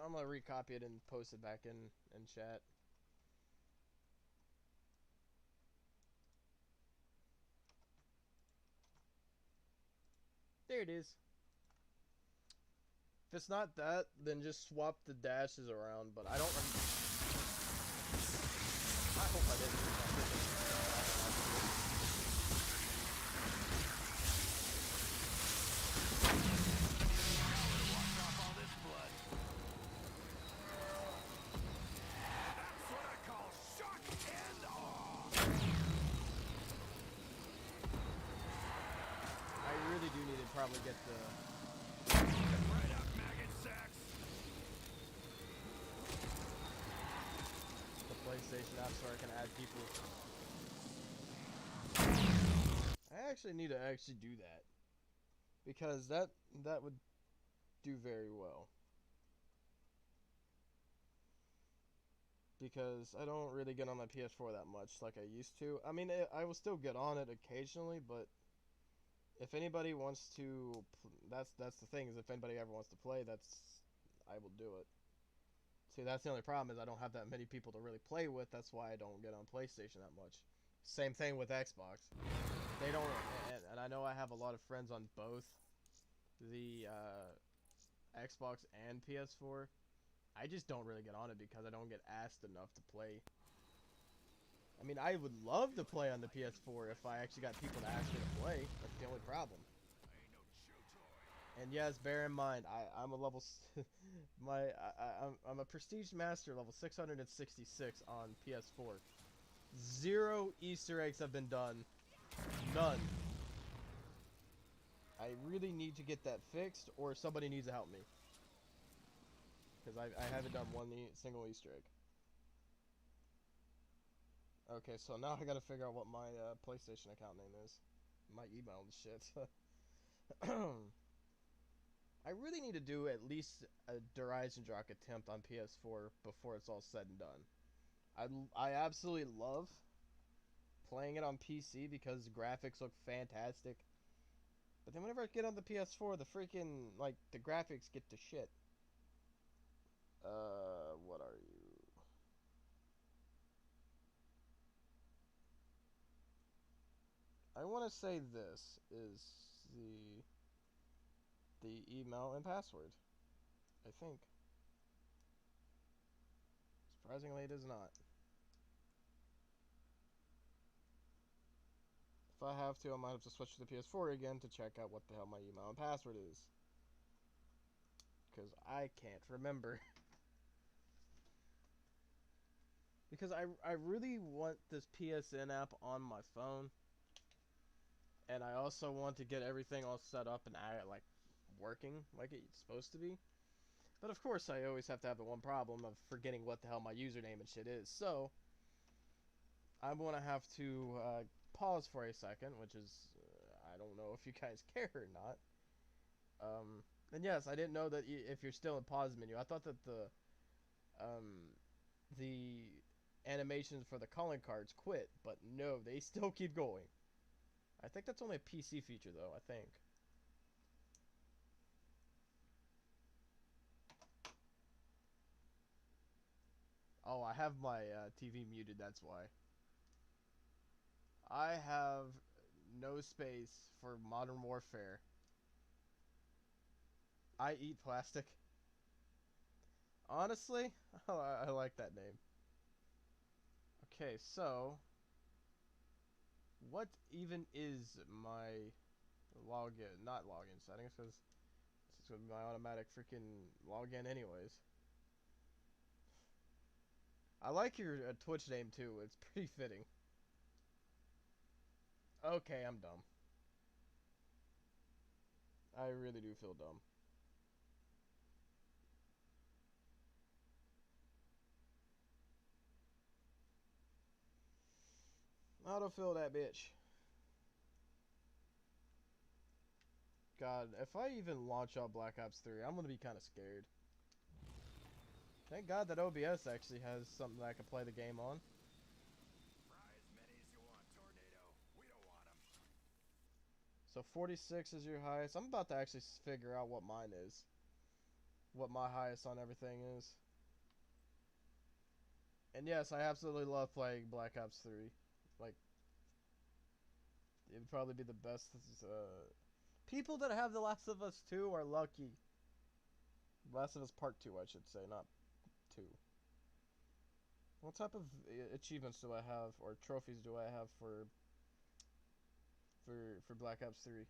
I'm gonna recopy it and post it back in chat. There it is. If it's not that, then just swap the dashes around, but I don't I hope I didn't. Wash off all this blood. That's what I call shock and awe. I really do need to probably get the Right up, maggot sacks. PlayStation app so I can add people. I actually need to actually do that because that would do very well. Because I don't really get on my PS4 that much like I used to. I mean, I will still get on it occasionally, but if anybody wants to, that's the thing is if anybody ever wants to play, I will do it. See, that's the only problem is I don't have that many people to really play with. That's why I don't get on PlayStation that much. Same thing with Xbox. They don't, and I know I have a lot of friends on both the Xbox and PS4. I just don't really get on it because I don't get asked enough to play. I mean, I would love to play on the PS4 if I actually got people to ask me to play. That's the only problem. And yes, bear in mind, I'm a level I'm a prestige master level 666 on PS4. 0 Easter eggs have been done. None. I really need to get that fixed, or somebody needs to help me. Because I haven't done one single Easter egg. Okay, so now I gotta figure out what my PlayStation account name is. My email and shit. I really need to do at least a Drak attempt on PS4 before it's all said and done. I absolutely love playing it on PC because the graphics look fantastic. But then whenever I get on the PS4, the freaking, like, the graphics get to shit. What are you? I want to say this is the email and password. I think. Surprisingly, it is not. If I have to, I might have to switch to the PS4 again to check out what the hell my email and password is. Because I can't remember. Because I really want this PSN app on my phone. And I also want to get everything all set up and like working like it's supposed to be. But of course, I always have to have the one problem of forgetting what the hell my username and shit is. So I'm gonna have to pause for a second, which is I don't know if you guys care or not. And yes, I didn't know that if you're still in pause menu. I thought that the animations for the calling cards quit, but no, they still keep going. I think that's only a PC feature, though, I think. Oh, I have my TV muted, that's why. I have no space for Modern Warfare. I eat plastic. Honestly, I like that name. Okay, so what even is my login? Not login settings, because this is gonna be my automatic freaking login, anyways. I like your Twitch name too. It's pretty fitting. Okay, I'm dumb. I really do feel dumb. Autofill that bitch. God, if I even launch up Black Ops 3, I'm gonna be kind of scared. Thank God that OBS actually has something that I can play the game on. Fry as many as you want, Tornado. We don't want them. So 46 is your highest. I'm about to actually figure out what mine is. What my highest on everything is. And yes, I absolutely love playing Black Ops 3. Like, it would probably be the best. People that have The Last of Us 2 are lucky. Last of Us Part 2, I should say, not 2. What type of achievements do I have, or trophies do I have for Black Ops 3?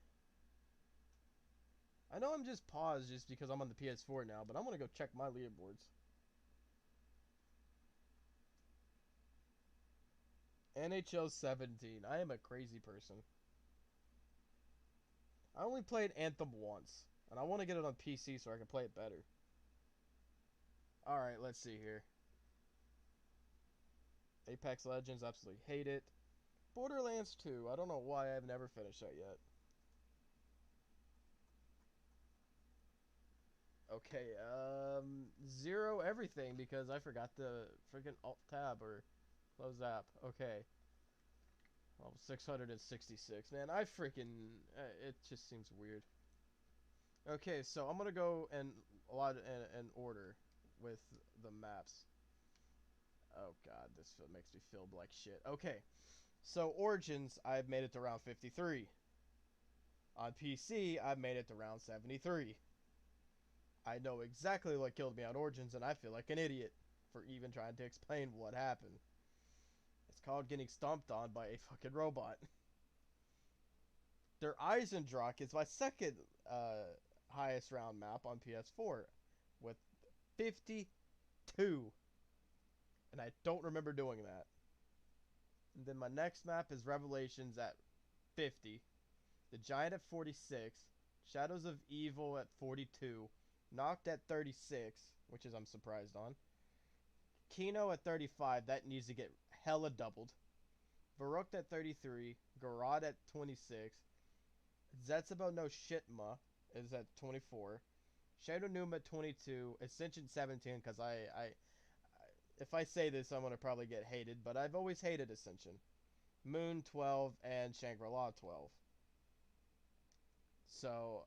I know I'm just paused just because I'm on the PS4 now, but I'm gonna go check my leaderboards. NHL 17. I am a crazy person. I only played Anthem once, and I want to get it on PC so I can play it better. Alright, let's see here. Apex Legends, absolutely hate it. Borderlands 2, I don't know why I've never finished that yet. Okay, 0 everything because I forgot the freaking alt tab or close app. Okay. Oh, 666. Man, I freaking... it just seems weird. Okay, so I'm gonna go and in order with the maps. Oh god, this makes me feel like shit. Okay, so Origins, I've made it to round 53. On PC, I've made it to round 73. I know exactly what killed me on Origins, and I feel like an idiot for even trying to explain what happened. It's called getting stomped on by a fucking robot. Der Eisendrache is my second highest round map on PS4 with 52. And I don't remember doing that. And then my next map is Revelations at 50. The Giant at 46. Shadows of Evil at 42. Knocked at 36, which is I'm surprised on. Kino at 35. That needs to get hella doubled. Varrocked at 33. Garad at 26. Zetsubo no Shitma is at 24. Shadow Noom at 22. Ascension 17, because if I say this, I'm going to probably get hated, but I've always hated Ascension. Moon 12 and Shangri-La 12. So,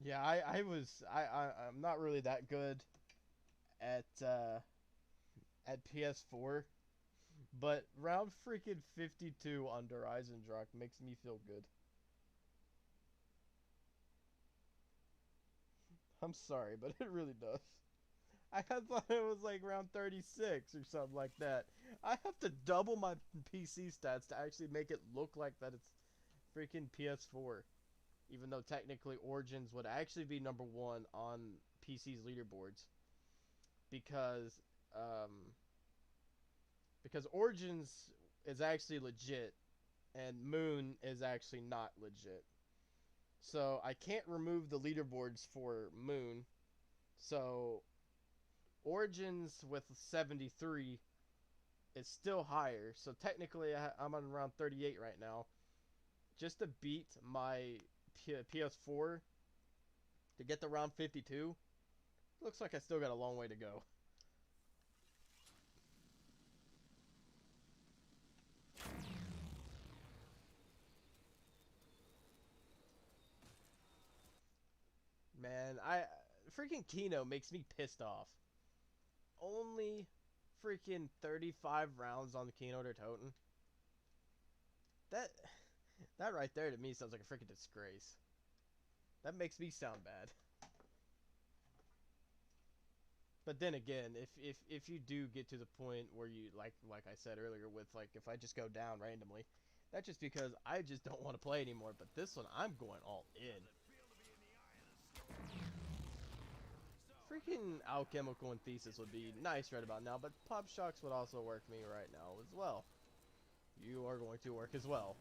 yeah, I'm not really that good at PS4, but round freaking 52 under Eisendrach makes me feel good. I'm sorry, but it really does. I thought it was like round 36 or something like that. I have to double my PC stats to actually make it look like that it's freaking PS4. Even though technically Origins would actually be number 1 on PC's leaderboards. Because Origins is actually legit and Moon is actually not legit. So I can't remove the leaderboards for Moon. So Origins with 73 is still higher. So technically I'm on around 38 right now. Just to beat my PS4 to get to round 52, looks like I still got a long way to go. Man, freaking Kino makes me pissed off. Only freaking 35 rounds on the Kino der Toten. That right there to me sounds like a freaking disgrace. That makes me sound bad. But then again, if you do get to the point where you like I said earlier with like if I just go down randomly, that's just because I just don't want to play anymore. But this one I'm going all in. Freaking Alchemical and Thesis would be nice right about now, but Pop Shocks would also work me right now as well. You are going to work as well.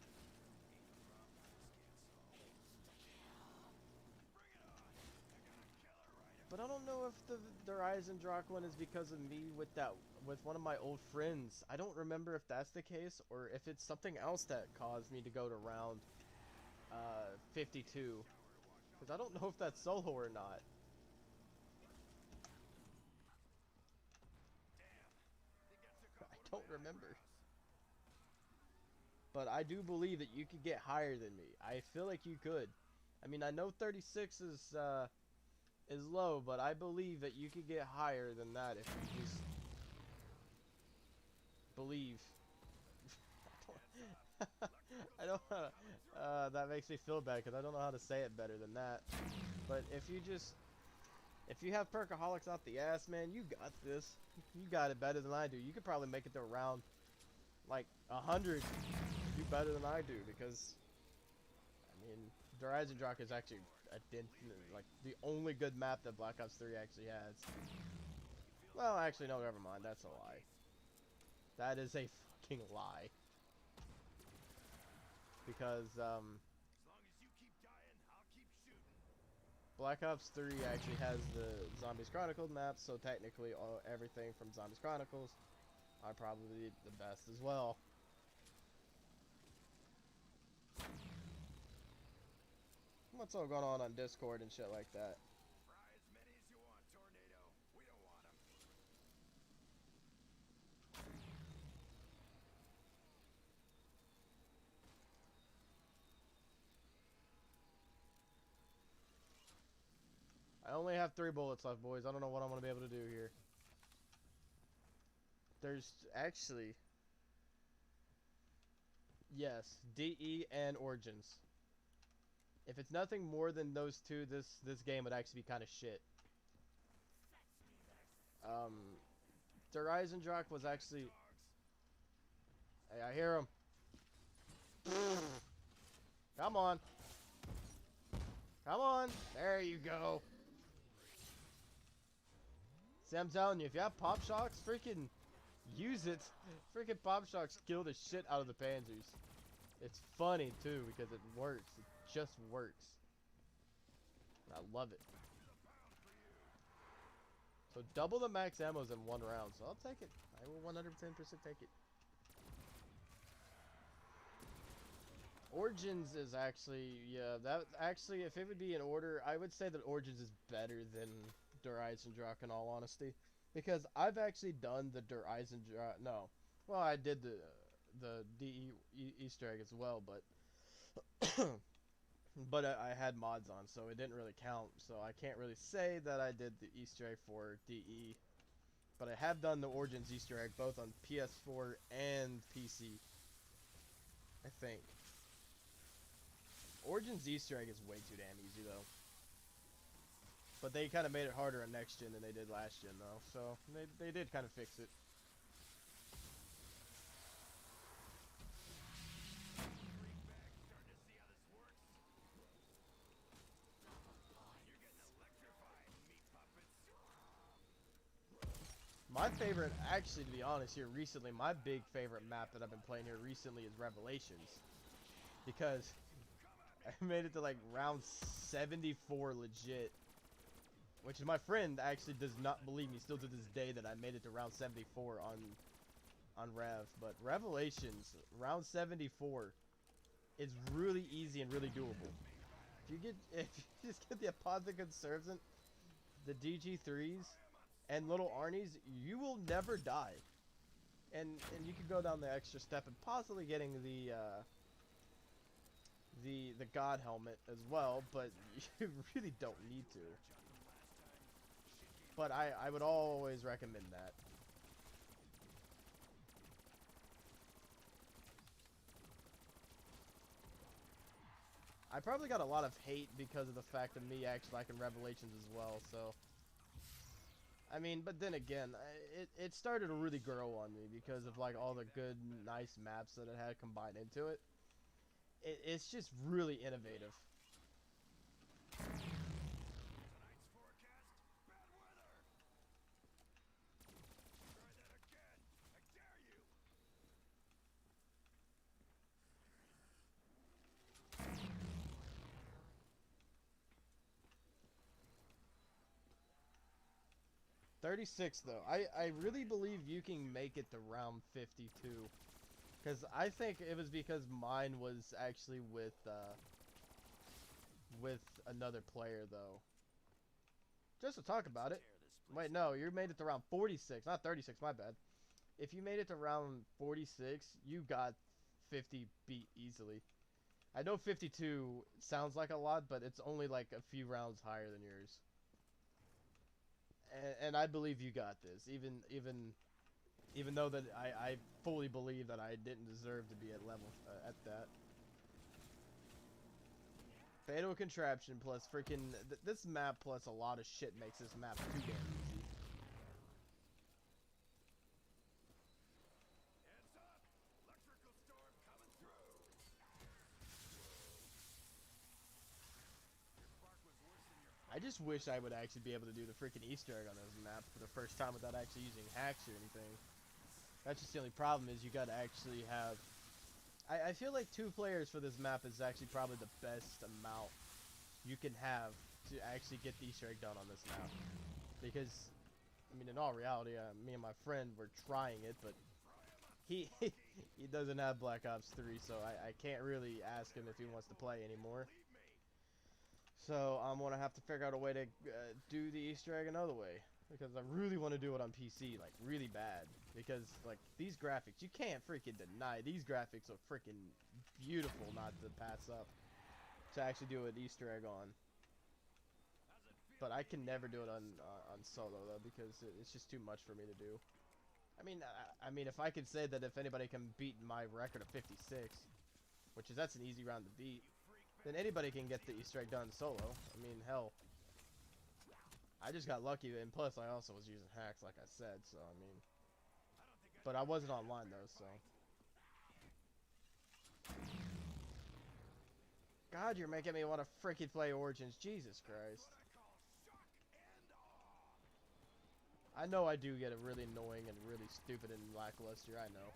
But I don't know if the Eisendrach one is because of me with one of my old friends. I don't remember if that's the case or if it's something else that caused me to go to round 52. Because I don't know if that's solo or not. I don't remember. But I do believe that you could get higher than me. I feel like you could. I mean, I know 36 is low, but I believe that you could get higher than that if you just believe. I don't know. That makes me feel bad because I don't know how to say it better than that. But if you have Perkaholics out the ass, man, you got this. You got it better than I do. You could probably make it to around like 100. Do better than I do because I mean, Der Eisendrach is actually like the only good map that Black Ops 3 actually has. Well, actually, no, never mind. That's a lie. That is a fucking lie. Because Black Ops 3 actually has the Zombies Chronicles map, so technically everything from Zombies Chronicles are probably the best as well. What's all going on Discord and shit like that? Fry as many as you want, Tornado. We don't want them. I only have 3 bullets left, boys. I don't know what I'm going to be able to do here. There's actually... Yes, DE and Origins. If it's nothing more than those two, this game would actually be kind of shit. Der Eisendrach was actually... Hey, I hear him. Come on. Come on. There you go. See, I'm telling you, if you have pop shocks, freaking use it. Freaking pop shocks kill the shit out of the Panzers. It's funny too because it works. It just works. I love it. So double the max ammos in one round. So I'll take it. I will 110% take it. Origins is actually, yeah, that actually, if it would be in order, I would say that Origins is better than Der Eisendrache in all honesty. Because I've actually done the Der Eisendrache, no. Well, I did the DE Easter egg as well, but but I had mods on, so it didn't really count. So I can't really say that I did the Easter egg for DE. But I have done the Origins Easter egg both on PS4 and PC. I think. Origins Easter egg is way too damn easy though. But they kind of made it harder on next gen than they did last gen though. So they did kind of fix it. My favorite, actually, to be honest, here recently, my big favorite map that I've been playing here recently is Revelations. Because I made it to like round 74 legit. Which my friend actually does not believe me still to this day that I made it to round 74 on Rev. But Revelations, round 74 is really easy and really doable. If you just get the Apothicon Servant, the DG3s, and little Arnie's, you will never die. And you can go down the extra step and possibly getting the God helmet as well, but you really don't need to. But I would always recommend that. I probably got a lot of hate because of the fact of me actually liking Revelations as well, so. I mean, but then again, it started to really grow on me because of like all the good, nice maps that it had combined into it. It's just really innovative. $36 though. I really believe you can make it to round 52. Because I think it was because mine was actually with another player though. Just to talk about it. Wait, no, you made it to round 46, not 36, my bad. If you made it to round 46, you got 50 beat easily. I know 52 sounds like a lot, but it's only like a few rounds higher than yours. And I believe you got this, even though that I fully believe that I didn't deserve to be at level at that. Fatal Contraption plus freaking this map plus a lot of shit makes this map too damn easy. I just wish I would actually be able to do the freaking Easter egg on this map for the first time without actually using hacks or anything. That's just the only problem is you gotta actually have... I feel like 2 players for this map is actually probably the best amount you can have to actually get the Easter egg done on this map. Because, I mean, in all reality, me and my friend were trying it, but he doesn't have Black Ops 3, so I can't really ask him if he wants to play anymore. So I'm gonna have to figure out a way to do the Easter egg another way, because I really want to do it on PC, like really bad. Because like these graphics, you can't freaking deny these graphics are freaking beautiful not to pass up to actually do an Easter egg on. But I can never do it on solo though, because it's just too much for me to do. I mean, if I could say that if anybody can beat my record of 56, which is that's an easy round to beat. Then anybody can get the Easter egg done solo. I mean, hell. I just got lucky, and plus I also was using hacks, like I said, so I mean. But I wasn't online, though, so. God, you're making me want to freaking play Origins. Jesus Christ. I know I do get it really annoying and really stupid and lackluster, I know.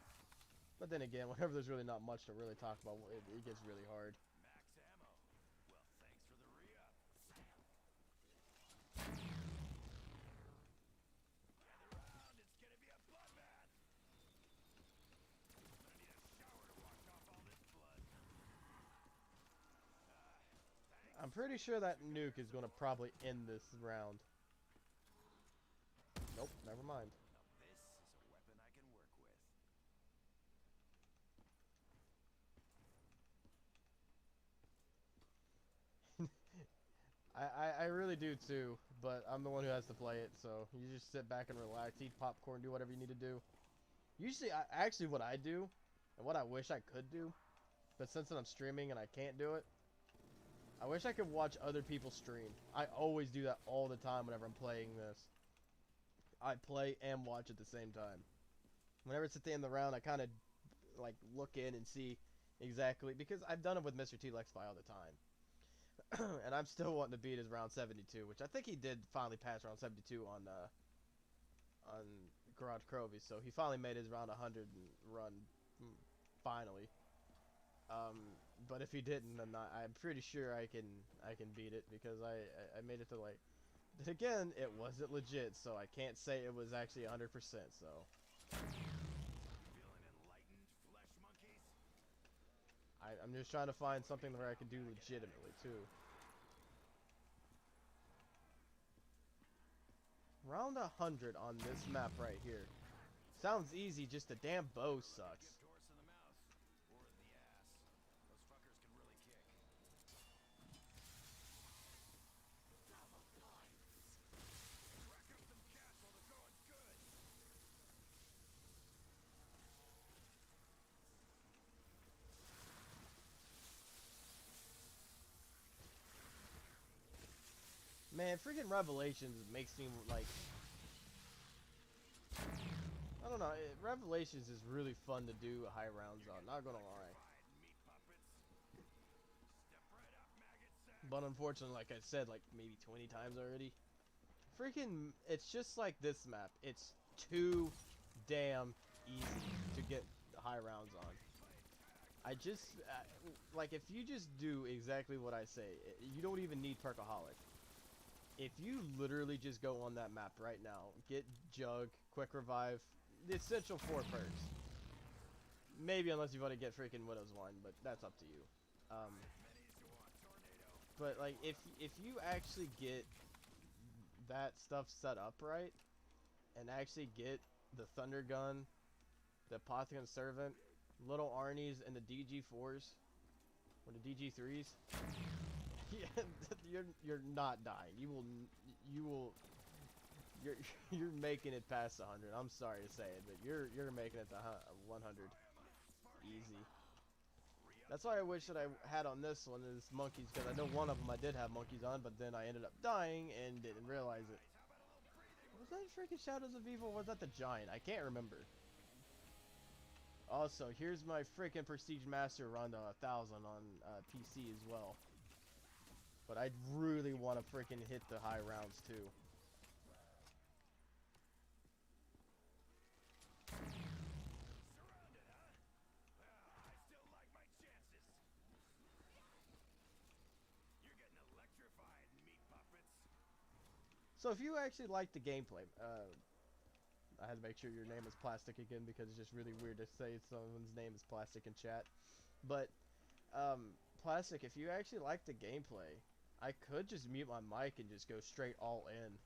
But then again, whenever there's really not much to really talk about, it gets really hard. Max ammo. Well, thanks for the re-up. Gather round, it's gonna be a bloodbath. I'm gonna need a shower to wash off all this blood. I'm pretty sure that nuke is going to probably end this round. Nope, never mind. Now this is a weapon I can work with. I really do too, but I'm the one who has to play it, so you just sit back and relax, eat popcorn, do whatever you need to do. Usually, actually what I do, and what I wish I could do, but since I'm streaming and I can't do it, I wish I could watch other people stream. I always do that all the time whenever I'm playing this. I play and watch at the same time. Whenever it's at the end of the round, I kind of like look in and see exactly, because I've done it with Mr. T-Lexfly all the time. And I'm still wanting to beat his round 72, which I think he did finally pass round 72 on Garage Crovey, so he finally made his round 100 run finally. But if he didn't, then I'm pretty sure I can beat it, because I made it to like, again, it wasn't legit, so I can't say it was actually 100%. So. Feeling enlightened, flesh monkeys? I'm just trying to find something where I can do legitimately too. Round 100 on this map right here. Sounds easy, just the damn bow sucks. Gift horse in the mouth. Or in the ass. Those fuckers can really kick. Rack up some cash while the going's good. Man, freaking Revelations makes me like, I don't know, Revelations is really fun to do high rounds on, not gonna lie. Meat puppets. Step right up, maggot sack. But unfortunately, like I said, like maybe 20 times already. Freaking, it's just like this map. It's too damn easy to get high rounds on. I just, like if you just do exactly what I say, you don't even need Perkaholic. If you literally just go on that map right now, get Jug, Quick Revive, the essential 4 perks. Maybe unless you want to get freaking Widow's Wine, but that's up to you. But like, if you actually get that stuff set up right, and actually get the Thunder Gun, the Apothecon Servant, Little Arnie's, and the DG4s, or the DG3s, yeah, you're not dying. You're making it past 100. I'm sorry to say it, but you're making it to 100 easy. That's why I wish that I had on this one is monkeys, because I know one of them I did have monkeys on, but then I ended up dying and didn't realize it. Was that freaking Shadows of Evil? Or was that the Giant? I can't remember. Also, here's my freaking Prestige Master run to 1000 on PC as well. But I really want to freaking hit the high rounds too. Surrounded, huh? Well, I still like my chances. You're getting electrified, meat puppets. So if you actually like the gameplay, I had to make sure your name is Plastic again, because it's just really weird to say someone's name is Plastic in chat. But Plastic, if you actually like the gameplay, I could just mute my mic and just go straight all in.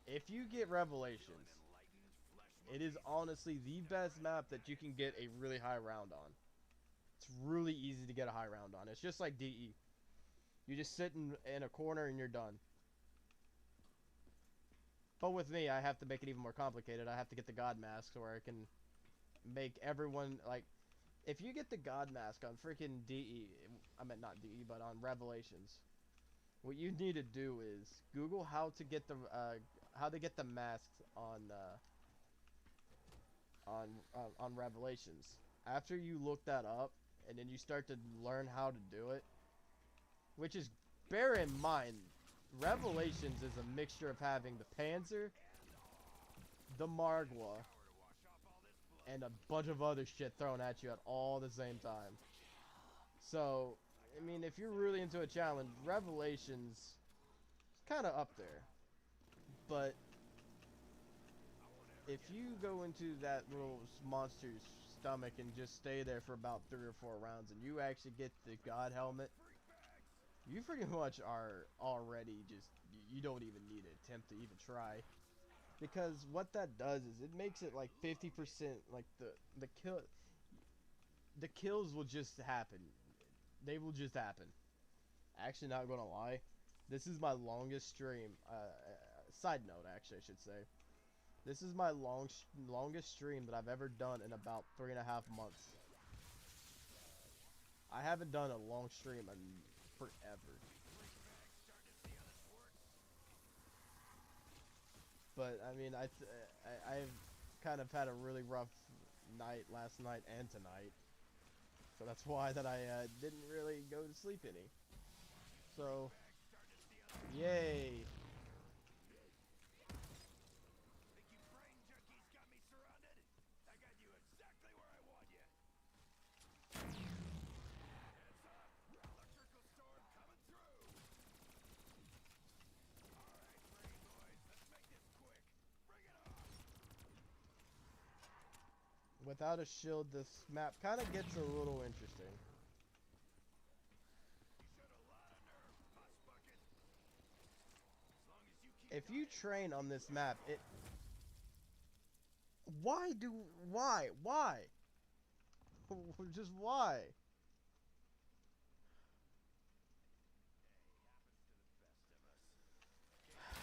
If you get Revelations, it is honestly the best map that you can get a really high round on. It's really easy to get a high round on. It's just like DE. You just sit in a corner and you're done. But with me, I have to make it even more complicated. I have to get the God Mask where I can make everyone, like, if you get the God Mask on freaking DE, I meant not DE, but on Revelations, what you need to do is Google how to get the masks on on Revelations. After you look that up and then you start to learn how to do it, which is, bear in mind, Revelations is a mixture of having the Panzer, the Margwa, and a bunch of other shit thrown at you at all the same time. So, I mean, if you're really into a challenge, Revelations is kind of up there. But if you go into that little monster's stomach and just stay there for about 3 or 4 rounds and you actually get the God helmet, you pretty much are already just, you don't even need to attempt to even try. Because what that does is it makes it like 50%, like the kills will just happen. They will just happen. Actually, not gonna lie, this is my longest stream. Side note, actually, I should say, this is my longest stream that I've ever done in about 3.5 months. I haven't done a long stream in forever. But I mean, I've kind of had a really rough night last night and tonight, so that's why that I didn't really go to sleep any. So, yay! Without a shield, this map kind of gets a little interesting. If you train on this map, it... Why? Just why?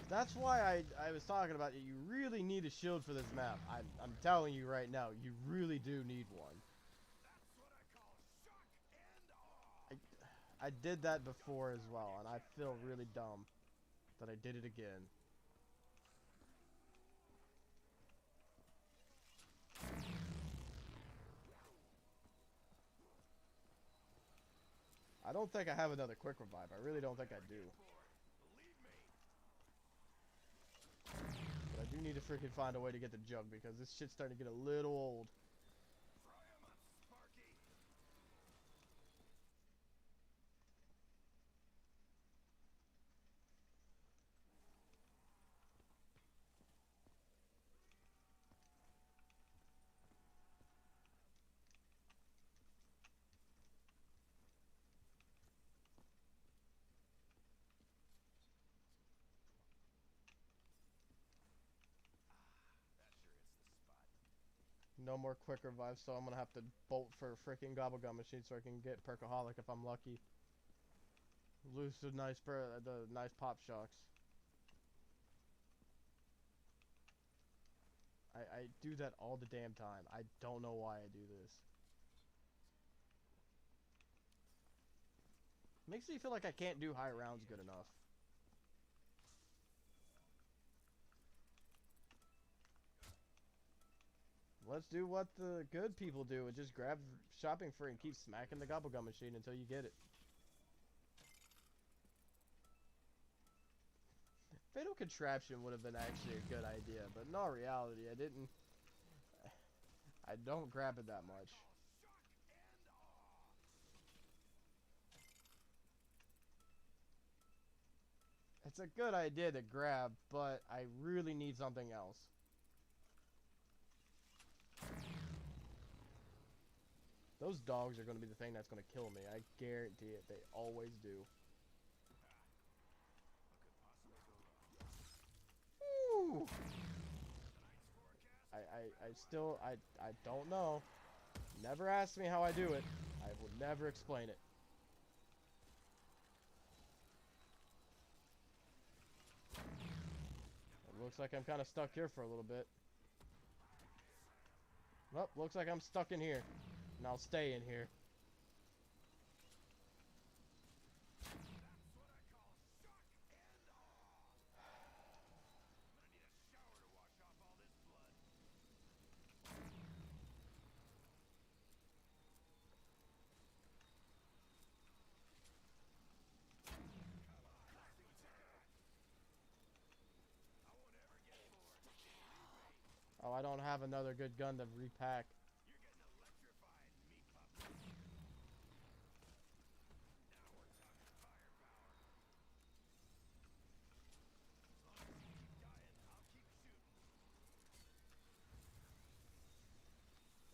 That's why I was talking about it. You really need a shield for this map. I'm telling you right now, you really do need one. I did that before as well, and I feel really dumb that I did it again. I don't think I have another quick revive. I really don't think I do. But I do need to freaking find a way to get the jug because this shit's starting to get a little old. No more quick revives, so I'm gonna have to bolt for a freaking gobblegum machine so I can get Perkaholic if I'm lucky. Lose the nice pop shocks. I do that all the damn time. I don't know why I do this. Makes me feel like I can't do high rounds good enough. Let's do what the good people do and just grab shopping free and keep smacking the gobblegum machine until you get it. Fatal Contraption would have been actually a good idea, but in all reality, I don't grab it that much. It's a good idea to grab, but I really need something else. Those dogs are going to be the thing that's going to kill me. I guarantee it. They always do. Woo! I don't know. Never ask me how I do it. I will never explain it. It looks like I'm kind of stuck here for a little bit. Well, looks like I'm stuck in here. And I'll stay in here. Oh, I don't have another good gun to repack.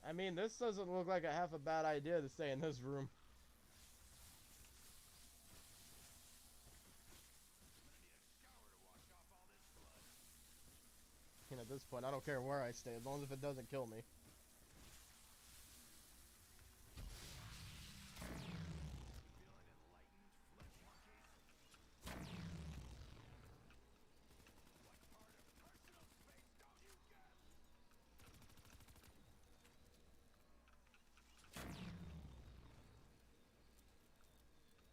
I mean, this doesn't look like a half a bad idea to stay in this room. And at this point, I don't care where I stay, as long as if it doesn't kill me.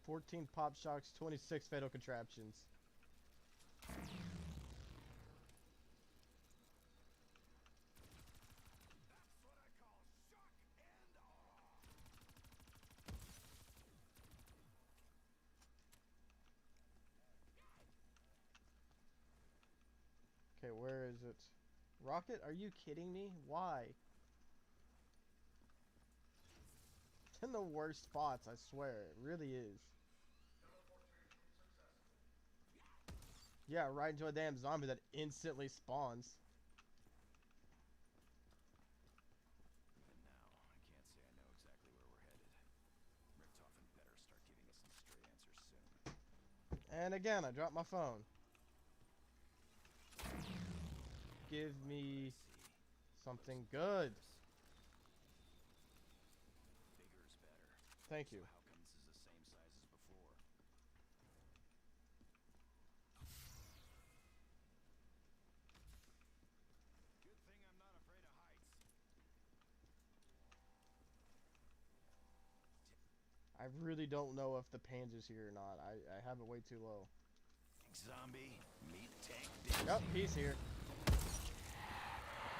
"14 pop shocks, 26 fatal contraptions." Okay, where is it? Rocket? Are you kidding me? Why? It's in the worst spots, I swear. It really is. Yeah, right into a damn zombie that instantly spawns. Even now, I can't say I know exactly where we're headed. Richtofen better start giving us some straight answers soon. And again, I dropped my phone. Give me something good. Bigger's better. Thank you. So how come this is the same size as before? Good thing I'm not afraid of heights. I really don't know if the Panzer's here or not. I have it way too low. Zombie, meet Tank Dempsey. Yep, he's here.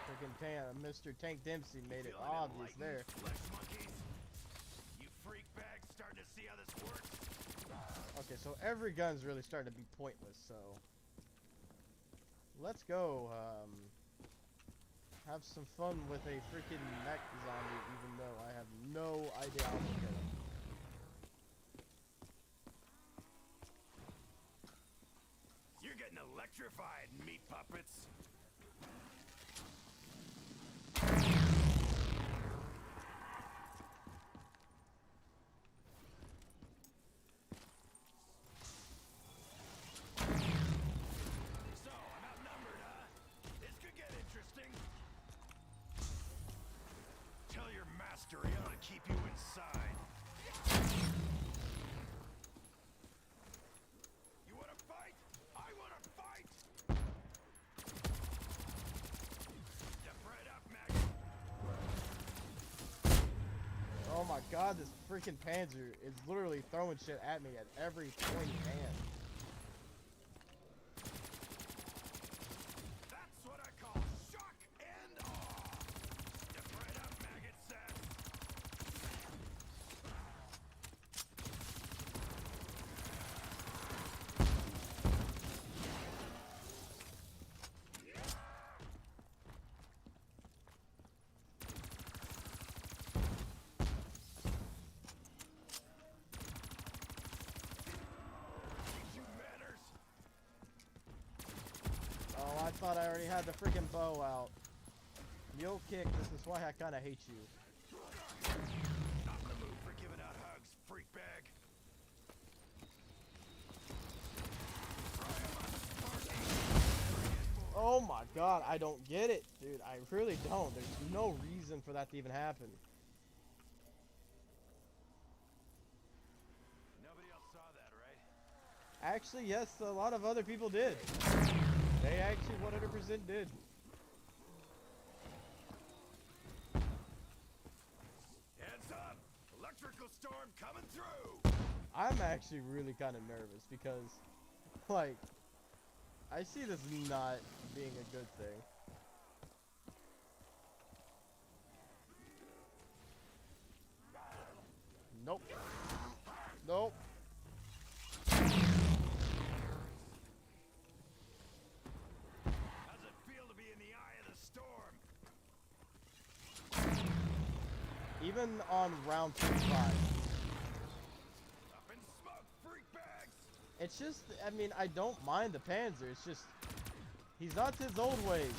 Freaking Mr. Tank Dempsey made it Feeling obvious enlightened, there. Flesh monkeys? You freak bags starting to see how this works? Okay, so every gun's really starting to be pointless, so let's go have some fun with a freaking mech zombie, even though I have no idea how to kill him. You're getting electrified, meat puppets. So, I'm outnumbered, huh? This could get interesting. Tell your master he ought to keep you inside. You wanna fight? I wanna fight! Step right up, maggot. Oh my god, this freaking Panzer is literally throwing shit at me at every point he can. That's what I call shock and awe. Step right up, maggot sack. Teach you manners. Oh, I thought I already had the freaking bow out. Mule kick, this is why I kinda hate you. Not in the mood for giving out hugs, freak bag. Oh my god, I don't get it, dude. I really don't. There's no reason for that to even happen. Nobody else saw that, right? Actually, yes, a lot of other people did. They actually 100% did. Heads up! Electrical storm coming through! I'm actually really kind of nervous because, like, I see this not being a good thing. Nope. Nope. How's it feel to be in the eye of the storm? even on round 45. Up in smoke, freak bags! It's just, I mean, I don't mind the Panzer. It's just, he's not his old ways.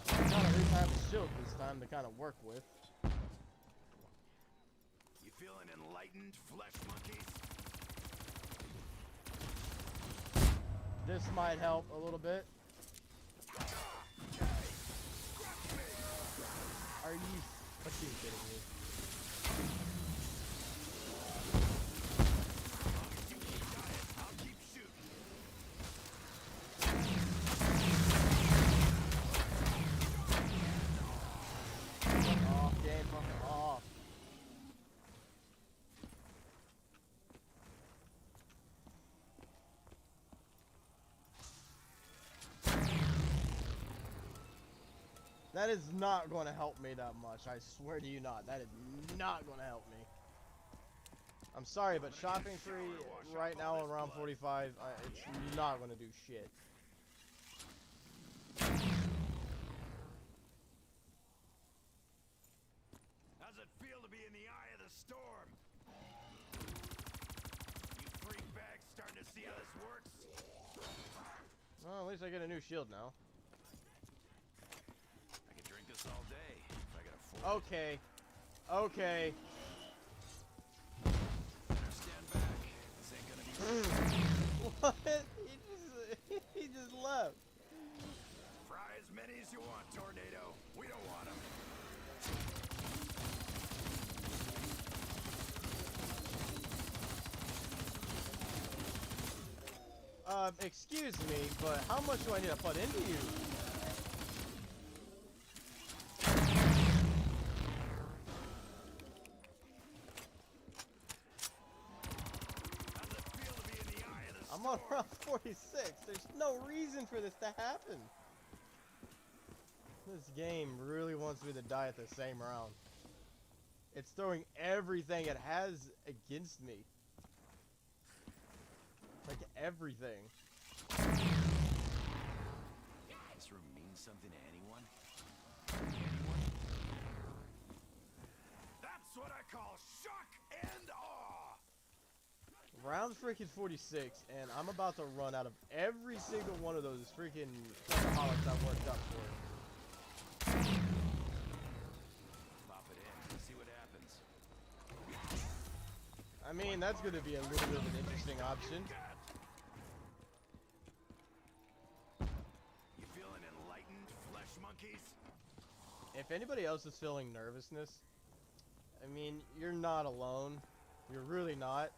Gotta at least have a shield this time to kind of work with. You feeling enlightened, flesh monkeys? This might help a little bit. Are you fucking kidding me? I'll keep shooting. Fuck off, game, fuck off. That is not going to help me that much. I swear to you not. That is not going to help me. I'm sorry, but shopping free right now in round 45, it's not going to do shit. How's it feel to be in the eye of the storm? You freak bags starting to see how this works? Well, at least I get a new shield now. I could drink this all day if I could afford Okay. Okay. it. Better stand back. This ain't gonna be What? He just left. Fry as many as you want, Tornado. We don't want them. Excuse me, but how much do I need to put into you? How's it feel to be in the eye of the storm? I'm on round 46. There's no reason for this to happen. This game really wants me to die at the same round. It's throwing everything it has against me. Like everything. This room means something to anyone? Anyone? That's what I call shock and awe! Round freaking 46, and I'm about to run out of every single one of those freaking alcoholics I worked up for. Pop it in, see what happens. I mean, that's going to be a little bit of an interesting option. You feeling enlightened, flesh monkeys? If anybody else is feeling nervousness, I mean, you're not alone. You're really not.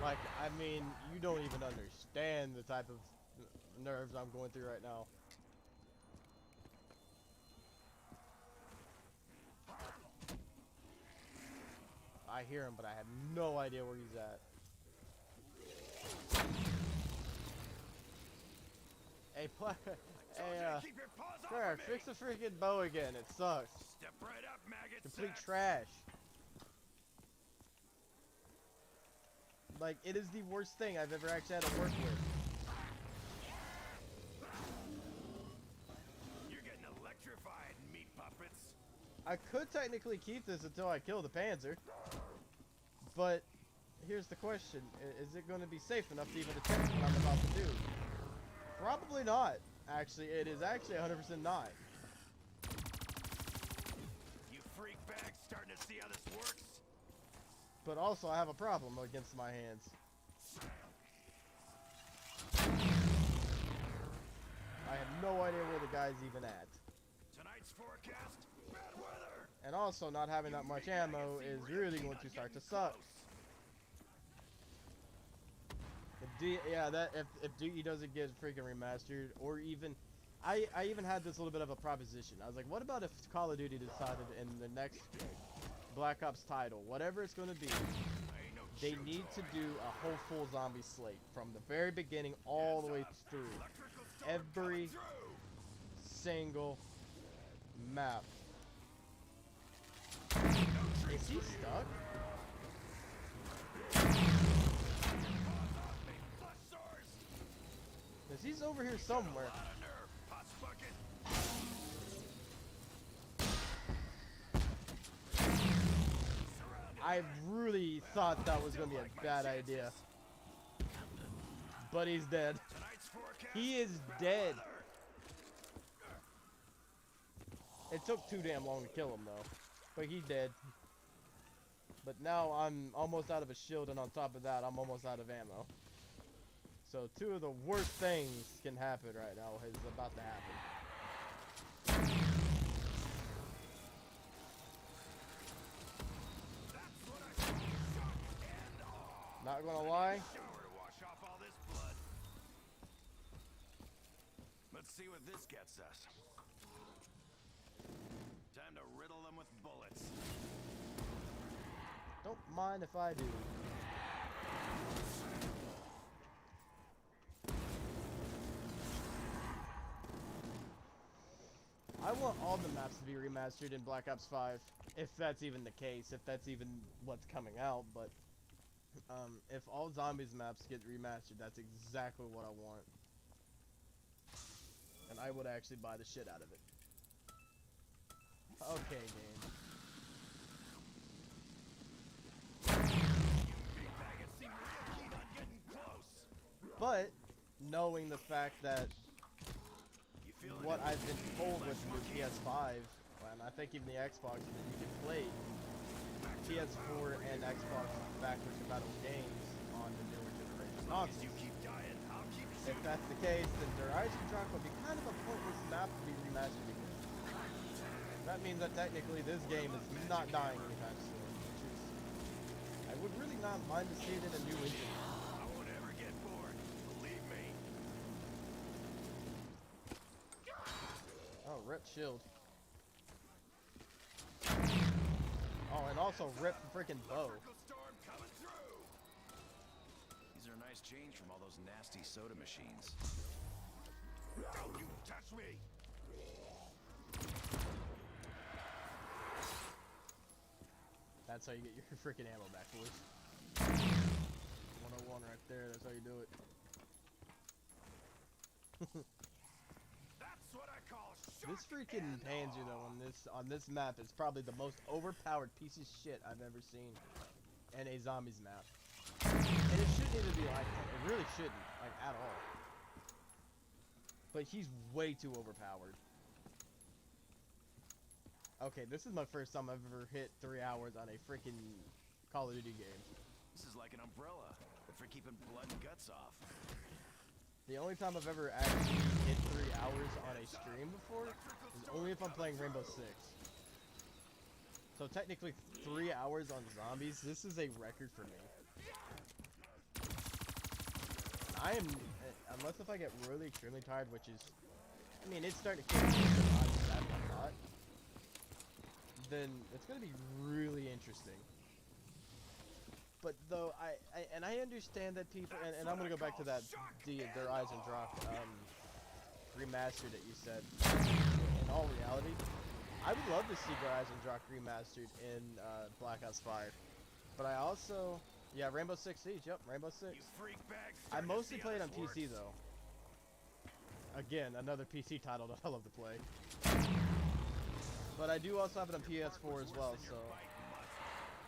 Like, I mean, you don't even understand the type of nerves I'm going through right now. I hear him, but I have no idea where he's at. Hey, Keep your paws off Claire, of me! fix the freaking bow again. It sucks. Step right up, maggot Complete sacks. trash. Like, it is the worst thing I've ever actually had to work with. You're getting electrified, meat puppets. I could technically keep this until I kill the Panzer. But, here's the question. Is it going to be safe enough to even attempt what I'm about to do? Probably not. Actually, it is actually 100% not. You freak bags starting to see how this works? But also, I have a problem against my hands. I have no idea where the guy's even at. Tonight's forecast, bad weather. And also, not having that much ammo is really going to start to suck. If DE doesn't get freaking remastered, or even, I even had this little bit of a proposition. I was like, what about if Call of Duty decided in the next Black Ops title, whatever it's going to be, they need to do a whole full zombie slate from the very beginning all the way through every single map. Is he stuck? over here somewhere. I really thought that was gonna be a bad idea. But he's dead. He is dead. It took too damn long to kill him though. But he's dead. But now I'm almost out of a shield, and on top of that, I'm almost out of ammo. So two of the worst things can happen right now is about to happen. Not gonna lie. Let's see what this gets us. Time to riddle them with bullets. Don't mind if I do. I want all the maps to be remastered in Black Ops 5, if that's even the case, if that's even what's coming out, but if all zombies maps get remastered, that's exactly what I want. And I would actually buy the shit out of it. Okay, game. But, knowing the fact that what I've been told with the PS5, and I think even the Xbox, that you can play PS4 and Xbox backwards compatible games on the newer generation consoles. If that's the case, then Der Eisendrache would be kind of a pointless map to be remastered again. That means that technically this game is not dying anytime soon, which is... I would really not mind to see it in a new engine. I won't ever get bored, believe me. Oh, rip shield. Oh, and also rip freaking bow. Storm coming through. These are a nice change from all those nasty soda machines. Don't you touch me! That's how you get your freaking ammo back, boys. 101 right there, that's how you do it. That's what I call This freaking Panzer though on this map is probably the most overpowered piece of shit I've ever seen in a zombies map. And it shouldn't even be like that. It really shouldn't, like at all. But he's way too overpowered. Okay, this is my first time I've ever hit 3 hours on a freaking Call of Duty game. This is like an umbrella, but for keeping blood and guts off. The only time I've ever actually hit 3 hours on a stream before is only if I'm playing Rainbow Six. So technically 3 hours on zombies, this is a record for me. I am, unless if I get really extremely tired, which is, I mean, it's starting to get bad a lot, then it's going to be really interesting. But though, I understand that people, and I'm going to go back to that Der Eisendrache remastered that you said. In all reality, I would love to see Der Eisendrache remastered in Black Ops 5. But I also, yeah, Rainbow Six Siege, yep, Rainbow Six. I mostly play it on PC though. Again, another PC title that I love to play. But I do also have it on PS4 as well, so.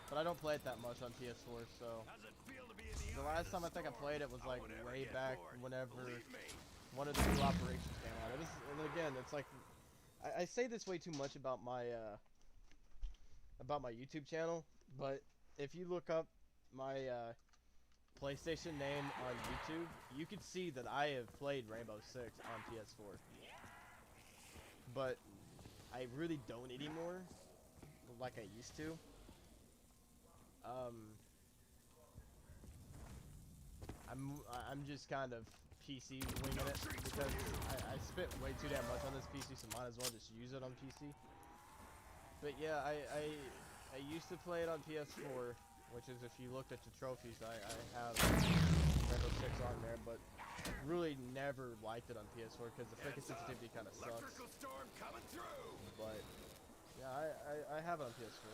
But I don't play it that much on PS4, so. The last time I think I played it was like way back whenever one of the new operations came out. And again, it's like, I say this way too much about my YouTube channel, but if you look up my PlayStation name on YouTube, you can see that I have played Rainbow Six on PS4. But I really don't anymore, like I used to. I'm just kind of PC winging it because I spent way too damn much on this PC, so might as well just use it on PC. But yeah, I used to play it on PS4, which is, if you looked at the trophies, I have Rainbow Six on there, but really never liked it on PS4 because the freaking sensitivity kind of sucks. But yeah, I have it on PS4.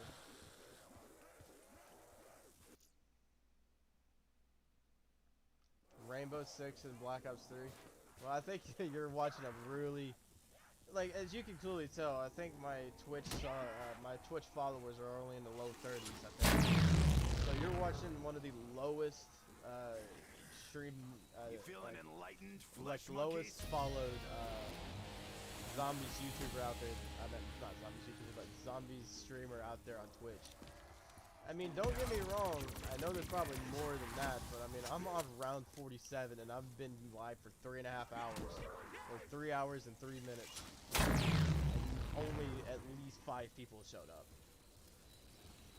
Rainbow Six and Black Ops 3. Well, I think you're watching a really, like, as you can clearly tell, I think my Twitch followers are only in the low 30s, I think. So you're watching one of the lowest stream, You feeling like, enlightened, like flesh lowest monkeys? followed zombies YouTuber out there. I mean, not zombies YouTuber, but zombies streamer out there on Twitch. I mean, don't get me wrong. I know there's probably more than that, but I mean, I'm on round 47 and I've been live for 3.5 hours, or 3 hours and 3 minutes. And only at least 5 people showed up.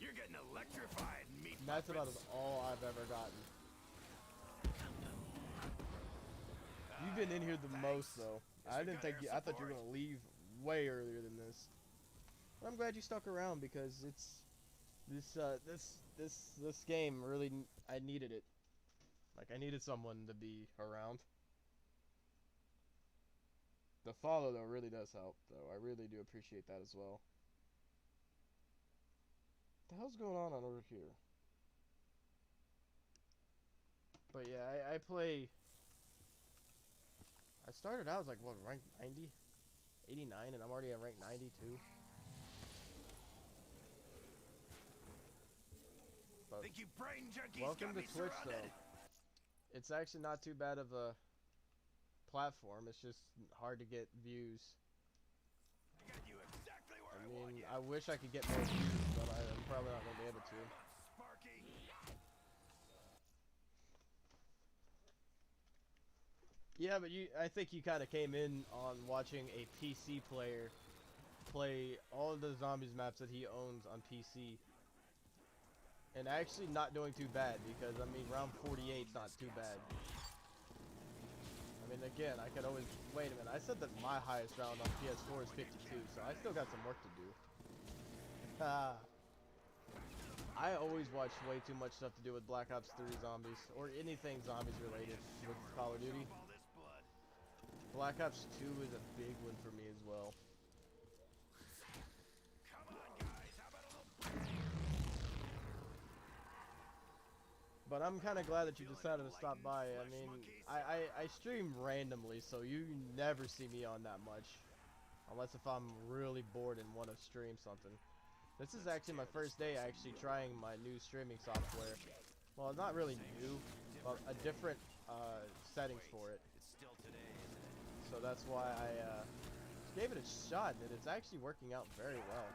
You're getting electrified, meat And that's about muffins. all I've ever gotten. You've been in here the most, though. I didn't think I thought you were gonna leave way earlier than this. But I'm glad you stuck around because it's this game really I needed it. Like I needed someone to be around. The follow though really does help though. I really do appreciate that as well. What the hell's going on over here? But yeah, I play. I started out as like what, rank 90, 89, and I'm already at rank 92. But Think you brain junkies welcome got to me Twitch surrounded? though. It's actually not too bad of a platform. It's just hard to get views. I got you exactly where I I want mean, you. I wish I could get more views, but I'm probably not gonna be able to. Come on, Sparky. Yeah, but I think you kind of came in on watching a PC player play all of the zombies maps that he owns on PC. And actually not doing too bad because, I mean, round 48 is not too bad. I mean, again, I could always... Wait a minute, I said that my highest round on PS4 is 52, so I still got some work to do. I always watch way too much stuff to do with Black Ops 3 zombies, or anything zombies related with Call of Duty. All this blood. Black Ops 2 is a big one for me as well. Come on, guys. How about a little... But I'm kind of glad that you decided to stop by. I mean, I stream randomly, so you never see me on that much. Unless if I'm really bored and want to stream something. This is actually my first day actually trying my new streaming software. Well, not really new, but a different settings for it. It's still today, isn't it? So that's why I gave it a shot, and it's actually working out very well.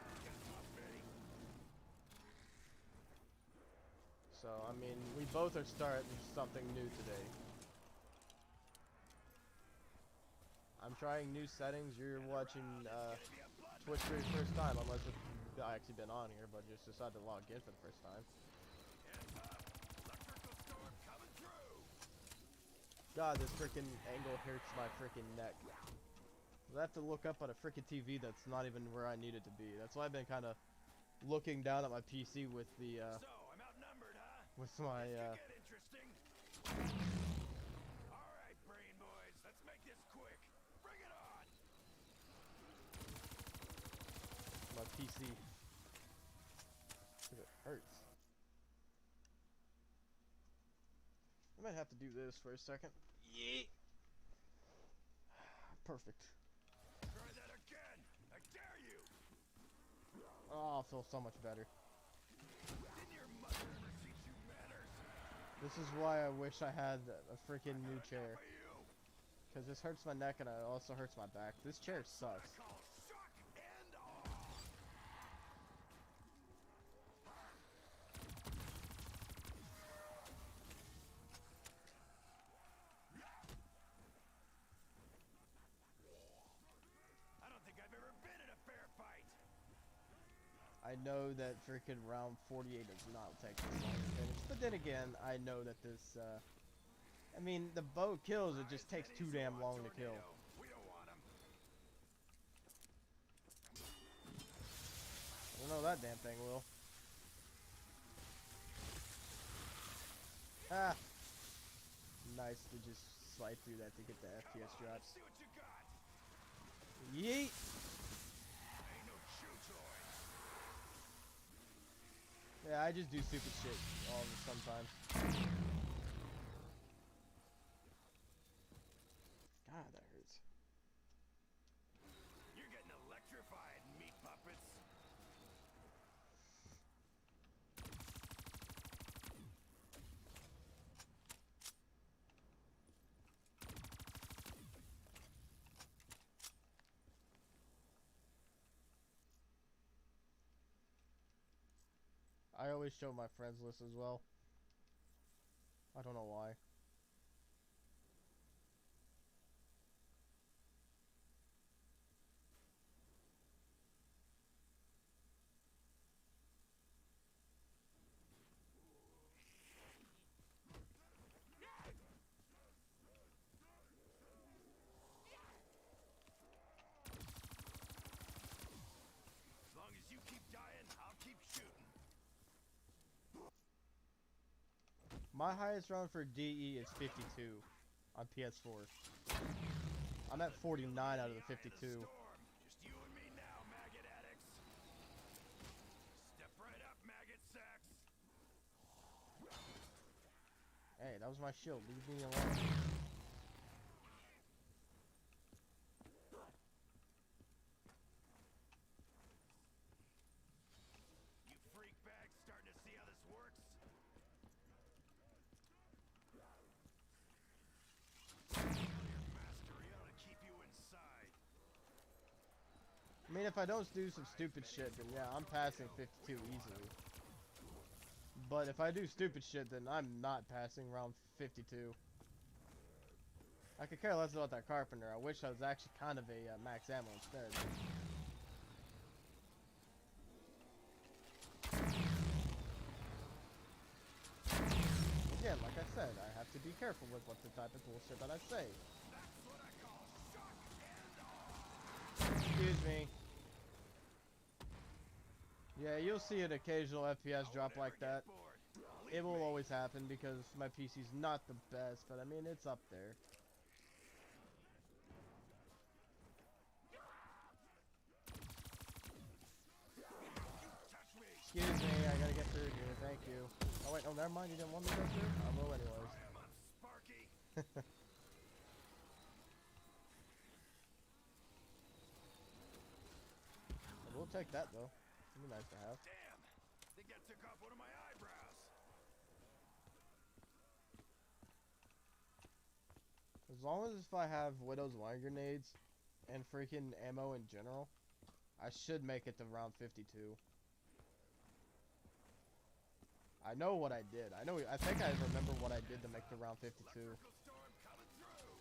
So, I mean, we both are starting something new today. I'm trying new settings. You're watching Twitch for your first time, unless you've actually been on here, but just decided to log in for the first time. Electrical storm coming through. God, this freaking angle hurts my freaking neck. I have to look up on a freaking TV that's not even where I need it to be. That's why I've been kind of looking down at my PC with the So, I'm outnumbered, huh? with my Get interesting. All right, brain boys, let's make this quick. Bring it on. my PC. 'Cause it hurts. I might have to do this for a second. Yeet. Perfect. Try that again. I dare you. Oh, I feel so much better. Didn't your mother ever teach you manners? This is why I wish I had a freaking new chair. For you. Because this hurts my neck and it also hurts my back. This chair sucks. Call shock and awe. I don't think I've ever been in a fair fight. I know that freaking round 48 does not take this long to finish. But then again, I know that this, I mean, the bow kills, it just takes too damn long to kill. We don't want 'em. I don't know that damn thing will. Ah! Nice to just slide through that to get the FPS drops. See what you got. Yeet! Ain't no chew toy. Yeah, I just do stupid shit all the sometimes. God I always show my friends list as well. I don't know why. As long as you keep dying, I'll keep shooting. My highest round for DE is 52 on PS4. I'm at 49 out of the 52. Just you and me now, maggot addicts. Step right up, maggot sacks. Hey, that was my shield. Leave me alone. You freak bags starting to see how this works? Your mastery ought to keep you inside. I mean, if I don't do some stupid shit, then yeah, I'm passing 52 easily. But if I do stupid shit, then I'm not passing round 52. I could care less about that carpenter. I wish I was actually kind of a max ammo instead. Again, like I said, I have to be careful with what the type of bullshit that I say. That's what I call shock and awe. Excuse me. Yeah, you'll see an occasional FPS drop like that. It will always happen because my PC's not the best, but I mean, it's up there. Excuse me, I gotta get through here, thank you. Oh wait, no, never mind, you didn't want me to go through? I will anyways. Sparky. We'll take that though. It'd be nice to have. Damn, I think I took off one of my eyebrows. As long as if I have Widow's Wine Grenades and freaking ammo in general, I should make it to round 52. I know what I did. I think I remember what I did to make to round 52. Storm coming through.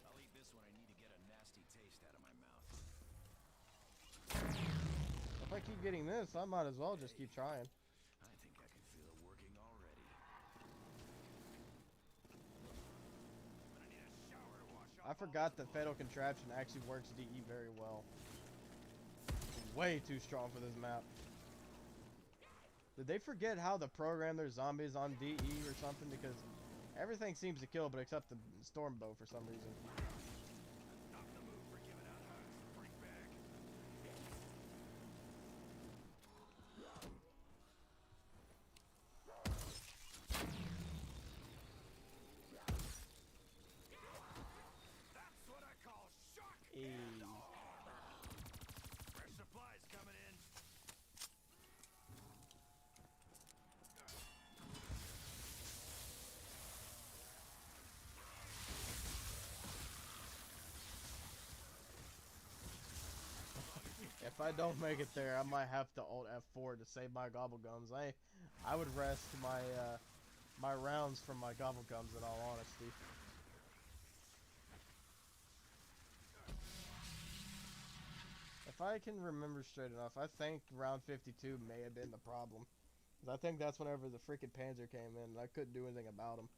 I'll eat this when I need to get a nasty taste out of my mouth. If I keep getting this, I might as well just keep trying. I think I can feel it working already. I'm gonna need a shower to wash off. I forgot that Fatal Contraption actually works DE very well. Way too strong for this map. Did they forget how to program their zombies on DE or something? Because everything seems to kill, but except the storm bow for some reason. Not the move for giving out hugs, freak bag. That's what I call shock and awe. Fresh supplies coming in. If I don't make it there, I might have to Alt F4 to save my gobblegums. I would rest my my rounds from my gobblegums in all honesty. If I can remember straight enough, I think round 52 may have been the problem. 'Cause I think that's whenever the freaking Panzer came in and I couldn't do anything about him.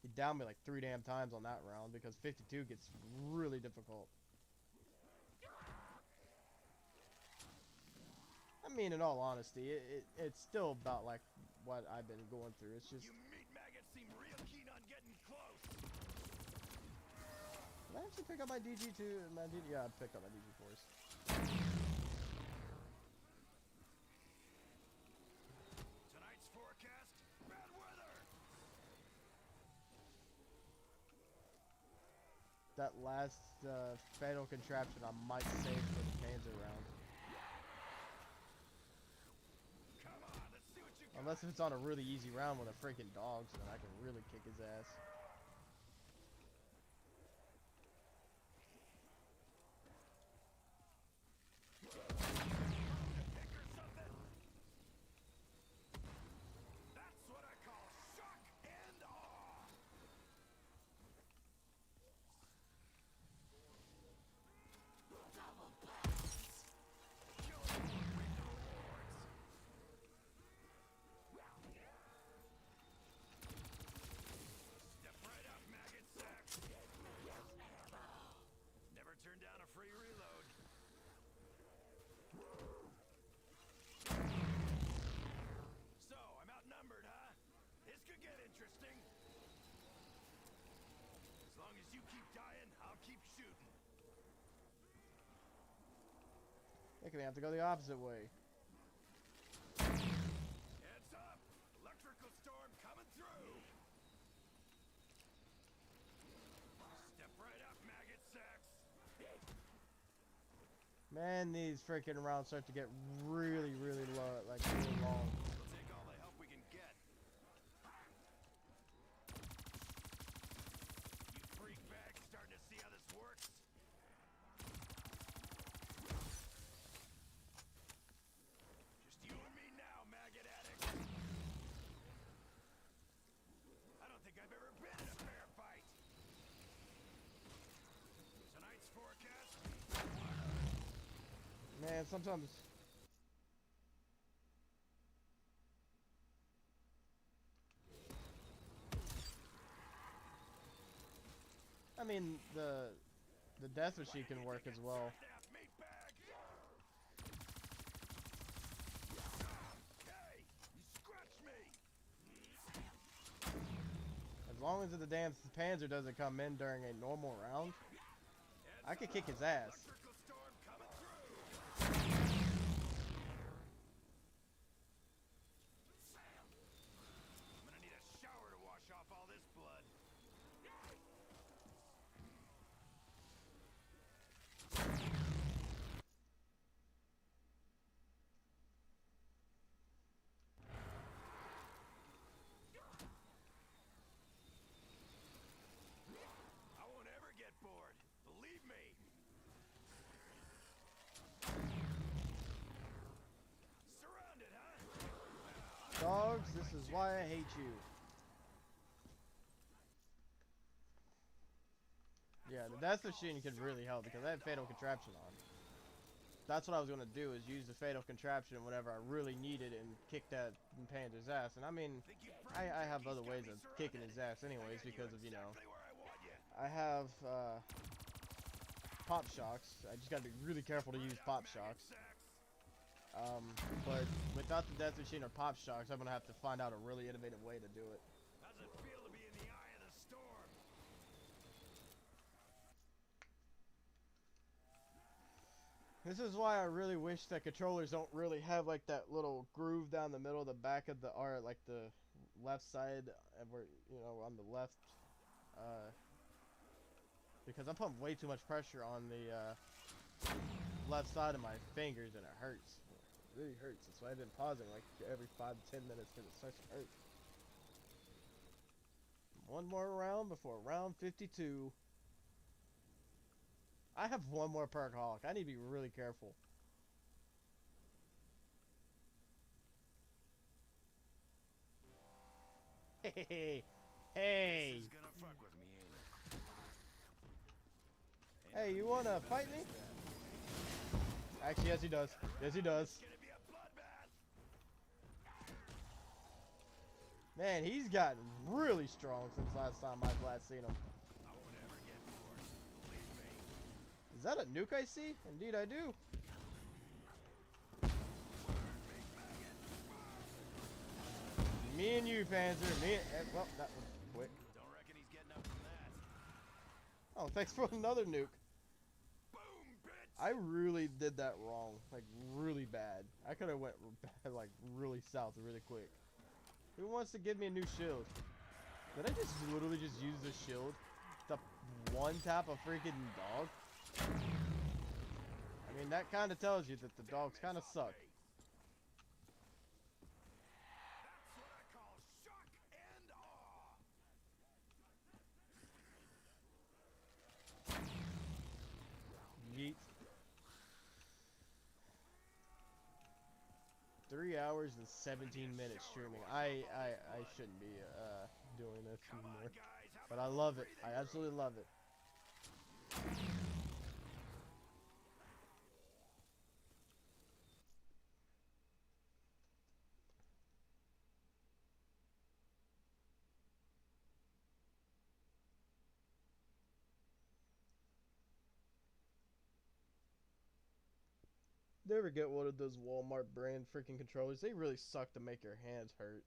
He downed me like 3 damn times on that round because 52 gets really difficult. I mean, in all honesty, it's still about like what I've been going through. It's just... You meat maggots seem real keen on getting close. Did I actually pick up my DG2? Yeah, I picked up my DG4s. Tonight's forecast, bad weather. That last Fatal Contraption I might save for the Panzer round. Come on, let's see what you got. Unless if it's on a really easy round with a freaking dog, so then I can really kick his ass. Pick or something. you keep dying, I'll keep shooting. Making me have to go the opposite way. Heads up! Electrical storm coming through! Step right up, maggot sacks! Man, these freaking rounds start to get really, really low, like really long. We'll take all the help we can get. You freak bags starting to see how this works? Just you and me now, maggot addict. I don't think I've ever been in a fair fight. Tonight's forecast. Man, sometimes. I mean, the death machine can work as well. Hey, you scratched me. As long as the damn Panzer doesn't come in during a normal round, I could kick his ass. Electrical storm coming through. I'm gonna need a shower to wash off all this blood. I won't ever get bored. Believe me. Surrounded, huh? Dogs, this is why I hate you. Yeah, the death machine could really help because I have fatal contraption on. That's what I was gonna do, is use the fatal contraption whenever I really needed it and kick that Panzer's ass. And I mean, I have other ways of kicking his ass anyways because of, you know, I have pop shocks. I just gotta be really careful to use pop shocks. But without the death machine or pop shocks, I'm gonna have to find out a really innovative way to do it. How's it feel to be in the eye of the storm? This is why I really wish that controllers don't really have like that little groove down the middle of the back of the art, like the left side, where, you know, on the left, because I'm putting way too much pressure on the left side of my fingers and it hurts. It really hurts. That's why I've been pausing like every 5 to 10 minutes because it starts to hurt. One more round before round 52. I have one more perkaholic. I need to be really careful. Hey, hey, This is gonna fuck with me, ain't it? hey, you wanna fight me? Actually, yes he does. Yes he does. It's gonna be a bloodbath. Man, he's gotten really strong since last time I've last seen him. I won't ever get bored. Believe me. Is that a nuke I see? Indeed I do. Me and you, Panzer. Well, that was quick. Don't reckon he's getting up from that. Oh, thanks for another nuke. Boom, bitch. I really did that wrong. Like, really bad. I could have went, like, really south really quick. Who wants to give me a new shield? Did I just literally just use the shield to one tap a freaking dog? I mean, that kind of tells you that the dogs kind of suck. That's what I call shock and awe. Yeet. 3 hours and 17 minutes streaming. I shouldn't be doing this anymore. But I love it. I absolutely love it. Never get one of those Walmart brand freaking controllers. They really suck to make your hands hurt.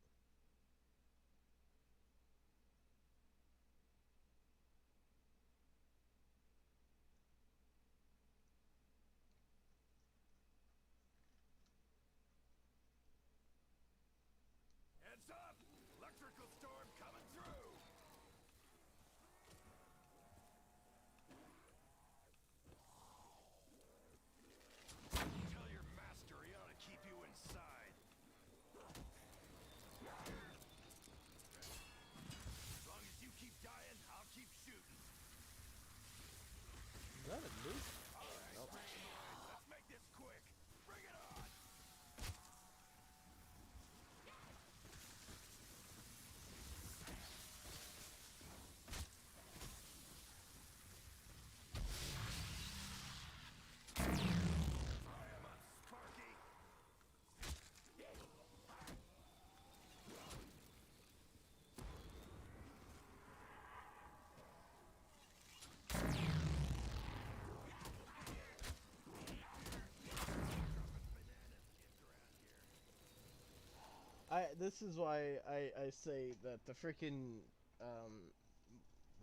This is why I say that the freaking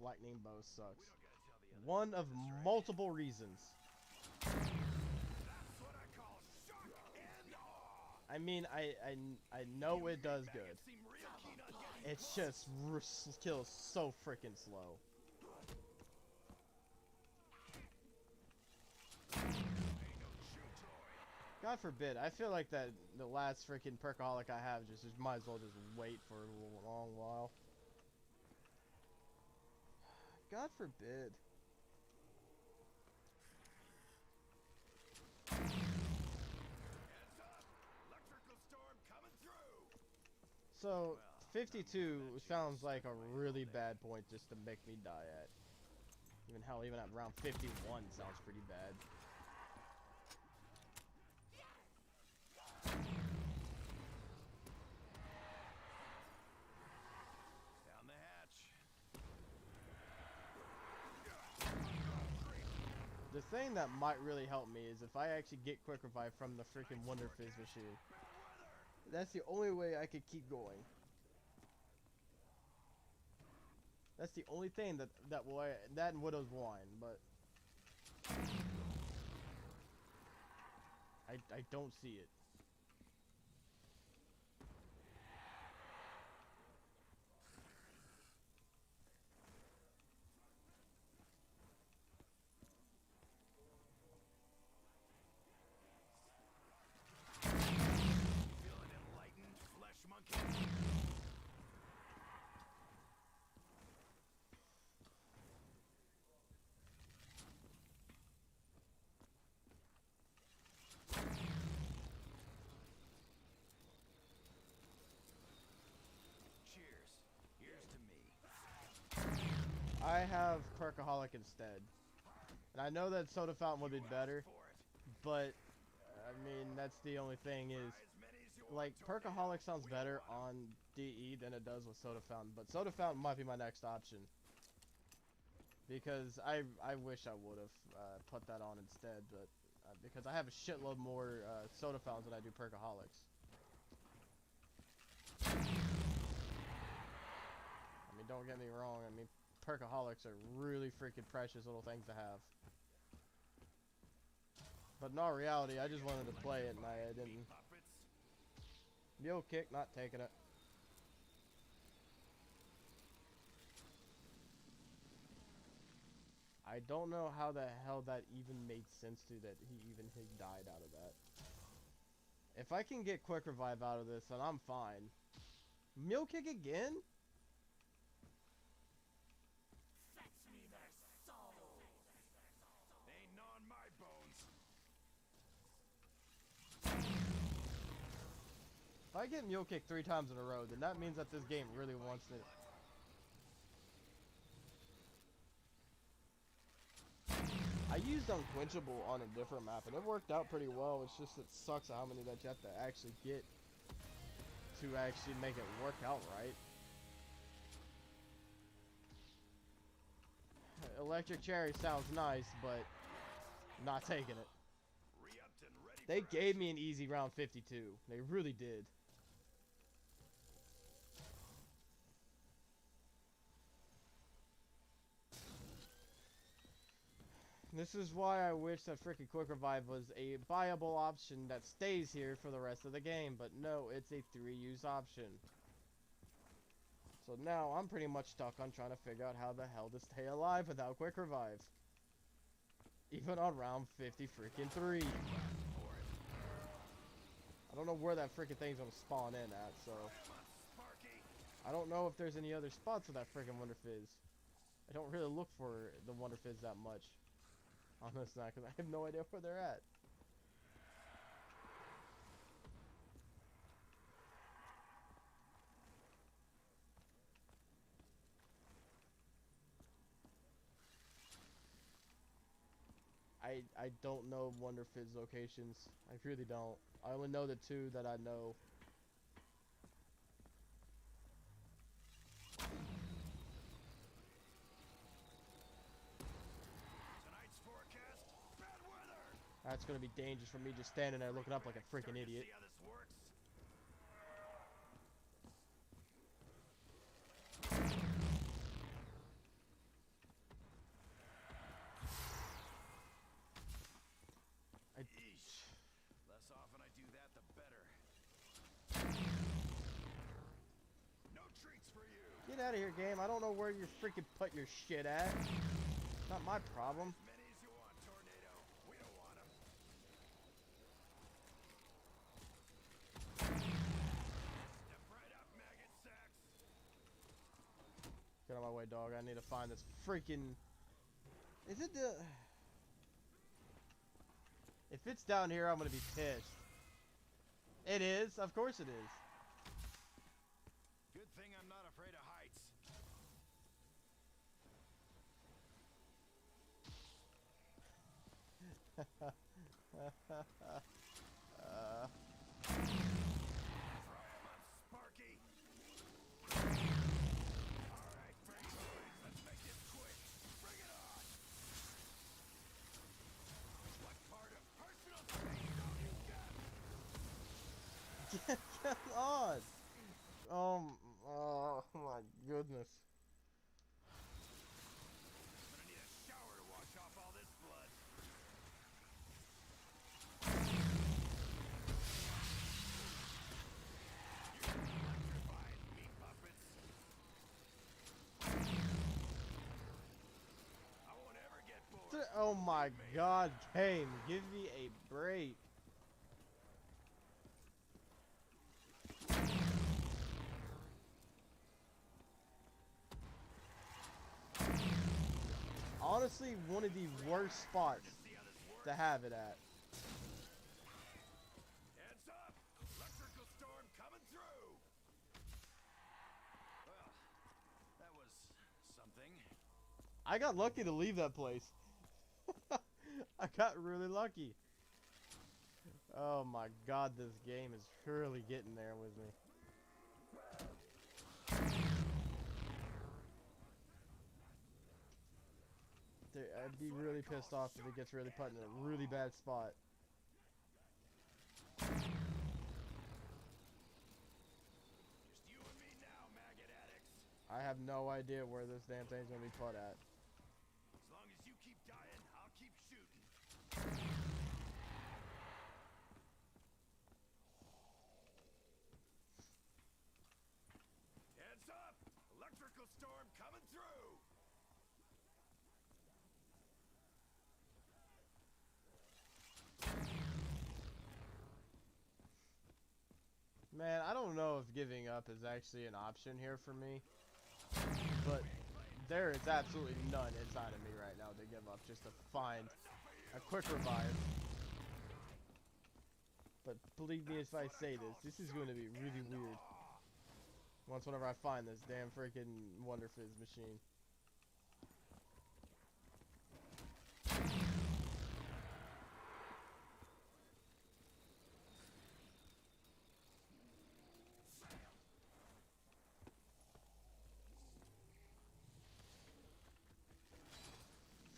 lightning bow sucks. One of multiple reasons. I mean, I know it does good. It's just kills so freaking slow. God forbid. I feel like that the last freaking perkaholic I have just might as well just wait for a long while. God forbid. So 52 sounds like a really bad point just to make me die at. Even hell, even at round 51 sounds pretty bad. Down the hatch. The thing that might really help me is if I actually get Quick Revive from the freaking Wonder Fizz machine. That's the only way I could keep going. That's the only thing that and Widow's Wine, but I don't see it. Feeling enlightened, flesh monkey? Cheers. Here's to me. I have Perkaholic instead. And I know that Soda Fountain would be better, but I mean, that's the only thing is, like, Perkaholic sounds better on DE than it does with Soda Fountain, but Soda Fountain might be my next option. Because I wish I would have put that on instead, but because I have a shitload more Soda Fountains than I do Perkaholics. I mean, don't get me wrong, I mean, Perkaholics are really freaking precious little things to have. But in all reality, I just wanted to play it and I didn't. Mule kick, not taking it. I don't know how the hell that even made sense to that he died out of that. If I can get Quick Revive out of this, then I'm fine. Mule kick again? Ain't gnawing my bones. If I get Mule kick 3 times in a row, then that means that this game really wants it. I used Unquenchable on a different map, and it worked out pretty well. It's just, it sucks how many that you have to actually get to actually make it work out right. Electric Cherry sounds nice, but not taking it. Re-upped and ready They for gave me an easy round 52. They really did. This is why I wish that freaking Quick Revive was a viable option that stays here for the rest of the game, but no, it's a 3-use option. So now I'm pretty much stuck on trying to figure out how the hell to stay alive without Quick Revive. Even on round 50 freaking 3. I don't know where that freaking thing's gonna spawn in at, so I don't know if there's any other spots for that freaking Wonder Fizz. I don't really look for the Wonder Fizz that much on this now, because I have no idea where they're at. I don't know Wonder Fizz locations. I really don't. I only know the 2 that I know. tonight's forecast. Bad weather. That's gonna be dangerous for me just standing there looking up like a freaking idiot. See how this works? treats for you. Get out of here, game. I don't know where you freaking put your shit at. Not my problem. As many as you want, Tornado. We don't want them. Step right up, maggot sacks. Get out of my way, dog. I need to find this freaking... Is it the... If it's down here, I'm gonna be pissed. It is. Of course it is. Good thing I'm not afraid of heights. Try 'em on Sparky. Alright, Brady boys, let's make this quick. Bring it on. What part of personal space don't you get? Get on. Oh my goodness. I'm gonna need a shower to wash off all this blood. You're electrified, meat puppets. I won't ever get bored. Oh my god, game. Give me a break. Honestly, one of the worst spots See how this works? to have it at. Heads up! Electrical storm coming through! Well, that was something. I got lucky to leave that place. I got really lucky. Oh my god, this game is surely getting there with me. I'd be really pissed off if it gets really put in a really bad spot. Just you and me now, maggot addicts. I have no idea where this damn thing's gonna be put at. As long as you keep dying, I'll keep shooting. Heads up! Electrical storm coming through! Man, I don't know if giving up is actually an option here for me. But there is absolutely none inside of me right now to give up just to find a quick revive. But believe me if I say this is going to be really weird. Whenever I find this damn freaking Wonder Fizz machine.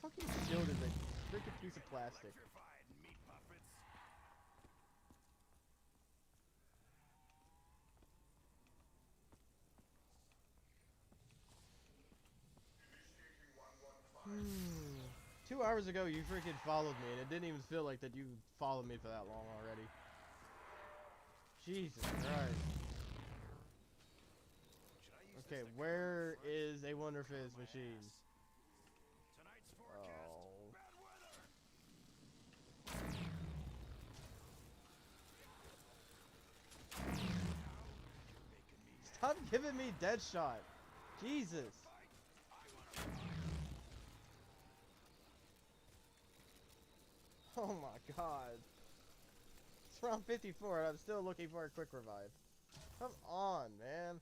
Fucking shield is a freaking piece of plastic. Electrified, meat puppets. Initiating 115. 2 hours ago, you freaking followed me, and it didn't even feel like that you followed me for that long already. Jesus Christ. Should I use Okay, this to where cover my is a Wonder Fizz my machine? ass? Tonight's forecast, Oh. bad weather. Stop giving me Deadshot. Jesus. Oh my god. It's round 54 and I'm still looking for a quick revive. Come on, man.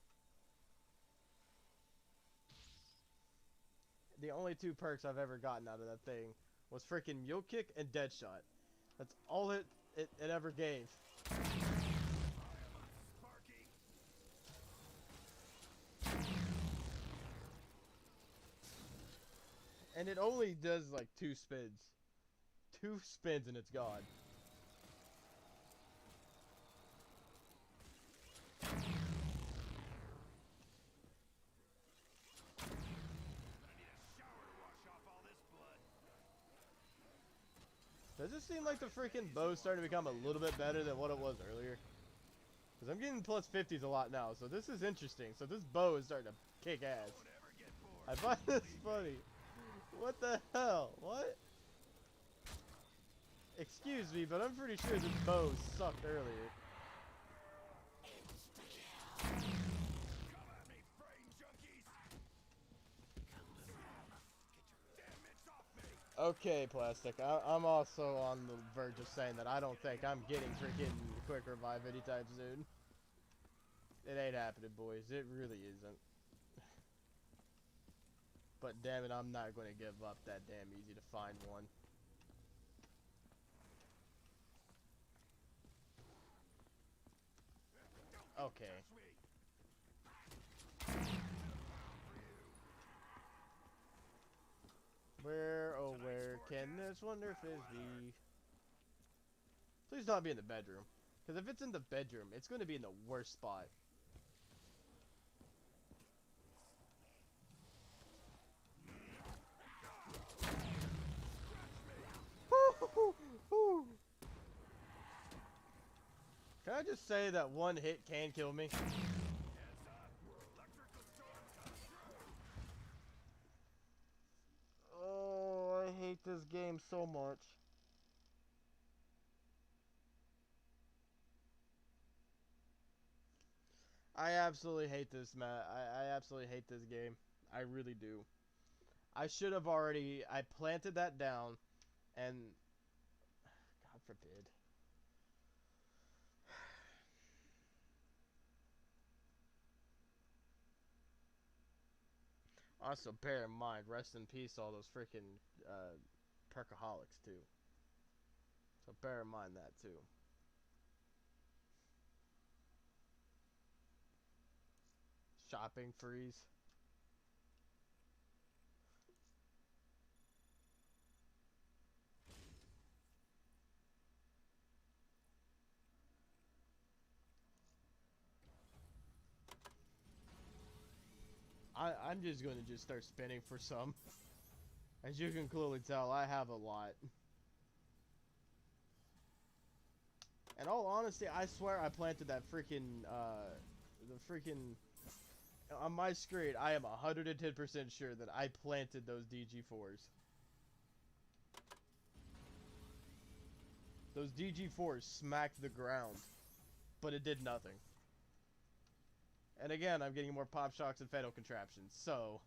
The only two perks I've ever gotten out of that thing was freaking Mule Kick and Deadshot. That's all it ever gave. Sparky. And it only does like 2 spins. 2 spins and it's gone. I need a shower to wash off all this blood. Does it seem like the freaking bow's starting to become a little bit better than what it was earlier? Because I'm getting plus 50s a lot now, so this is interesting. So this bow is starting to kick ass. I find this funny. What the hell? What? Excuse me, but I'm pretty sure this bow sucked earlier. Okay, Plastic. I'm also on the verge of saying that I don't think I'm getting freaking quick revive anytime soon. It ain't happening, boys. It really isn't. But damn it, I'm not going to give up that damn easy to find one. Okay. Where, oh where can this wonder fizz be? Please not be in the bedroom. Because if it's in the bedroom, it's going to be in the worst spot. Can I just say that one hit can kill me? Oh, I hate this game so much. I absolutely hate this, Matt. I absolutely hate this game. I really do. I should have already... I planted that down, and... God forbid. Also, bear in mind, rest in peace all those freaking perkaholics, too. So bear in mind that, too. Shopping freeze. I'm just going to just start spinning for some. As you can clearly tell, I have a lot. In all honesty, I swear I planted that freaking, on my screen, I am 110% sure that I planted those DG4s. Those DG4s smacked the ground, but it did nothing. And again, I'm getting more pop shocks and fatal contraptions, so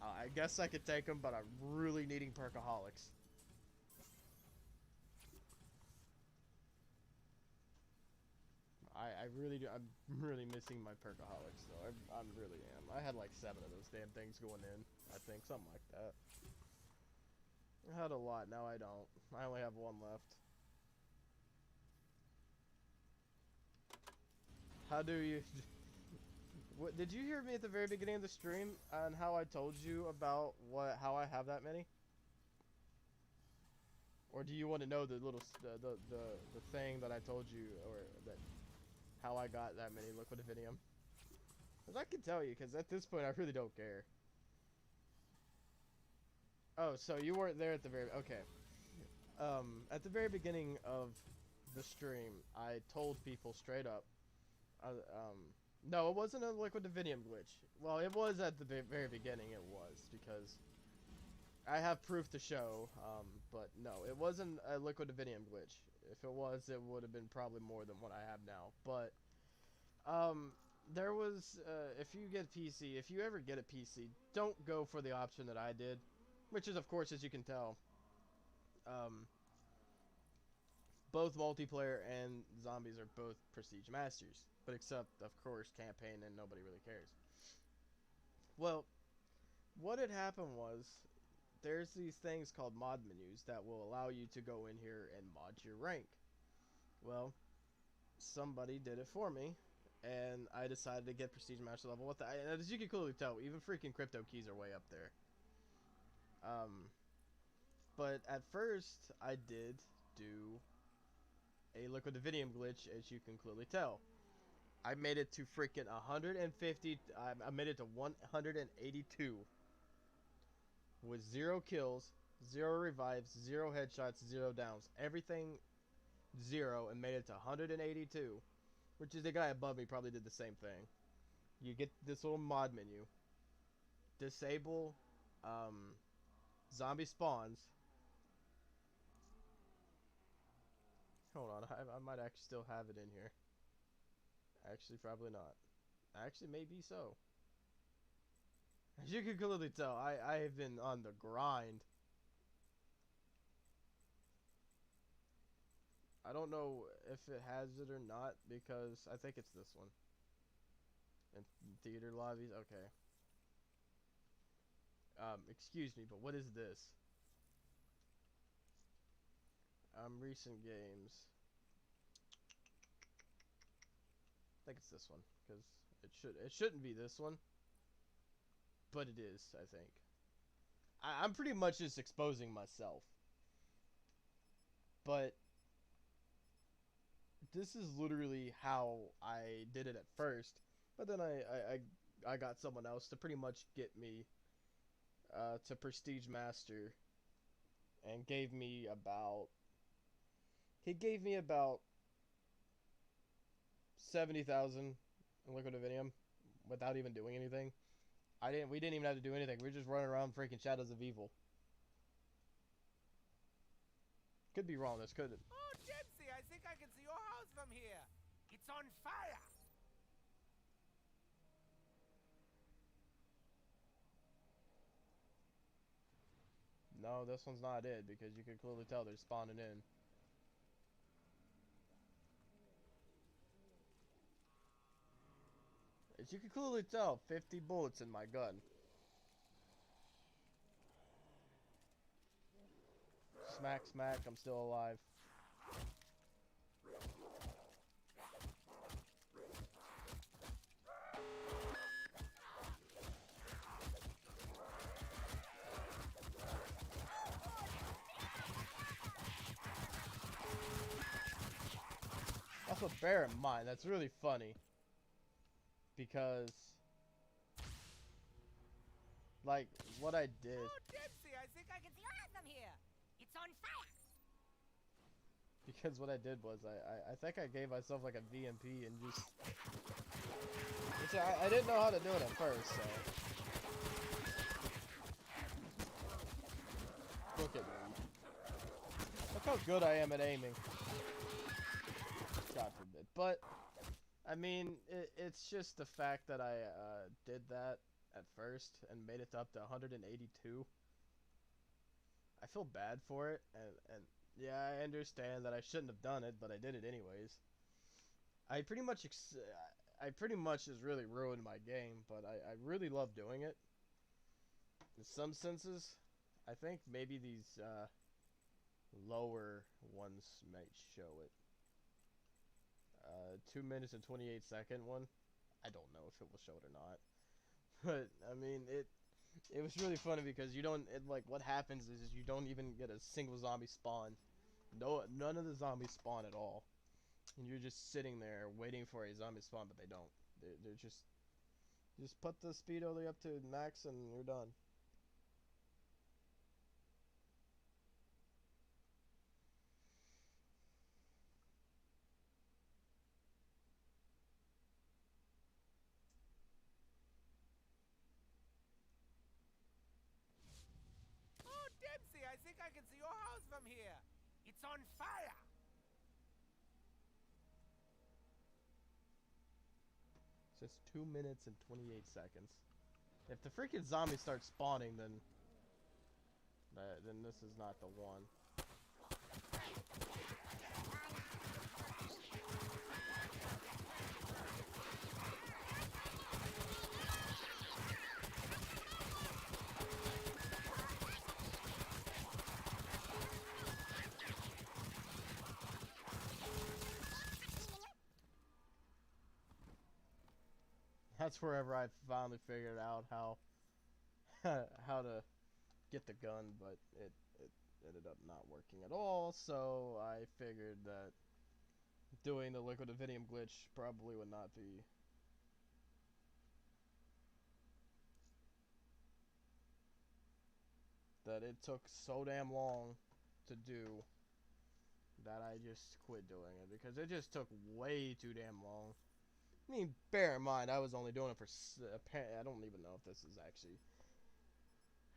I guess I could take them, but I'm really needing perkaholics. I really do. I'm really missing my perkaholics, though. I really am. I had like 7 of those damn things going in, I think, something like that. I had a lot, now I don't. I only have 1 left. How do you... What, did you hear me at the very beginning of the stream on how I told you about how I have that many? Or do you want to know the little the thing that I told you, or that how I got that many liquid Divinium? Because I can tell you, because at this point I really don't care. Oh, so you weren't there at the very... Okay. At the very beginning of the stream, I told people straight up, no, it wasn't a liquid Divinium glitch. Well, it was at the very beginning, it was, because I have proof to show, but no, it wasn't a liquid Divinium glitch. If it was, it would have been probably more than what I have now. But, there was, if you get PC, if you ever get a PC, don't go for the option that I did, which is, of course, as you can tell, both multiplayer and zombies are both prestige masters, but except, of course, campaign, and nobody really cares. Well, what had happened was, there's these things called mod menus that will allow you to go in here and mod your rank. Well, somebody did it for me, and I decided to get prestige master level with that. And as you can clearly tell, even freaking crypto keys are way up there. But at first, I did do a liquid Divinium glitch, as you can clearly tell. I made it to freaking 150, I made it to 182. With 0 kills, 0 revives, 0 headshots, 0 downs. Everything 0, and made it to 182. Which is the guy above me probably did the same thing. You get this little mod menu. Disable zombie spawns. Hold on, I might actually still have it in here. Actually, probably not. Actually, maybe so. As you can clearly tell, I have been on the grind. I don't know if it has it or not, because I think it's this one. And theater lobbies, okay. Excuse me, but what is this? Recent games. I think it's this one, because it shouldn't be this one. But it is, I think. I'm pretty much just exposing myself. But this is literally how I did it at first. But then I got someone else to pretty much get me to Prestige Master. And gave me about... He gave me about 70,000 in Liquid Divinium without even doing anything. We didn't even have to do anything. We were just running around freaking Shadows of Evil. Could be wrong. This could. Oh, Dempsey, I think I can see your house from here. It's on fire. No, this one's not it, because you can clearly tell they're spawning in. As you can clearly tell, 50 bullets in my gun. Smack, smack, I'm still alive. Also, bear in mind, that's really funny. Because, like, what I did... Oh, Dempsey, I think I can see your house from here. It's on fire. Because what I did was, I think I gave myself, like, a VMP and just... Which I didn't know how to do it at first, so... Look at me. Look how good I am at aiming. God forbid. But... I mean, it's just the fact that I did that at first and made it up to 182. I feel bad for it, and yeah, I understand that I shouldn't have done it, but I did it anyways. I pretty much has really ruined my game, but I really love doing it. In some senses, I think maybe these lower ones might show it. 2 minutes and 28-second one. I don't know if it will show it or not. But, I mean, it was really funny because you don't, like, what happens is you don't even get a single zombie spawn. None of the zombies spawn at all. And you're just sitting there waiting for a zombie spawn, but they don't. They're just put the speed all the way up to max and you're done. Oh, Dempsey, I think I can see your house from here. It's on fire. It's 2 minutes and 28 seconds. If the freaking zombies start spawning, then this is not the one. That's wherever I finally figured out how how to get the gun, but it ended up not working at all, so I figured that doing the Liquid Divinium glitch probably would not be. That it took so damn long to do that I just quit doing it because it just took way too damn long. I mean, bear in mind, I was only doing it for. I don't even know if this is actually.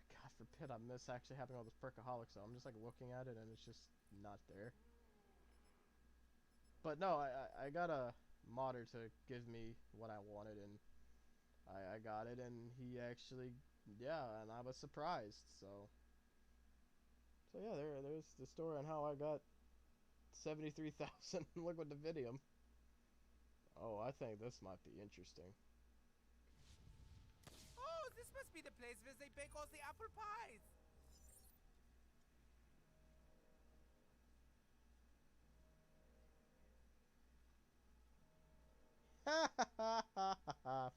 God forbid I miss actually having all this perkaholics, so I'm just like looking at it and it's just not there. But no, I got a modder to give me what I wanted, and I got it, and he actually, yeah, and I was surprised, so yeah, there's the story on how I got 73,000 liquid dividium. Oh, I think this might be interesting. Oh, this must be the place where they bake all the apple pies.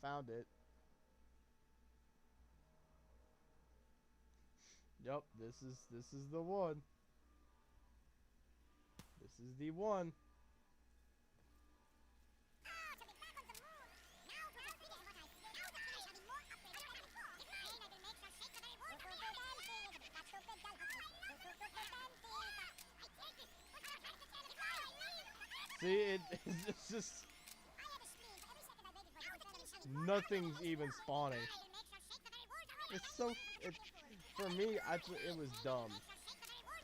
Found it. Yup, this is the one. This is the one. See, it's just nothing's even spawning. It's so for me. It was dumb,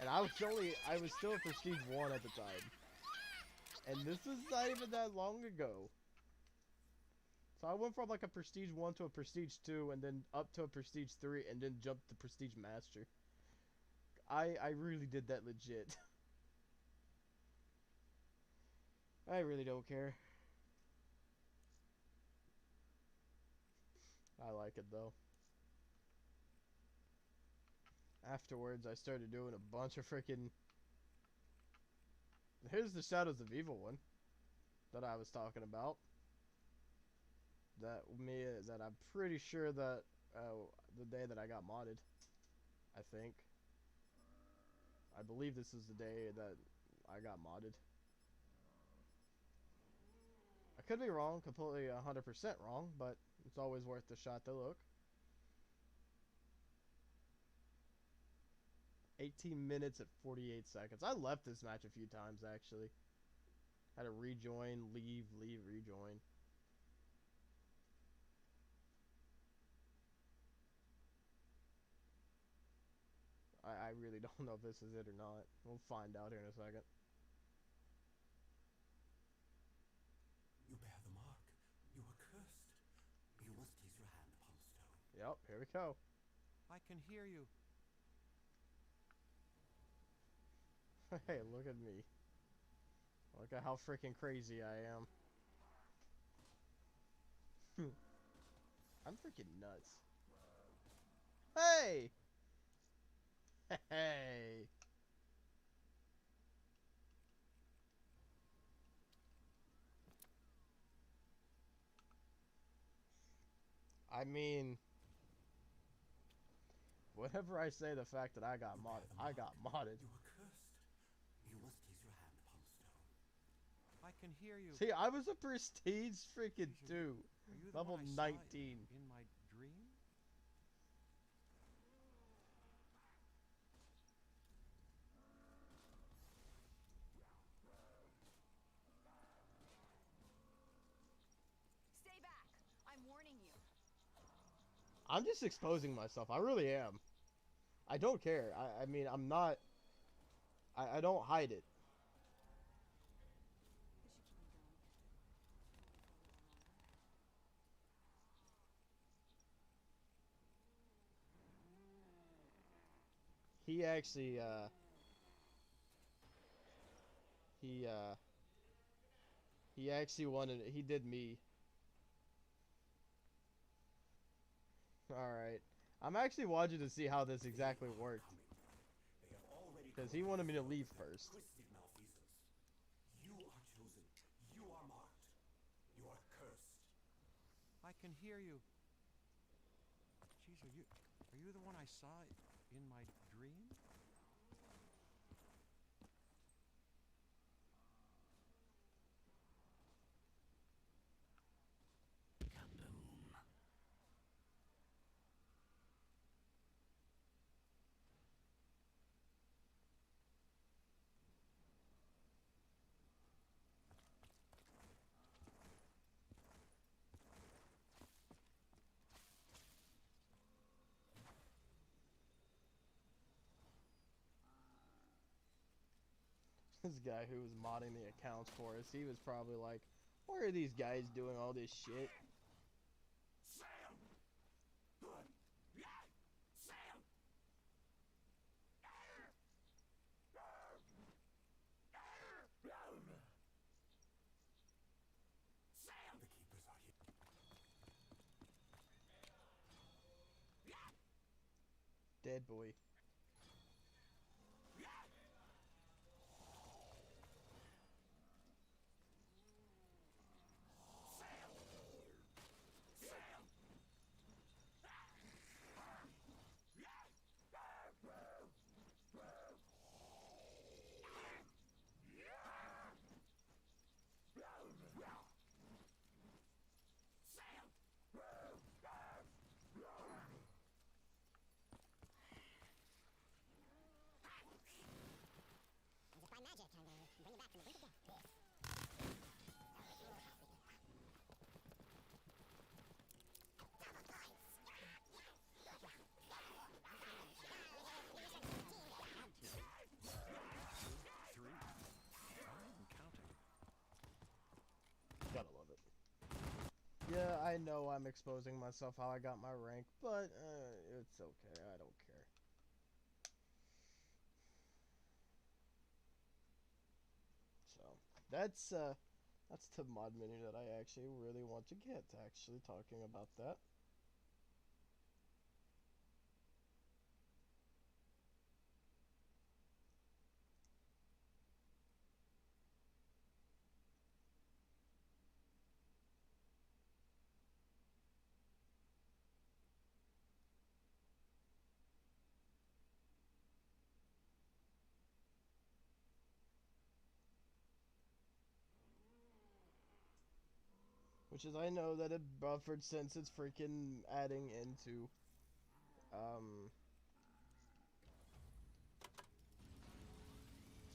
and I was still at Prestige 1 at the time, and this is not even that long ago. So I went from like a Prestige 1 to a Prestige 2, and then up to a Prestige 3, and then jumped to Prestige Master. I really did that legit. I really don't care. I like it though. Afterwards, I started doing a bunch of freaking. Here's the Shadows of Evil one that I was talking about. That I'm pretty sure that the day that I got modded. I think. I believe this is the day that I got modded. I could be wrong, completely 100% wrong, but it's always worth the shot to look. 18 minutes at 48 seconds. I left this match a few times, actually. Had to rejoin, leave, rejoin. I really don't know if this is it or not. We'll find out here in a second. You bear the mark. You are cursed. You must place your hand upon the stone. Yep, here we go. I can hear you. Hey, look at me. Look at how freaking crazy I am. I'm freaking nuts. Hey! Hey! I mean, whenever I say the fact that I got modded, I got modded. You are cursed. You must place your hand upon the stone. I can hear you. See, I was a Prestige freaking 2. Are you the Level one I saw 19. in my dream? Stay back. I'm warning you. I'm just exposing myself. I really am. I don't care. I mean, I'm not. I don't hide it. He actually, he actually wanted. He did me. Alright. I'm actually watching to see how this exactly worked. They have already Because he wanted me to leave first. twisted malfeasance. You are chosen. You are marked. You are cursed. I can hear you. Jeez, are you the one I saw in my dream? This guy who was modding the accounts for us, he was probably like, why are these guys doing all this shit? The keepers are here. Dead boy. Gotta love it. Yeah, I know I'm exposing myself how I got my rank, but it's okay. I don't care. So that's the mod menu that I actually really want to get. Actually, talking about that. Which is, I know that it buffered since it's freaking adding into,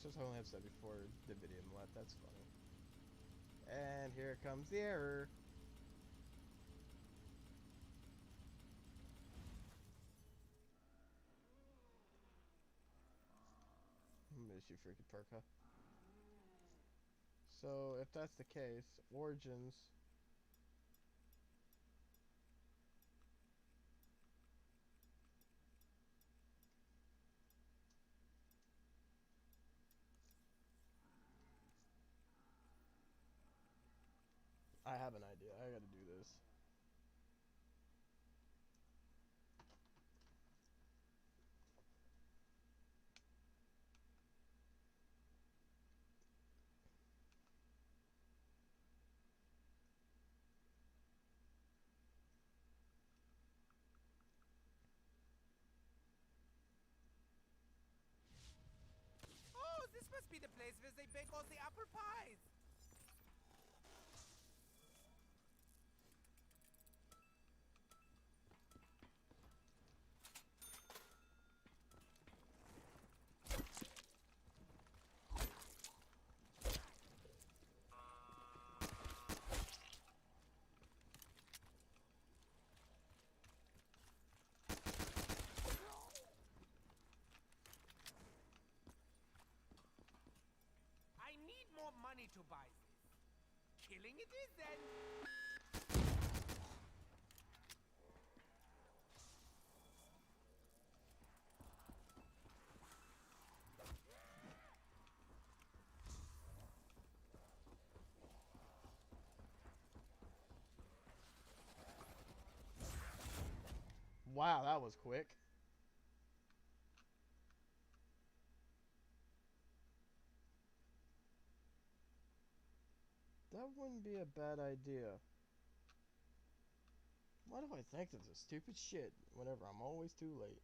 since I only have 74 Dividium left, that's funny. And here comes the error. Miss you, freaking Perka. So, if that's the case, Origins... I have an idea. I gotta do this. Oh, this must be the place where they bake all the apple pies. I need more money to buy this. Killing it is then. Wow, that was quick. That wouldn't be a bad idea. Why do I think this is stupid shit whenever I'm always too late?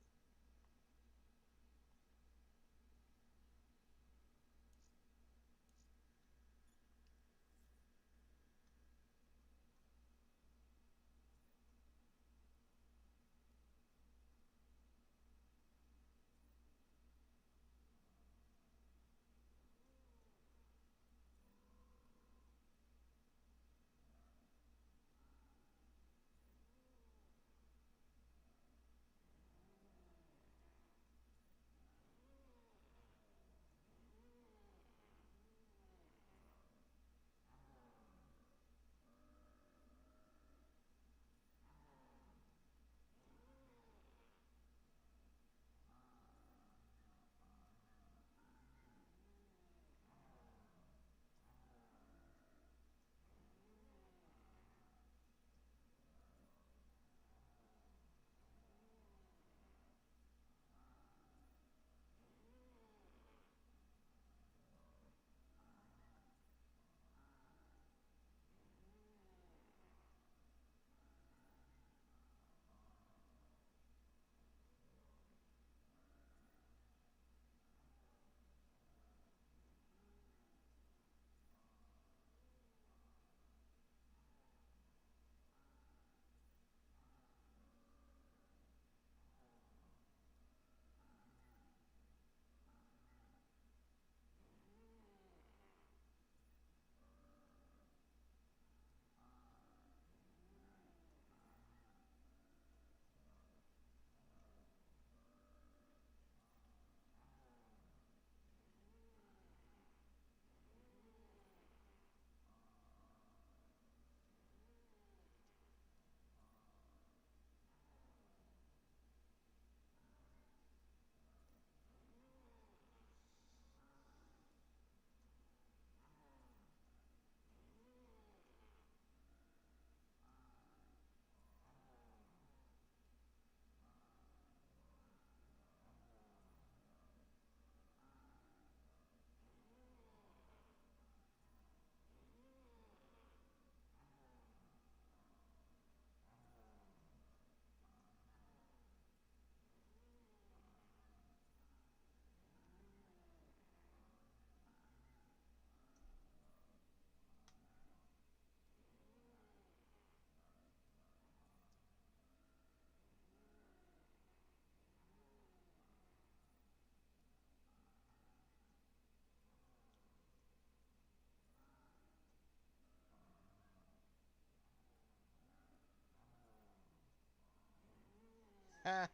I'm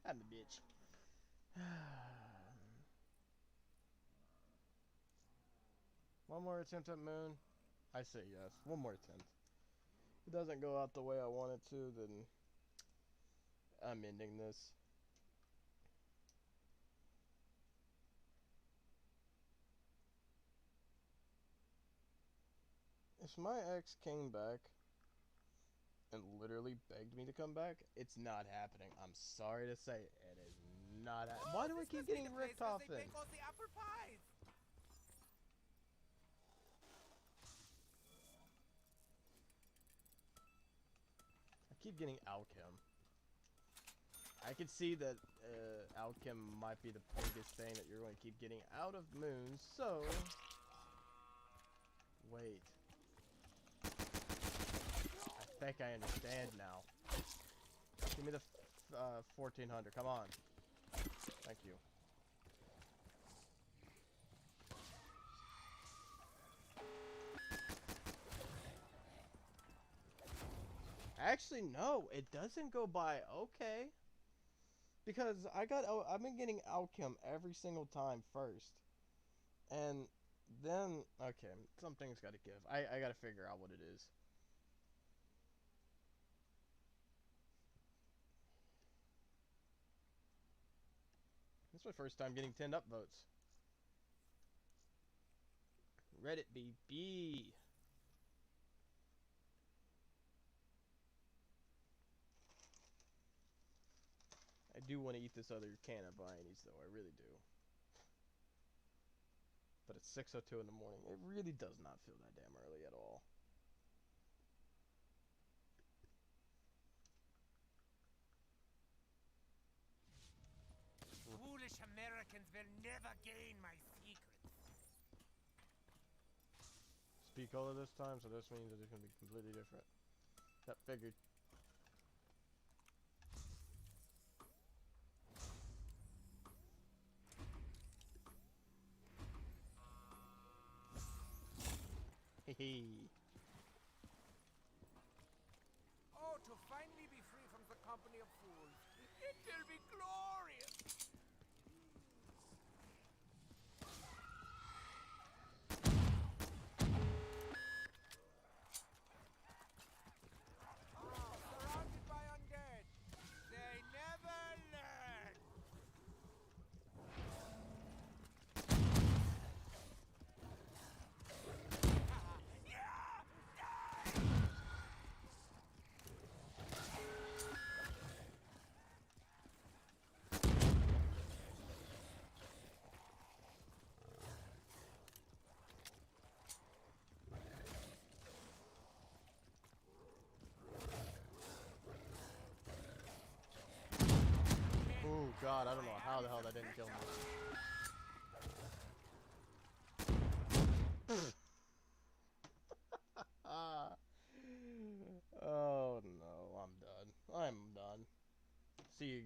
a bitch. One more attempt at moon? I say yes. One more attempt. If it doesn't go out the way I want it to, then I'm ending this. If my ex came back and literally begged me to come back, it's not happening. I'm sorry to say it is not happening. Why do I keep getting ripped off then? They bake all the apple pies. I keep getting Alchem. I can see that Alchem might be the biggest thing that you're going to keep getting out of moons, so... Wait. I think I understand now. Give me the 1400, come on. Thank you. Actually, no, it doesn't go by. Okay. Because I've been getting Alchem every single time first. And then, okay, something's got to give. I got to figure out what it is. This is my first time getting 10 upvotes. Reddit BB. I do want to eat this other can of Viennese, though. I really do. But it's 6:02 in the morning. It really does not feel that damn early at all. Foolish Americans will never gain my secrets. Speak color this time, so this means that it's going to be completely different. That figured. Hehe. Oh, to finally be free from the company of fools. It will be glorious. Oh, surrounded by undead. They never learn. Oh god, I don't know how the hell that didn't kill me. Oh no, I'm done. I'm done. See you guys.